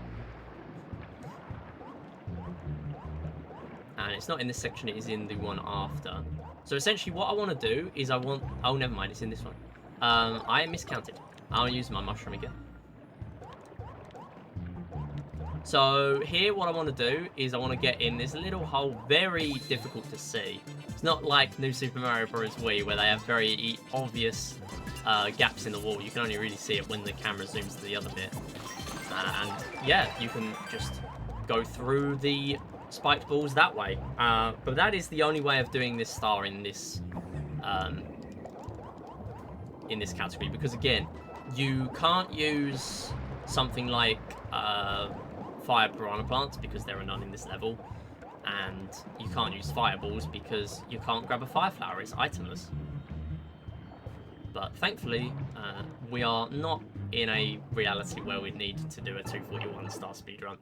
And it's not in this section, it is in the one after. So essentially what I want to do is oh, never mind, it's in this one. I miscounted. I'll use my mushroom again. So here what I want to do is I want to get in this little hole, very difficult to see. It's not like New Super Mario Bros. Wii where they have very obvious gaps in the wall. You can only really see it when the camera zooms to the other bit. And yeah, you can just go through the spiked balls that way. But that is the only way of doing this star in this category. Because again, you can't use something like fire piranha plants because there are none in this level. And you can't use fireballs because you can't grab a fire flower, it's itemless. But thankfully, we are not in a reality where we need to do a 241 star speedrun.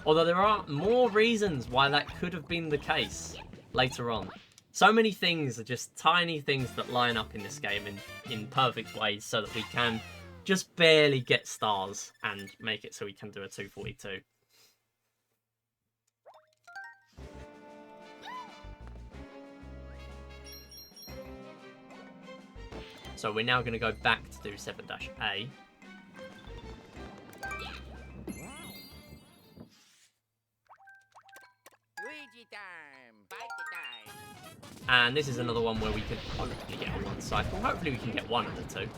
Although there are more reasons why that could have been the case later on. So many things are just tiny things that line up in this game in perfect ways so that we can just barely get stars and make it so we can do a 242. So we're now going to go back to do 7-A. Luigi time! Bite the time! And this is another one where we can hopefully get a one cycle. Hopefully we can get one of the two.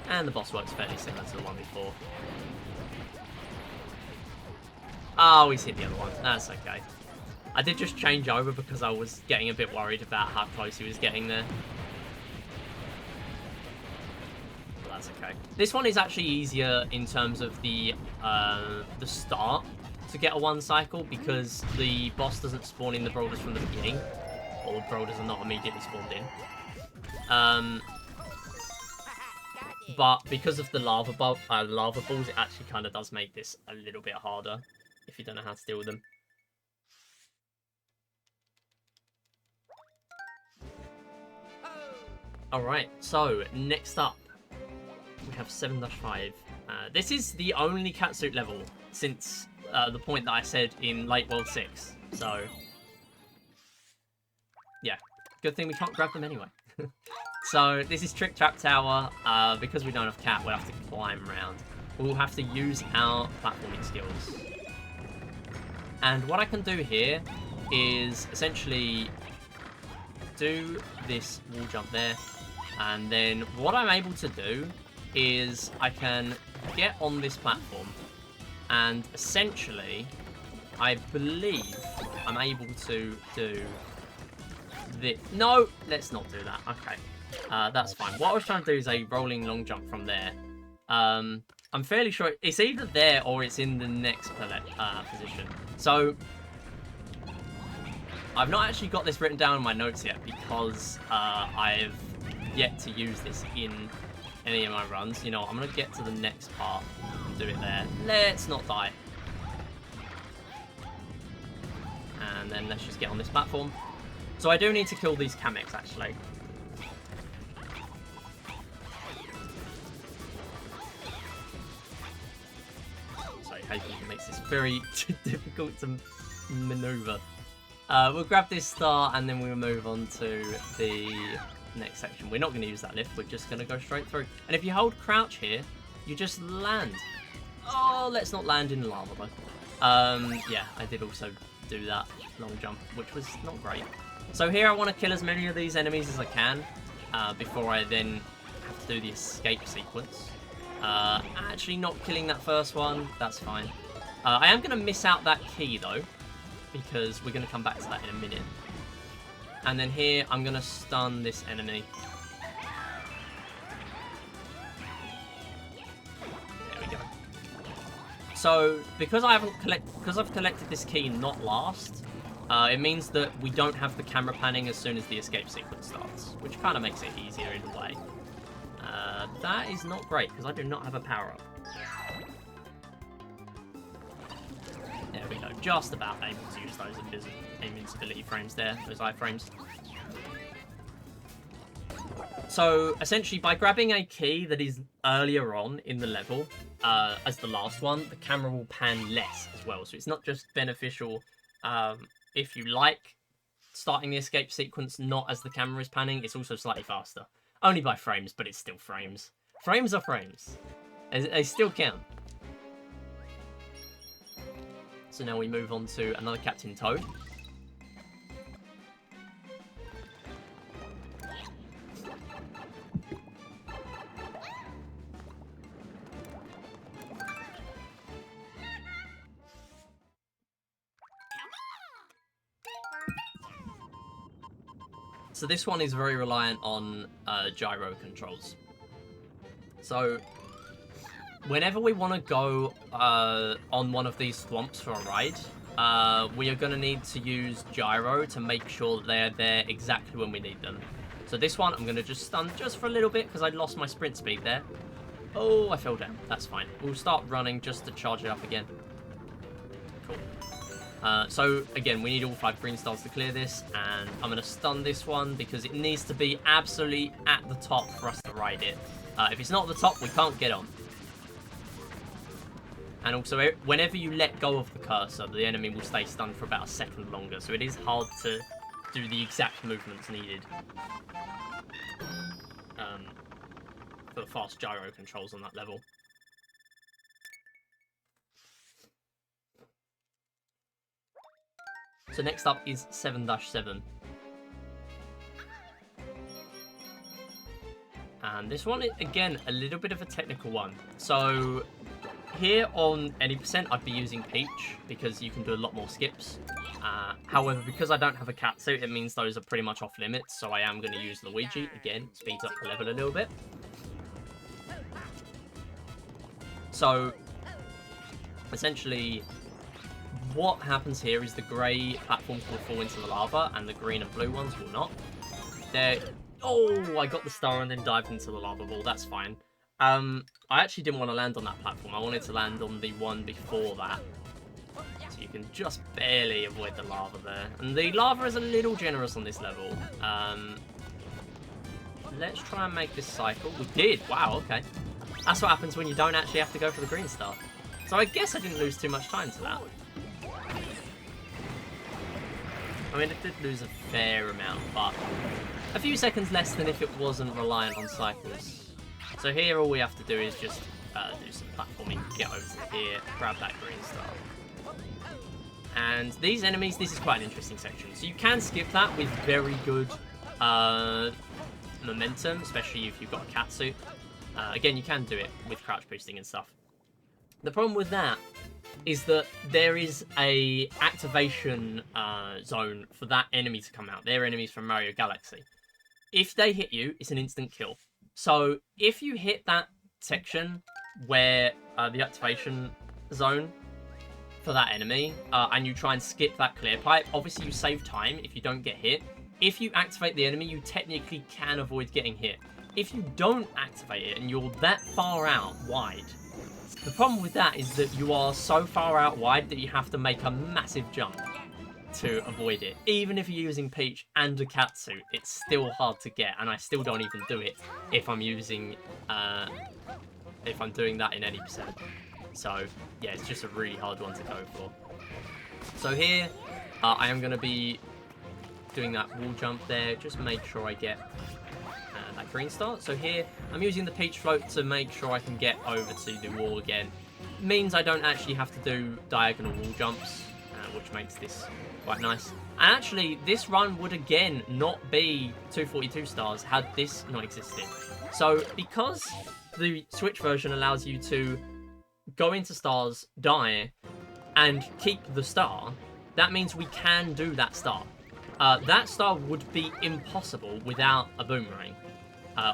And the boss works fairly similar to the one before. Oh, he's hit the other one. That's okay. I did just change over because I was getting a bit worried about how close he was getting there. But that's okay. This one is actually easier in terms of the start to get a one cycle because the boss doesn't spawn in the boulders from the beginning. Or the boulders are not immediately spawned in. But because of the lava balls, it actually kind of does make this a little bit harder if you don't know how to deal with them. Alright, so next up, we have 7-5. This is the only catsuit level since the point that I said in late World 6. So, yeah, good thing we can't grab them anyway. So, this is Trick Trap Tower. Because we don't have Cat, we'll have to climb around. We'll have to use our platforming skills. And what I can do here is essentially do this wall jump there. And then what I'm able to do is I can get on this platform And essentially, I believe I'm able to do the... No, let's not do that. Okay, that's fine. What I was trying to do is a rolling long jump from there. I'm fairly sure it's either there or it's in the next position. So, I've not actually got this written down in my notes yet because I've yet to use this in any of my runs. You know, I'm going to get to the next part and do it there. Let's not die. And then let's just get on this platform. So I do need to kill these Kamex, actually. Sorry, Hayden makes this very difficult to maneuver. We'll grab this star and then we'll move on to the next section. We're not going to use that lift, we're just going to go straight through. And if you hold crouch here, you just land. Oh, let's not land in lava though. Yeah, I did also do that long jump, which was not great. So here I want to kill as many of these enemies as I can before I then have to do the escape sequence. Actually not killing that first one, that's fine. I am going to miss out that key though, because we're going to come back to that in a minute. And then here, I'm going to stun this enemy. There we go. So, because I've collected this key not last, it means that we don't have the camera panning as soon as the escape sequence starts, which kind of makes it easier in a way. That is not great, because I do not have a power-up. There we go, just about able to use those invincibility frames there, those iframes. So, essentially, by grabbing a key that is earlier on in the level, as the last one, the camera will pan less as well. So it's not just beneficial if you like starting the escape sequence not as the camera is panning, it's also slightly faster. Only by frames, but it's still frames. Frames are frames. They still count. So now we move on to another Captain Toad. So this one is very reliant on gyro controls. So whenever we want to go on one of these thwomps for a ride, we are going to need to use gyro to make sure they're there exactly when we need them. So this one, I'm going to just stun just for a little bit because I lost my sprint speed there. Oh, I fell down. That's fine. We'll start running just to charge it up again. Cool. So again, we need all 5 green stars to clear this, and I'm going to stun this one because it needs to be absolutely at the top for us to ride it. If it's not at the top, we can't get on. And also, whenever you let go of the cursor, the enemy will stay stunned for about a second longer, so it is hard to do the exact movements needed for the fast gyro controls on that level. So next up is 7-7. And this one, again, a little bit of a technical one. So here on any percent, I'd be using Peach because you can do a lot more skips. However, because I don't have a cat suit, it means those are pretty much off limits. So I am going to use Luigi. Again, speeds up the level a little bit. So essentially, what happens here is the grey platforms will fall into the lava and the green and blue ones will not. Oh, I got the star and then dived into the lava ball. That's fine. I actually didn't want to land on that platform. I wanted to land on the one before that. So you can just barely avoid the lava there. And the lava is a little generous on this level. Let's try and make this cycle. We did. Wow, okay. That's what happens when you don't actually have to go for the green star. So I guess I didn't lose too much time to that. I mean, it did lose a fair amount, but a few seconds less than if it wasn't reliant on cycles. So here all we have to do is just do some platforming, get over to here, grab that green star. And these enemies, this is quite an interesting section. So you can skip that with very good momentum, especially if you've got a cat suit. Again, you can do it with crouch boosting and stuff. The problem with that is that there is a activation zone for that enemy to come out. They're enemies from Mario Galaxy. If they hit you, it's an instant kill. So if you hit that section where the activation zone for that enemy, and you try and skip that clear pipe, obviously you save time if you don't get hit. If you activate the enemy, you technically can avoid getting hit. If you don't activate it and you're that far out wide, the problem with that is that you are so far out wide that you have to make a massive jump to avoid it. Even if you're using Peach and a catsuit, it's still hard to get, and I still don't even do it if I'm using, if I'm doing that in any percent. So, yeah, it's just a really hard one to go for. So here, I am going to be doing that wall jump there. Just make sure I get that green star. So here, I'm using the Peach float to make sure I can get over to the wall again. Means I don't actually have to do diagonal wall jumps, which makes this quite nice. And actually, this run would again not be 242 stars had this not existed. So because the Switch version allows you to go into stars, die, and keep the star, that means we can do that star. That star would be impossible without a boomerang,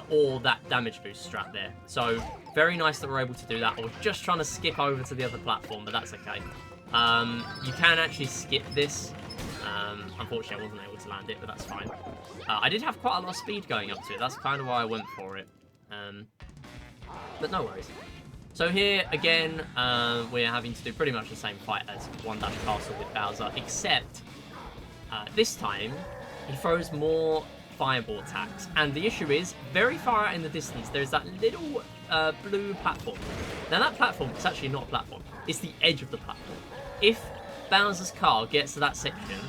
or that damage boost strat there. So very nice that we're able to do that. I was just trying to skip over to the other platform, but that's okay. You can actually skip this. Unfortunately, I wasn't able to land it, but that's fine. I did have quite a lot of speed going up to it. That's kind of why I went for it. But no worries. So here, again, we're having to do pretty much the same fight as One Dash Castle with Bowser, except this time he throws more fireball attacks. And the issue is, very far out in the distance, there's that little blue platform. Now that platform, it's actually not a platform. It's the edge of the platform. If Bowser's car gets to that section,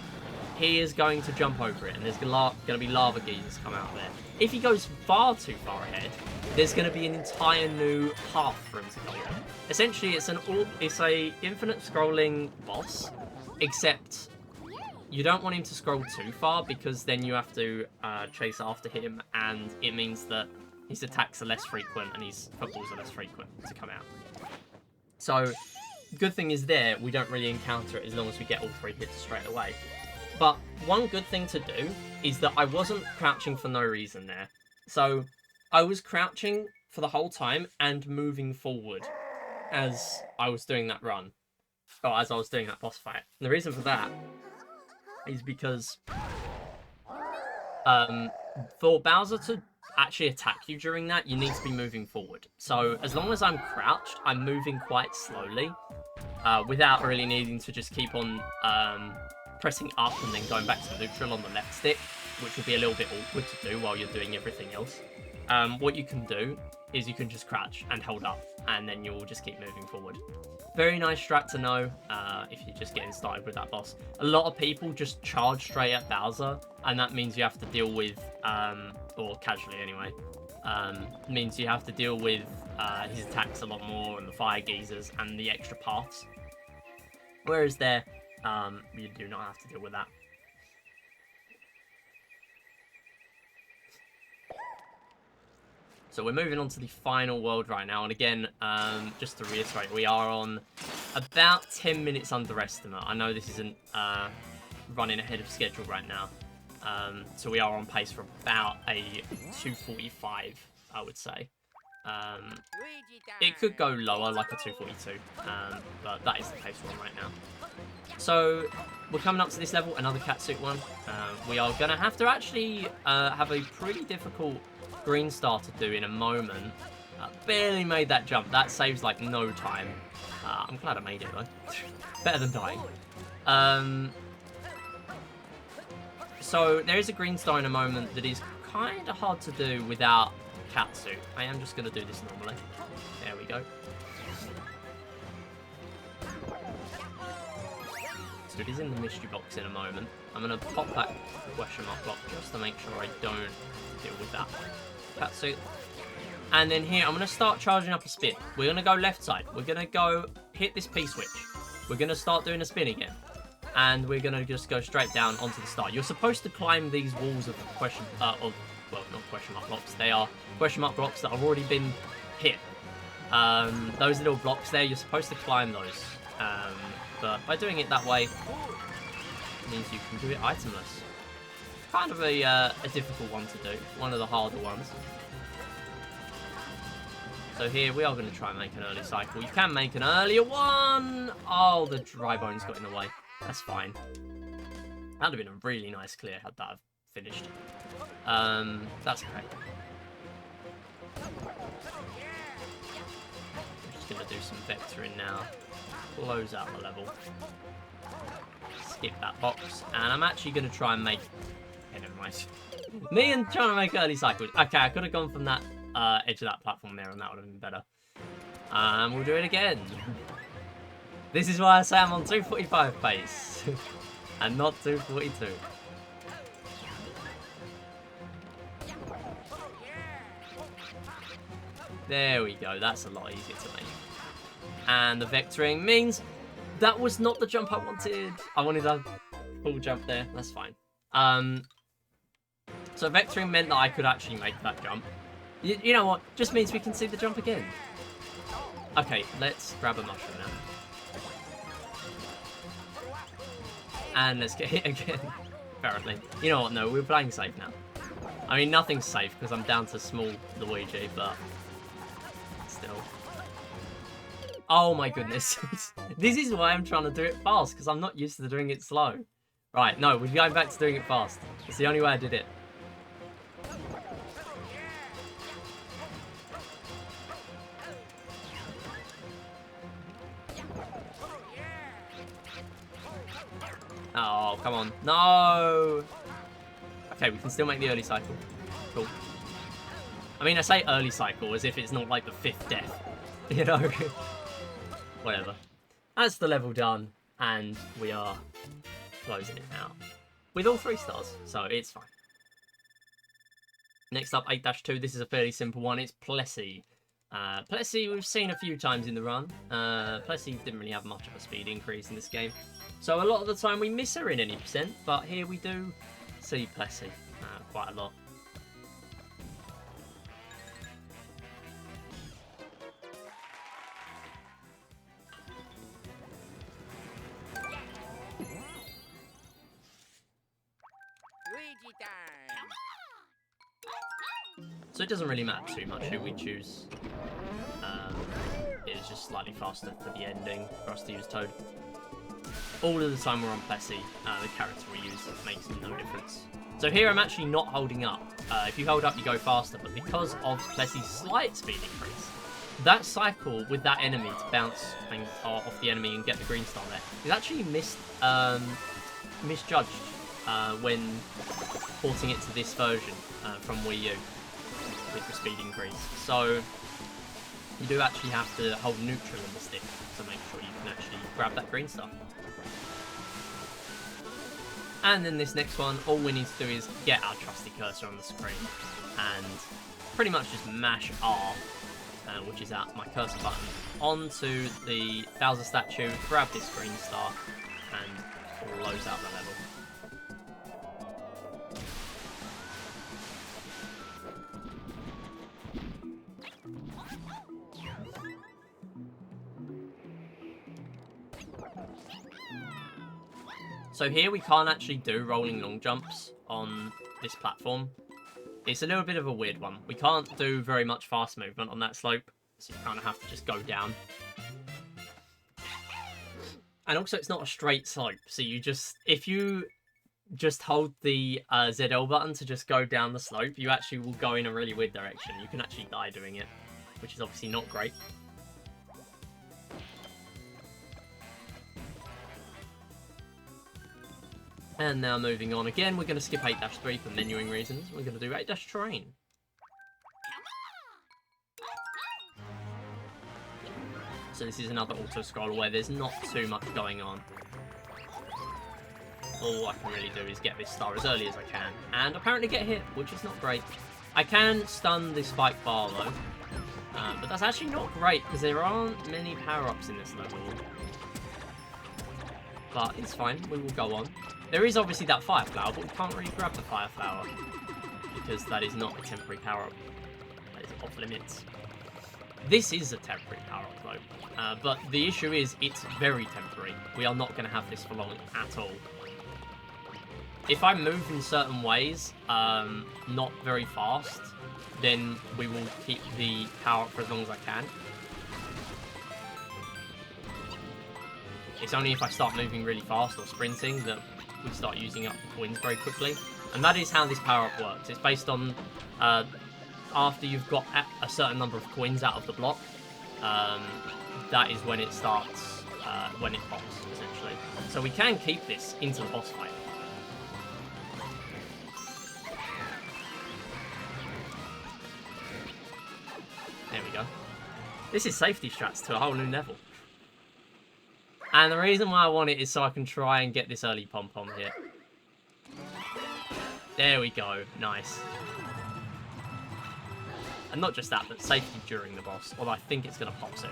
he is going to jump over it, and there's going to be lava geysers come out there. If he goes far too far ahead, there's going to be an entire new path for him to go on. Essentially, it's a infinite scrolling boss, except you don't want him to scroll too far, because then you have to chase after him, and it means that his attacks are less frequent and his footballs are less frequent to come out. So, good thing is there, we don't really encounter it as long as we get all 3 hits straight away. But one good thing to do is that I wasn't crouching for no reason there. So I was crouching for the whole time and moving forward as I was doing that run. Or as I was doing that boss fight. And the reason for that is because for Bowser to actually attack you during that, you need to be moving forward. So as long as I'm crouched, I'm moving quite slowly without really needing to just keep on pressing up and then going back to neutral on the left stick, which would be a little bit awkward to do while you're doing everything else. What you can do is you can just crouch and hold up, and then you'll just keep moving forward. Very nice strat to know if you're just getting started with that boss. A lot of people just charge straight at Bowser, and that means you have to deal with, or casually anyway, means you have to deal with his attacks a lot more, and the fire geysers, and the extra paths. Whereas there, you do not have to deal with that. So we're moving on to the final world right now, and again, just to reiterate, we are on about 10 minutes under estimate. I know this isn't running ahead of schedule right now, so we are on pace for about a 2:45, I would say. It could go lower, like a 2:42, but that is the pace we're on right now. So we're coming up to this level, another catsuit one. We are going to have to actually have a pretty difficult green star to do in a moment. Barely made that jump. That saves like no time. I'm glad I made it though. Better than dying. So there is a green star in a moment that is kind of hard to do without catsuit. I am just going to do this normally. There we go. So it is in the mystery box in a moment. I'm going to pop that question mark block just to make sure I don't deal with that catsuit. And then here, I'm going to start charging up a spin. We're going to go left side. We're going to go hit this P switch. We're going to start doing a spin again. And we're going to just go straight down onto the star. You're supposed to climb these walls of question, well, not question mark blocks. They are question mark blocks that have already been hit. Those little blocks there, you're supposed to climb those But by doing it that way, it means you can do it itemless. Kind of a difficult one to do, one of the harder ones. So here we are going to try and make an early cycle. You can make an earlier one! Oh, the dry bones got in the way. That's fine. That would have been a really nice clear had that have finished. That's okay. I'm just going to do some vectoring now. Close out the level. Skip that box. And I'm actually going to try and make... Okay, never mind. Me and trying to make early cycles. Okay, I could have gone from that edge of that platform there and that would have been better. We'll do it again. This is why I say I'm on 245 pace. And not 242. There we go, that's a lot easier to make. And the vectoring means that was not the jump I wanted. I wanted a full jump there, that's fine. So vectoring meant that I could actually make that jump. You know what, just means we can see the jump again. Okay, let's grab a mushroom now. And let's get hit again, apparently. You know what, no, we're playing safe now. I mean, nothing's safe because I'm down to small Luigi, but still. Oh my goodness. This is why I'm trying to do it fast, because I'm not used to doing it slow. Right, no, we're going back to doing it fast. It's the only way I did it. Oh, come on. No! Okay, we can still make the early cycle. Cool. I mean, I say early cycle as if it's not like the 5th death. You know? Whatever. That's the level done, and we are closing it out. With all 3 stars, so it's fine. Next up, 8-2. This is a fairly simple one. It's Plessy. Plessy we've seen a few times in the run. Plessy didn't really have much of a speed increase in this game. So a lot of the time we miss her in any percent, but here we do see Plessy quite a lot. Luigi time. So it doesn't really matter too much who we choose. It's just slightly faster for the ending for us to use Toad. All of the time we're on Plessy, the character we use makes no difference. So here I'm actually not holding up. If you hold up, you go faster, but because of Plessy's slight speed increase, that cycle with that enemy to bounce off the enemy and get the green star there is actually misjudged when porting it to this version from Wii U with the speed increase. So you do actually have to hold neutral on the stick to make sure you can actually grab that green star. And then this next one, all we need to do is get our trusty cursor on the screen and pretty much just mash R, which is my cursor button, onto the Bowser statue, grab this green star, and close out the level. So here we can't actually do rolling long jumps on this platform. It's a little bit of a weird one. We can't do very much fast movement on that slope, so you kind of have to just go down. And also it's not a straight slope, so you just, if you just hold the ZL button to just go down the slope, you actually will go in a really weird direction. You can actually die doing it, which is obviously not great. And now moving on again, we're going to skip 8-3 for menuing reasons. We're going to do 8-train. So this is another auto-scroller where there's not too much going on. All I can really do is get this star as early as I can, and apparently get hit, which is not great. I can stun the spike bar though, but that's actually not great because there aren't many power-ups in this level. But it's fine, we will go on. There is obviously that fire flower, but we can't really grab the fire flower because that is not a temporary power-up. That is off limits. This is a temporary power-up though, but the issue is it's very temporary. We are not going to have this for long at all. If I move in certain ways, not very fast, then we will keep the power-up for as long as I can. It's only if I start moving really fast or sprinting that we start using up the coins very quickly. And that is how this power-up works. It's based on after you've got a certain number of coins out of the block, that is when it starts, when it pops, essentially. So we can keep this into the boss fight. There we go. This is safety strats to a whole new level. And the reason why I want it is so I can try and get this early pom-pom here. There we go. Nice. And not just that, but safety during the boss. Although I think it's going to pop soon.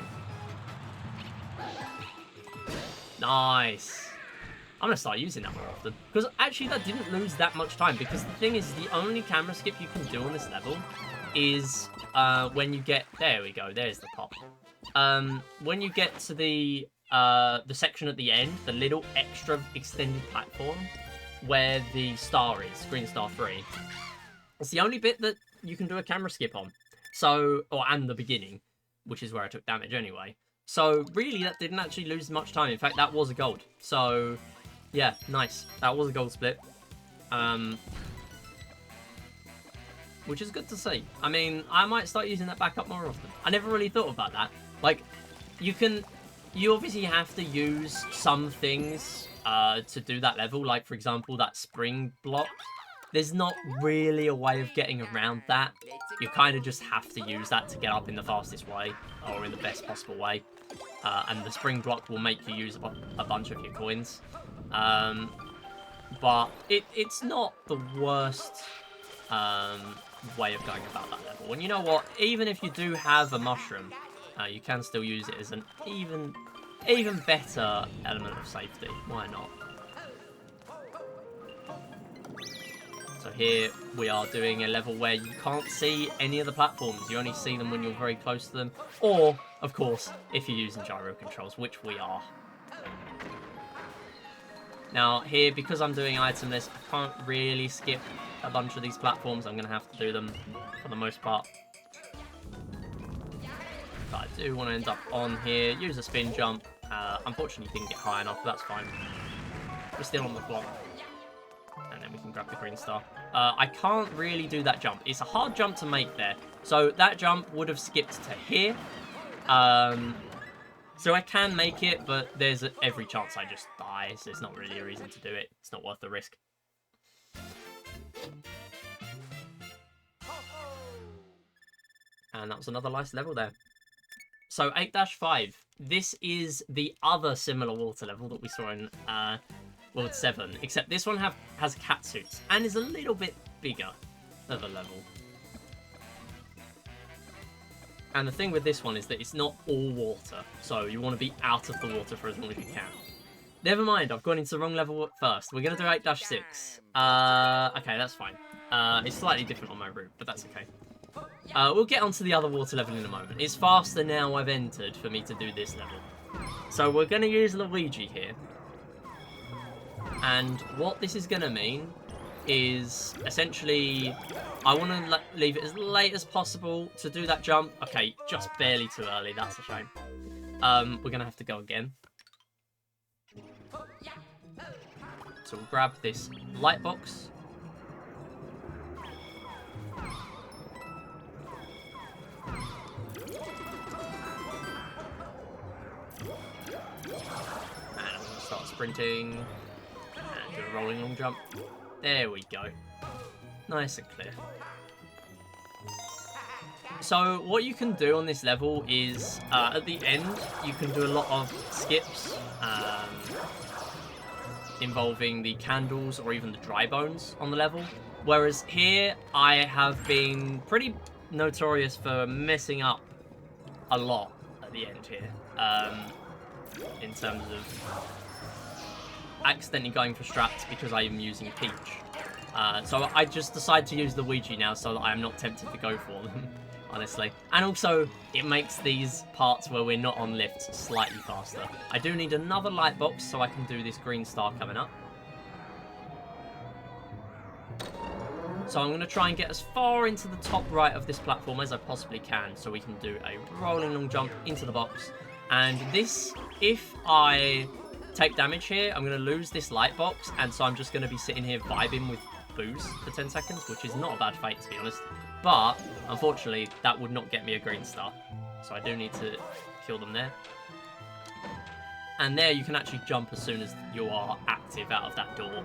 Nice. I'm going to start using that more often. Because actually that didn't lose that much time. Because the thing is, the only camera skip you can do on this level is when you get... There we go. There's the pop. When you get to the section at the end, the little extra extended platform where the star is, Green Star 3, it's the only bit that you can do a camera skip on. So, and the beginning, which is where I took damage anyway. So, really, that didn't actually lose much time. In fact, that was a gold. So, yeah, nice. That was a gold split. Which is good to see. I mean, I might start using that back up more often. I never really thought about that. Like, you obviously have to use some things to do that level. Like, for example, that spring block. There's not really a way of getting around that. You kind of just have to use that to get up in the fastest way, or in the best possible way. And the spring block will make you use a bunch of your coins. But it's not the worst way of going about that level. And you know what? Even if you do have a mushroom, you can still use it as an even better element of safety. Why not? So here we are doing a level where you can't see any of the platforms. You only see them when you're very close to them. Or, of course, if you're using gyro controls, which we are. Now, here, because I'm doing itemless, I can't really skip a bunch of these platforms. I'm going to have to do them for the most part. But I do want to end up on here. Use a spin jump. Unfortunately, didn't get high enough, but that's fine. We're still on the block. And then we can grab the green star. I can't really do that jump. It's a hard jump to make there. So that jump would have skipped to here. So I can make it, but there's every chance I just die. So there's not really a reason to do it. It's not worth the risk. And that was another nice level there. So 8-5. This is the other similar water level that we saw in World 7, except this one has cat suits and is a little bit bigger of a level. And the thing with this one is that it's not all water, so you want to be out of the water for as long as you can. Never mind, I've gone into the wrong level at first. We're going to do 8-6. Okay, that's fine. It's slightly different on my route, but that's okay. We'll get onto the other water level in a moment. It's faster now I've entered for me to do this level. So we're going to use Luigi here. And what this is going to mean is essentially I want to leave it as late as possible to do that jump. Okay, just barely too early. That's a shame. We're going to have to go again. So we'll grab this light box. And I'm going to start sprinting. And do a rolling long jump. There we go. Nice and clear. So what you can do on this level is, at the end, you can do a lot of skips involving the candles or even the dry bones on the level. Whereas here, I have been pretty notorious for messing up a lot at the end here. In terms of accidentally going for strats because I am using Peach. So I just decide to use the Luigi now so that I am not tempted to go for them. honestly. And also, it makes these parts where we're not on lifts slightly faster. I do need another light box so I can do this green star coming up. So I'm going to try and get as far into the top right of this platform as I possibly can so we can do a rolling long jump into the box. And this, if I take damage here, I'm going to lose this light box, and so I'm just going to be sitting here vibing with booze for 10 seconds, which is not a bad fate, to be honest. But, unfortunately, that would not get me a green star. So I do need to kill them there. And there you can actually jump as soon as you are active out of that door.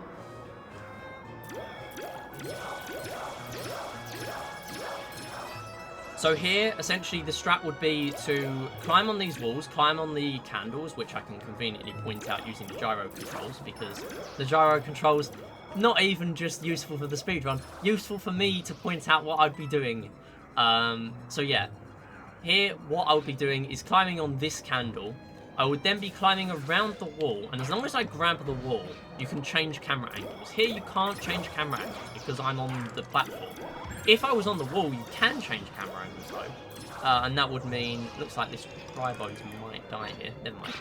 So here, essentially, the strat would be to climb on these walls, climb on the candles, which I can conveniently point out using the gyro controls, because the gyro controls, not even just useful for the speedrun, useful for me to point out what I'd be doing. So yeah, here, what I would be doing is climbing on this candle. I would then be climbing around the wall, and as long as I grab the wall, you can change camera angles. Here, you can't change camera angles because I'm on the platform. If I was on the wall, you can change camera angles though. And that would mean, looks like this Crybones might die here. Never mind.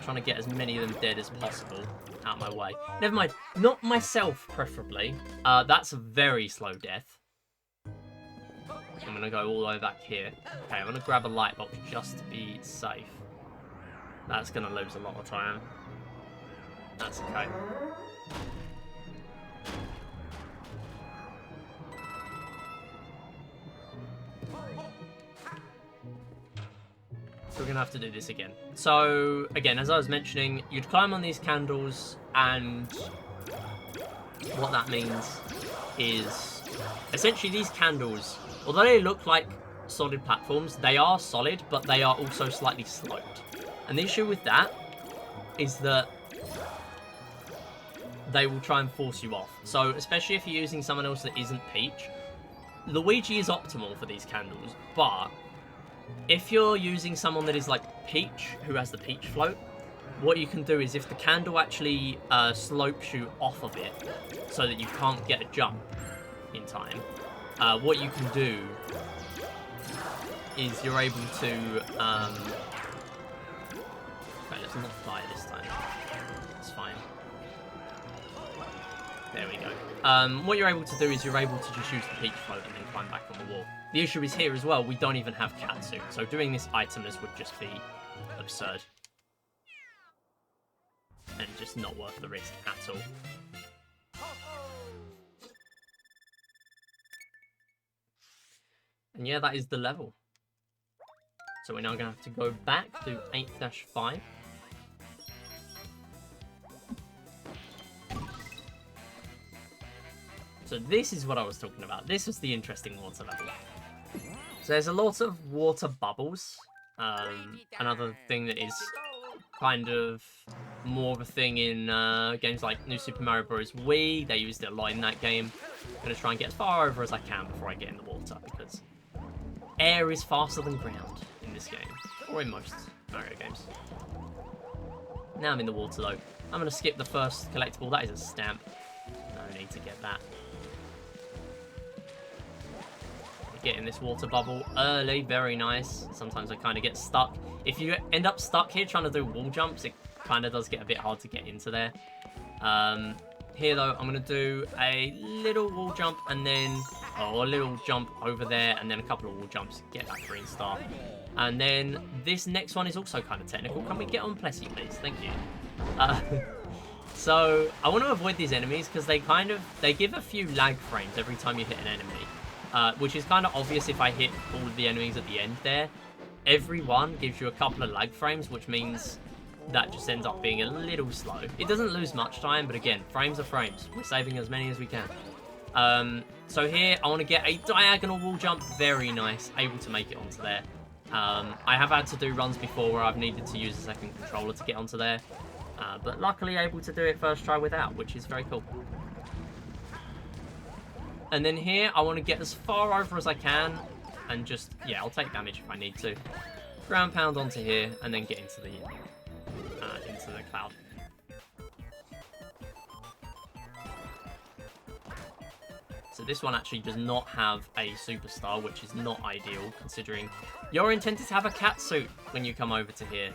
Trying to get as many of them dead as possible out of my way. Never mind. Not myself, preferably. That's a very slow death. I'm going to go all the way back here. Okay, I'm going to grab a light box just to be safe. That's going to lose a lot of time. That's okay. We're going to have to do this again. So, again, as I was mentioning, you'd climb on these candles, and what that means is, essentially these candles, although they look like solid platforms, they are solid, but they are also slightly sloped. And the issue with that is that they will try and force you off. So, especially if you're using someone else that isn't Peach, Luigi is optimal for these candles, but if you're using someone that is like Peach, who has the Peach float, what you can do is if the candle actually slopes you off of it so that you can't get a jump in time, what you can do is you're able to... Okay, let's not fly this time. It's fine. There we go. What you're able to do is you're able to just use the Peach float and then climb back on the wall. The issue is here as well, we don't even have Katsu, so doing this itemless would just be absurd. And just not worth the risk at all. And yeah, that is the level. So we're now going to have to go back to 8-5. So this is what I was talking about. This was the interesting water level. So there's a lot of water bubbles. Another thing that is kind of more of a thing in games like New Super Mario Bros. Wii. They used it a lot in that game. I'm going to try and get as far over as I can before I get in the water, because air is faster than ground in this game, or in most Mario games. Now I'm in the water though. I'm going to skip the first collectible. That is a stamp. No need to get that. Get in this water bubble early, very nice. Sometimes I kind of get stuck. If you end up stuck here trying to do wall jumps, it kind of does get a bit hard to get into there. Here though, I'm going to do a little wall jump and then, or a little jump over there and then a couple of wall jumps to get that green star. And then this next one is also kind of technical. Can we get on Plessy, please? Thank you. So I want to avoid these enemies because they give a few lag frames every time you hit an enemy. Which is kind of obvious if I hit all of the enemies at the end there. Every one gives you a couple of lag frames, which means that just ends up being a little slow. It doesn't lose much time, but again, frames are frames. We're saving as many as we can. So here, I want to get a diagonal wall jump. Very nice. Able to make it onto there. I have had to do runs before where I've needed to use a second controller to get onto there. But luckily able to do it first try without, which is very cool. And then here, I want to get as far over as I can, and just, yeah, I'll take damage if I need to. Ground pound onto here, and then get into the cloud. So this one actually does not have a superstar, which is not ideal, considering you're intended to have a cat suit when you come over to here.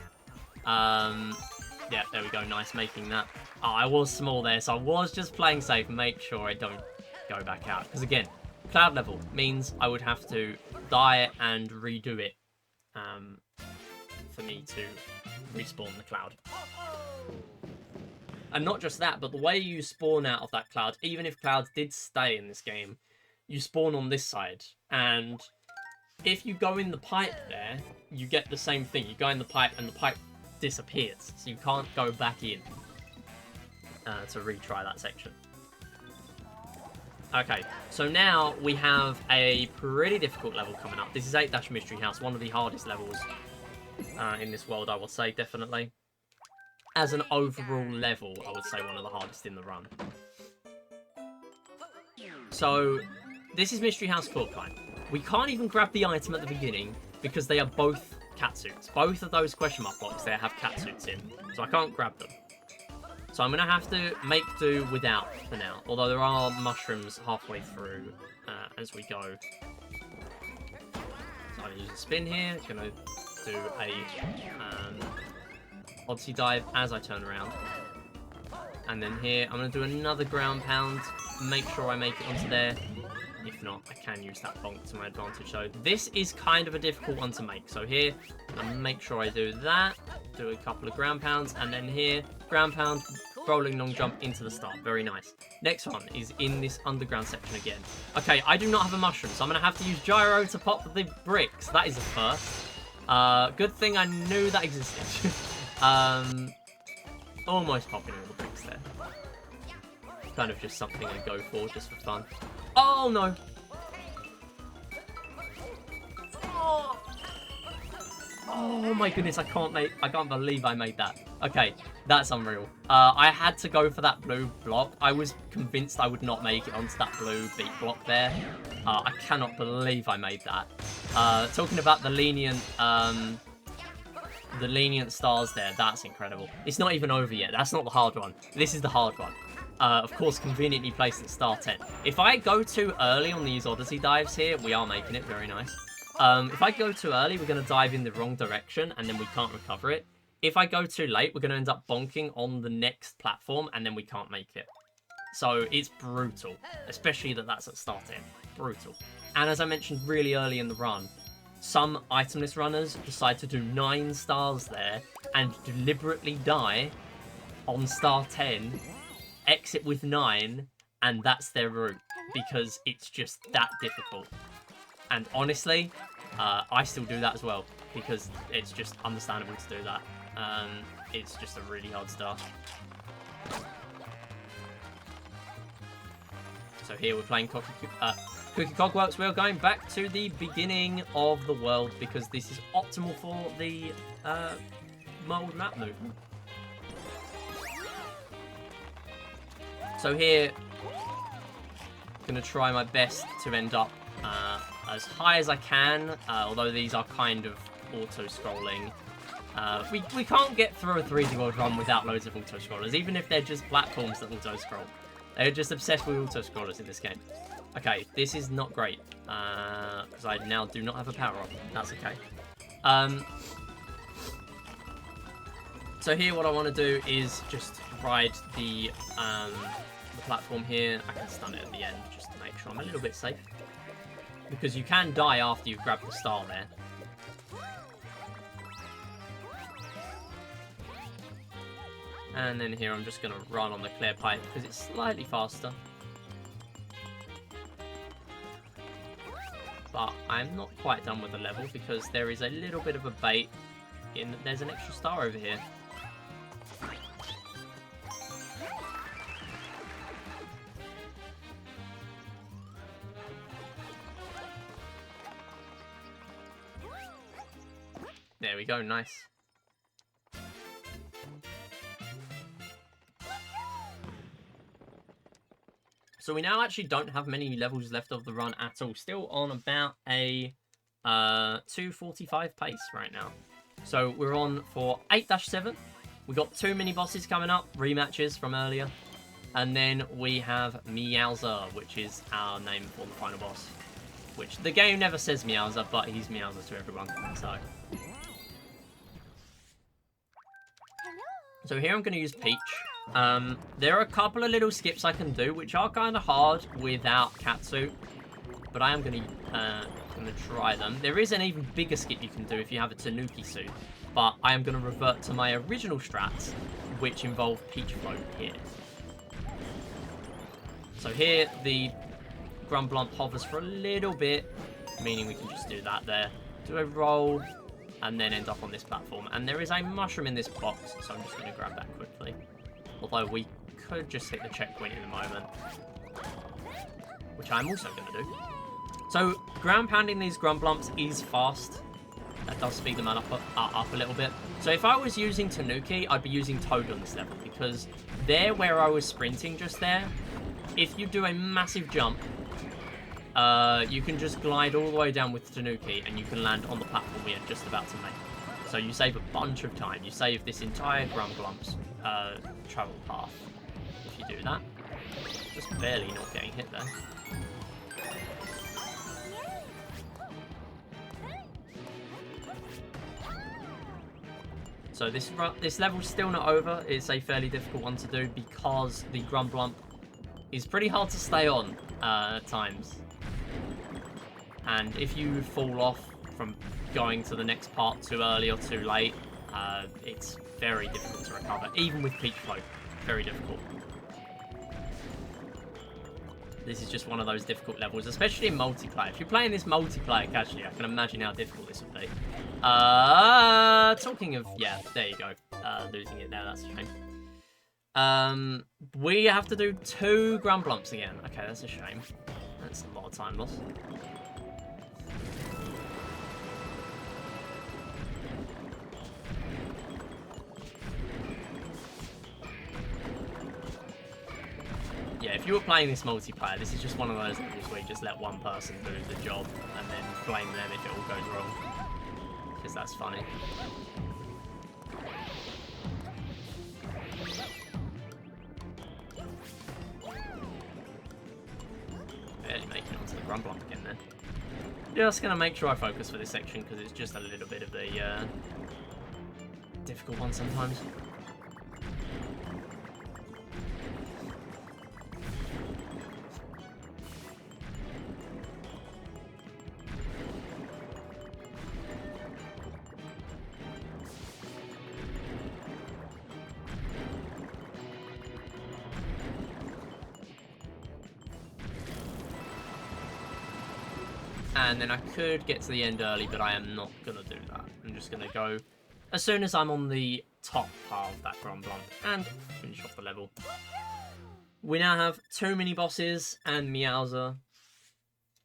Yeah, there we go. Nice making that. Oh, I was small there, so I was just playing safe. Make sure I don't go back out. Because again, cloud level means I would have to die and redo it for me to respawn the cloud. And not just that, but the way you spawn out of that cloud, even if clouds did stay in this game, you spawn on this side. And if you go in the pipe there, you get the same thing. You go in the pipe and the pipe disappears. So you can't go back in to retry that section. Okay, so now we have a pretty difficult level coming up. This is 8-Mystery House, one of the hardest levels in this world, I will say, definitely. As an overall level, I would say one of the hardest in the run. So, this is Mystery House Clockline. We can't even grab the item at the beginning because they are both catsuits. Both of those question mark blocks there have catsuits in, so I can't grab them. So I'm going to have to make do without for now, although there are mushrooms halfway through as we go. So I'm going to use a spin here, going to do a Odyssey dive as I turn around. And then here, I'm going to do another ground pound, make sure I make it onto there. If not, I can use that bonk to my advantage. So this is kind of a difficult one to make. So here, I'm going to make sure I do that, do a couple of ground pounds, and then here, ground pound, rolling long jump into the start. Very nice. Next one is in this underground section again. Okay, I do not have a mushroom, so I'm going to have to use gyro to pop the bricks. That is a first. Good thing I knew that existed. Almost popping all the bricks there. Kind of just something I go for, just for fun. Oh, no. Oh my goodness, I can't believe I made that. Okay, that's unreal. I had to go for that blue block. I was convinced I would not make it onto that blue beat block there. I cannot believe I made that. Talking about the lenient stars there, that's incredible. It's not even over yet. That's not the hard one. This is the hard one. Of course, conveniently placed at star 10. If I go too early on these Odyssey dives here, we are making it. Very nice. If I go too early, we're going to dive in the wrong direction, and then we can't recover it. If I go too late, we're going to end up bonking on the next platform, and then we can't make it. So it's brutal, especially that's at star 10. Brutal. And as I mentioned really early in the run, some itemless runners decide to do 9 stars there and deliberately die on star 10, exit with 9, and that's their route because it's just that difficult. And honestly, I still do that as well because it's just understandable to do that. It's just a really hard start. So here we're playing Cookie Cogworks. We're going back to the beginning of the world because this is optimal for the mold map movement. So here, I'm going to try my best to end up as high as I can, although these are kind of auto-scrolling. We can't get through a 3D World run without loads of auto-scrollers, even if they're just platforms that auto-scroll. They're just obsessed with auto-scrollers in this game. Okay, this is not great, because I now do not have a power-up. That's okay. So here what I want to do is just ride the platform here. I can stun it at the end just to make sure I'm a little bit safe. Because you can die after you've grabbed the star there. And then here I'm just going to run on the clear pipe because it's slightly faster. But I'm not quite done with the level because there is a little bit of a bait in that there's an extra star over here. There we go, nice. So we now actually don't have many levels left of the run at all. Still on about a 2:45 pace right now. So we're on for 8-7. We got 2 mini bosses coming up, rematches from earlier. And then we have Meowser, which is our name for the final boss. Which the game never says Meowser, but he's Meowser to everyone. So here I'm going to use Peach. There are a couple of little skips I can do, which are kind of hard without Catsuit. But I am going to try them. There is an even bigger skip you can do if you have a Tanuki suit. But I am going to revert to my original strats, which involve Peach Float here. So here, the Grumblump hovers for a little bit, meaning we can just do that there. Do a roll, and then end up on this platform. And there is a mushroom in this box, so I'm just going to grab that quickly. Although we could just hit the checkpoint in a moment, which I'm also going to do. So, ground pounding these Grumblumps is fast. That does speed them up a little bit. So if I was using Tanuki, I'd be using Toad on this level, because there where I was sprinting just there, if you do a massive jump, you can just glide all the way down with Tanuki, and you can land on the platform we are just about to make. So you save a bunch of time. You save this entire Grumblump's travel path if you do that. Just barely not getting hit there. So this level's still not over. It's a fairly difficult one to do because the Grumblump is pretty hard to stay on at times. And if you fall off from going to the next part too early or too late, it's very difficult to recover. Even with Peach Float, very difficult. This is just one of those difficult levels, especially in multiplayer. If you're playing this multiplayer casually, I can imagine how difficult this would be. Talking of, yeah, there you go. Losing it there, that's a shame. We have to do 2 Grumblumps again. Okay, that's a shame. That's a lot of time lost. Yeah, if you were playing this multiplayer, this is just one of those levels where you just let one person do the job and then blame them if it all goes wrong. Because that's funny. Barely making it onto the Grumblump again then. Just going to make sure I focus for this section because it's just a little bit of the difficult one sometimes. And then I could get to the end early, but I am not going to do that. I'm just going to go as soon as I'm on the top part of that Grumblump and finish off the level. We now have 2 mini-bosses and Meowser.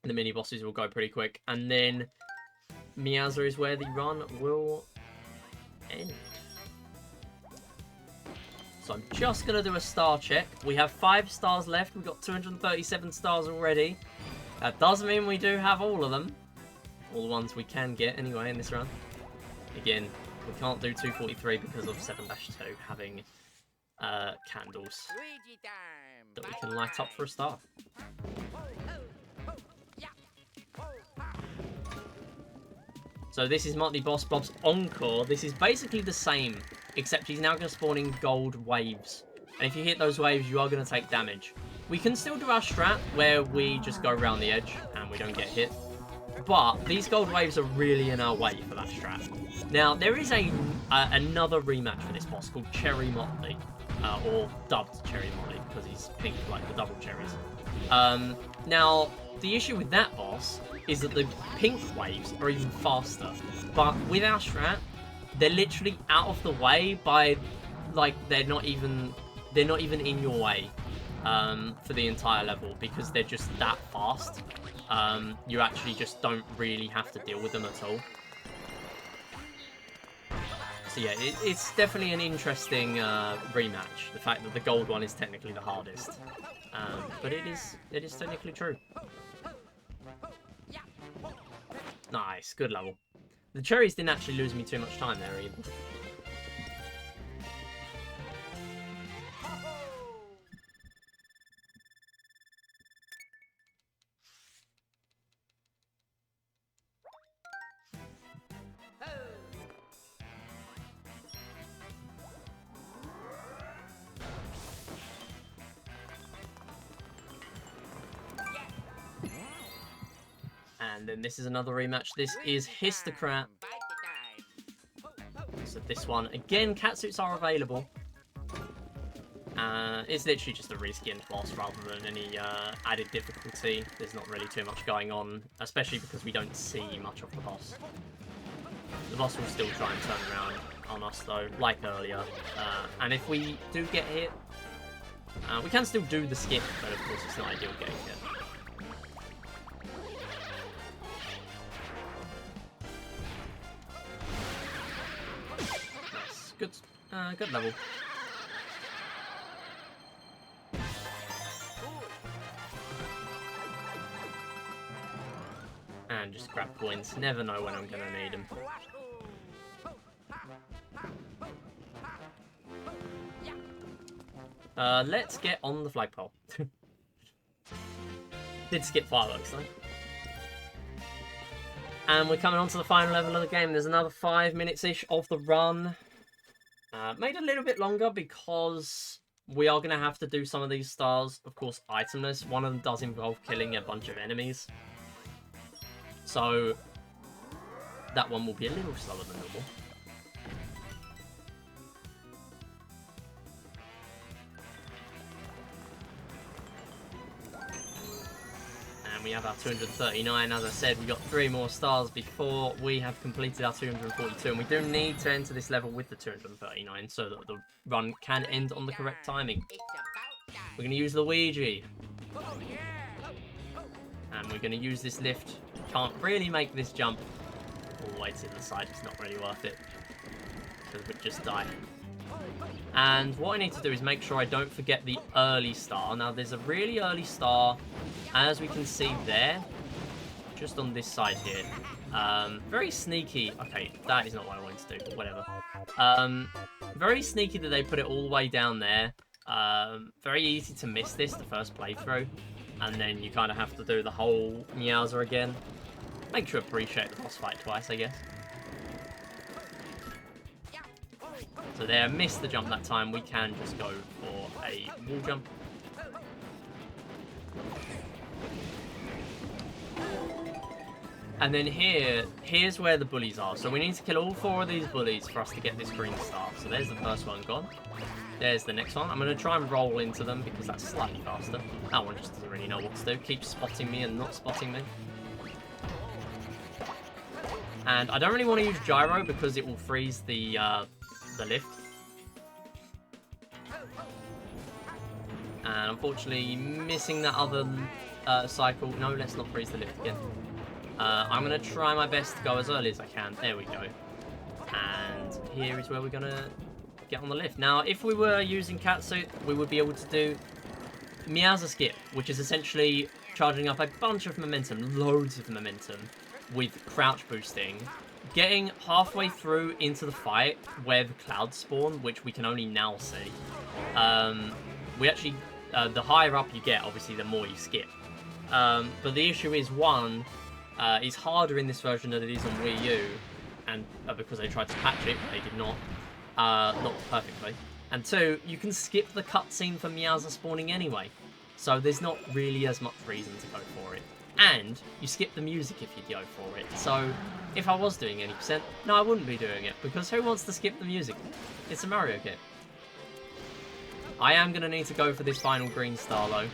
The mini-bosses will go pretty quick. And then Meowser is where the run will end. So I'm just going to do a star check. We have 5 stars left. We've got 237 stars already. That does mean we do have all of them. All the ones we can get anyway in this run. Again, we can't do 243 because of 7-2 having candles that we can light up for a star. So this is Monty Boss Bob's Encore. This is basically the same, except he's now going to spawn in gold waves. And if you hit those waves, you are going to take damage. We can still do our strat where we just go around the edge and we don't get hit. But these gold waves are really in our way for that strat. Now, there is another rematch for this boss called Cherry Motley. Or dubbed Cherry Motley because he's pink like the double cherries. Now, the issue with that boss is that the pink waves are even faster. But with our strat, they're literally out of the way by, like, they're not even in your way. For the entire level because they're just that fast. You actually just don't really have to deal with them at all. So yeah, it's definitely an interesting rematch. The fact that the gold one is technically the hardest, but it is technically true. Nice, good level. The cherries didn't actually lose me too much time there either. . And then this is another rematch. This is Histocrat. So this one, again, catsuits are available. It's literally just a reskinned boss rather than any added difficulty. There's not really too much going on, especially because we don't see much of the boss. The boss will still try and turn around on us though, like earlier. And if we do get hit, we can still do the skip, but of course it's not ideal getting hit. Nice. Good level. And just grab points. Never know when I'm going to need them. Let's get on the flagpole. Did skip fireworks though. And we're coming on to the final level of the game. There's another 5 minutes-ish of the run. Made a little bit longer because we are going to have to do some of these stars, of course, itemless. One of them does involve killing a bunch of enemies. So that one will be a little slower than normal. And we have our 239. As I said, we got 3 more stars before we have completed our 242. And we do need to enter this level with the 239 so that the run can end on the correct timing. We're going to use Luigi. And we're going to use this lift. Can't really make this jump all the way to the side. It's not really worth it because we'd just die. And what I need to do is make sure I don't forget the early star. Now there's a really early star, as we can see there, just on this side here. Very sneaky. Okay, that is not what I wanted to do, but whatever. Very sneaky that they put it all the way down there. Very easy to miss this the first playthrough. And then you kind of have to do the whole Meowser again. Makes you appreciate the boss fight twice, I guess. So there, missed the jump that time. We can just go for a wall jump. And then here's where the bullies are. So we need to kill all 4 of these bullies for us to get this green star. So there's the first one gone. There's the next one. I'm going to try and roll into them because that's slightly faster. That one just doesn't really know what to do. Keeps spotting me and not spotting me. And I don't really want to use gyro because it will freeze the lift. And unfortunately, missing that other cycle. No, let's not freeze the lift again. I'm going to try my best to go as early as I can. There we go. And here is where we're going to get on the lift. Now, if we were using Catsuit, we would be able to do Meowser Skip, which is essentially charging up a bunch of momentum, loads of momentum, with crouch boosting, getting halfway through into the fight where the clouds spawn, which we can only now see. We actually, the higher up you get, obviously, the more you skip. But the issue is, one, it's harder in this version than it is on Wii U, and because they tried to patch it, they did not perfectly. And 2, you can skip the cutscene for Meowser spawning anyway, so there's not really as much reason to go for it. And you skip the music if you go for it. So if I was doing any percent, no, I wouldn't be doing it, because who wants to skip the music? It's a Mario game. I am going to need to go for this final green star though,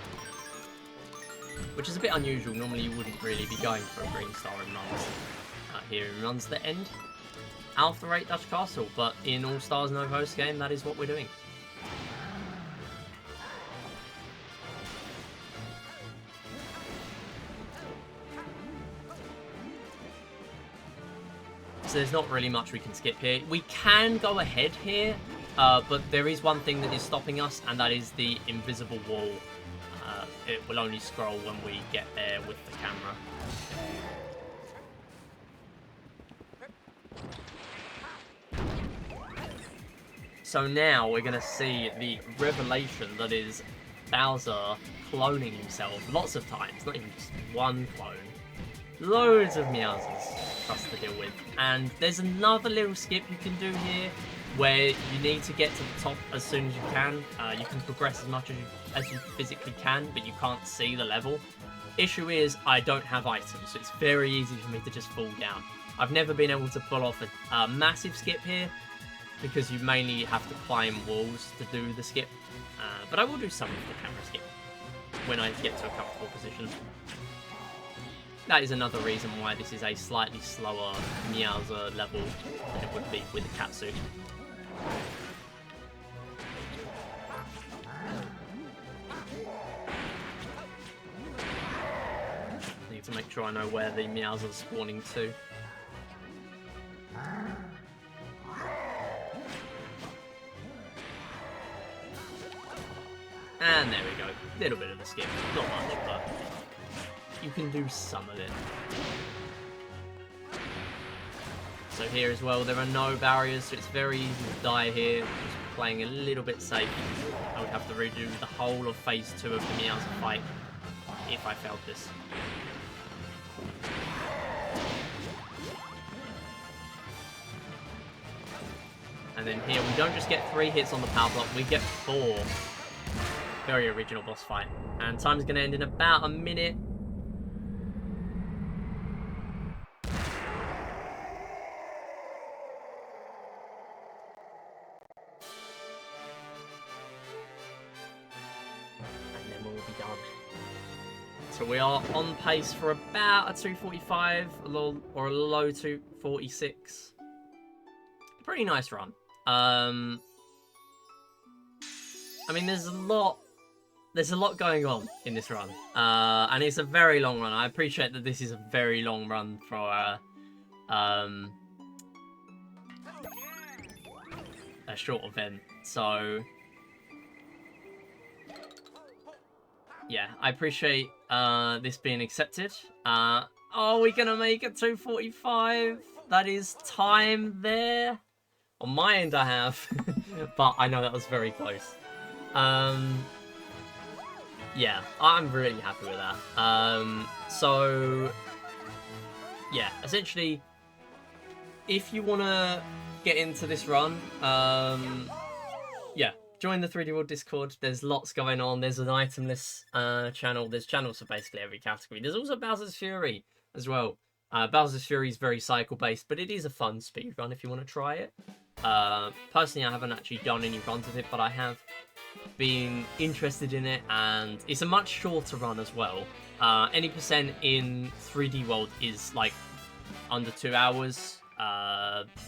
which is a bit unusual. Normally you wouldn't really be going for a green star in runs. Here in runs the end. Alpha 8 Dutch Castle, but in All Stars No Host game, that is what we're doing. So there's not really much we can skip here. We can go ahead here, but there is one thing that is stopping us, and that is the invisible wall. It will only scroll when we get there with the camera. So now we're going to see the revelation that is Bowser cloning himself lots of times, not even just one clone. Loads of Meowsers for us to deal with. And there's another little skip you can do here where you need to get to the top as soon as you can. You can progress as much as you physically can, but you can't see the level. Issue is, I don't have items, so it's very easy for me to just fall down. I've never been able to pull off a massive skip here, because you mainly have to climb walls to do the skip. But I will do some of the camera skip when I get to a comfortable position. That is another reason why this is a slightly slower Meowser level than it would be with the Catsuit. Need to make sure I know where the Meowser is spawning to. And there we go. Little bit of the skip. Not much, but you can do some of it. So here as well, there are no barriers, so it's very easy to die here. Just playing a little bit safe. I would have to redo the whole of phase 2 of the Meowser fight if I failed this. And then here, we don't just get 3 hits on the power block, we get 4. Very original boss fight. And time's going to end in about a minute. And then we'll be done. So we are on pace for about a 2:45, a low 2:46. Pretty nice run. I mean, there's a lot going on in this run, and it's a very long run. I appreciate that this is a very long run for a short event. So yeah, I appreciate this being accepted. Are we gonna make it 2:45? That is time there. On my end, I have, but I know that was very close. Yeah, I'm really happy with that. So, yeah, essentially, if you want to get into this run, yeah, join the 3D World Discord. There's lots going on. There's an itemless channel. There's channels for basically every category. There's also Bowser's Fury as well. Bowser's Fury is very cycle-based, but it is a fun speedrun if you want to try it. Personally, I haven't actually done any runs of it, but I have been interested in it, and it's a much shorter run as well. Any percent in 3D World is like under 2 hours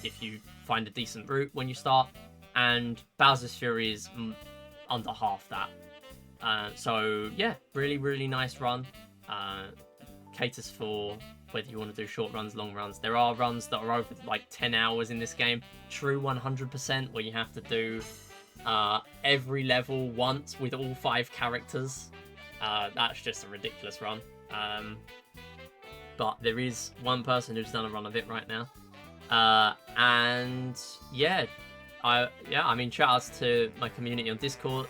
if you find a decent route when you start, and Bowser's Fury is under half that. So yeah, really nice run. Caters for whether you want to do short runs, long runs. There are runs that are over like 10 hours in this game. True 100%, where you have to do every level once with all 5 characters. That's just a ridiculous run. But there is one person who's done a run of it right now. And yeah, I mean, shout outs to my community on Discord,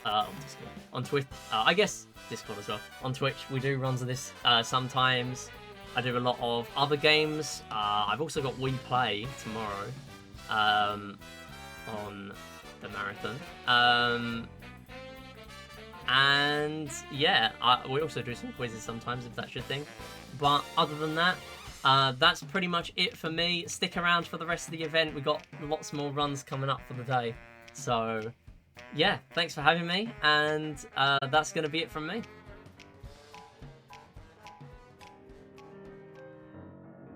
on Twitch, I guess Discord as well. On Twitch, we do runs of this sometimes. I do a lot of other games. I've also got We Play tomorrow on the marathon. And yeah, we also do some quizzes sometimes if that's your thing. But other than that, that's pretty much it for me. Stick around for the rest of the event. We got lots more runs coming up for the day. So yeah, thanks for having me, and that's going to be it from me.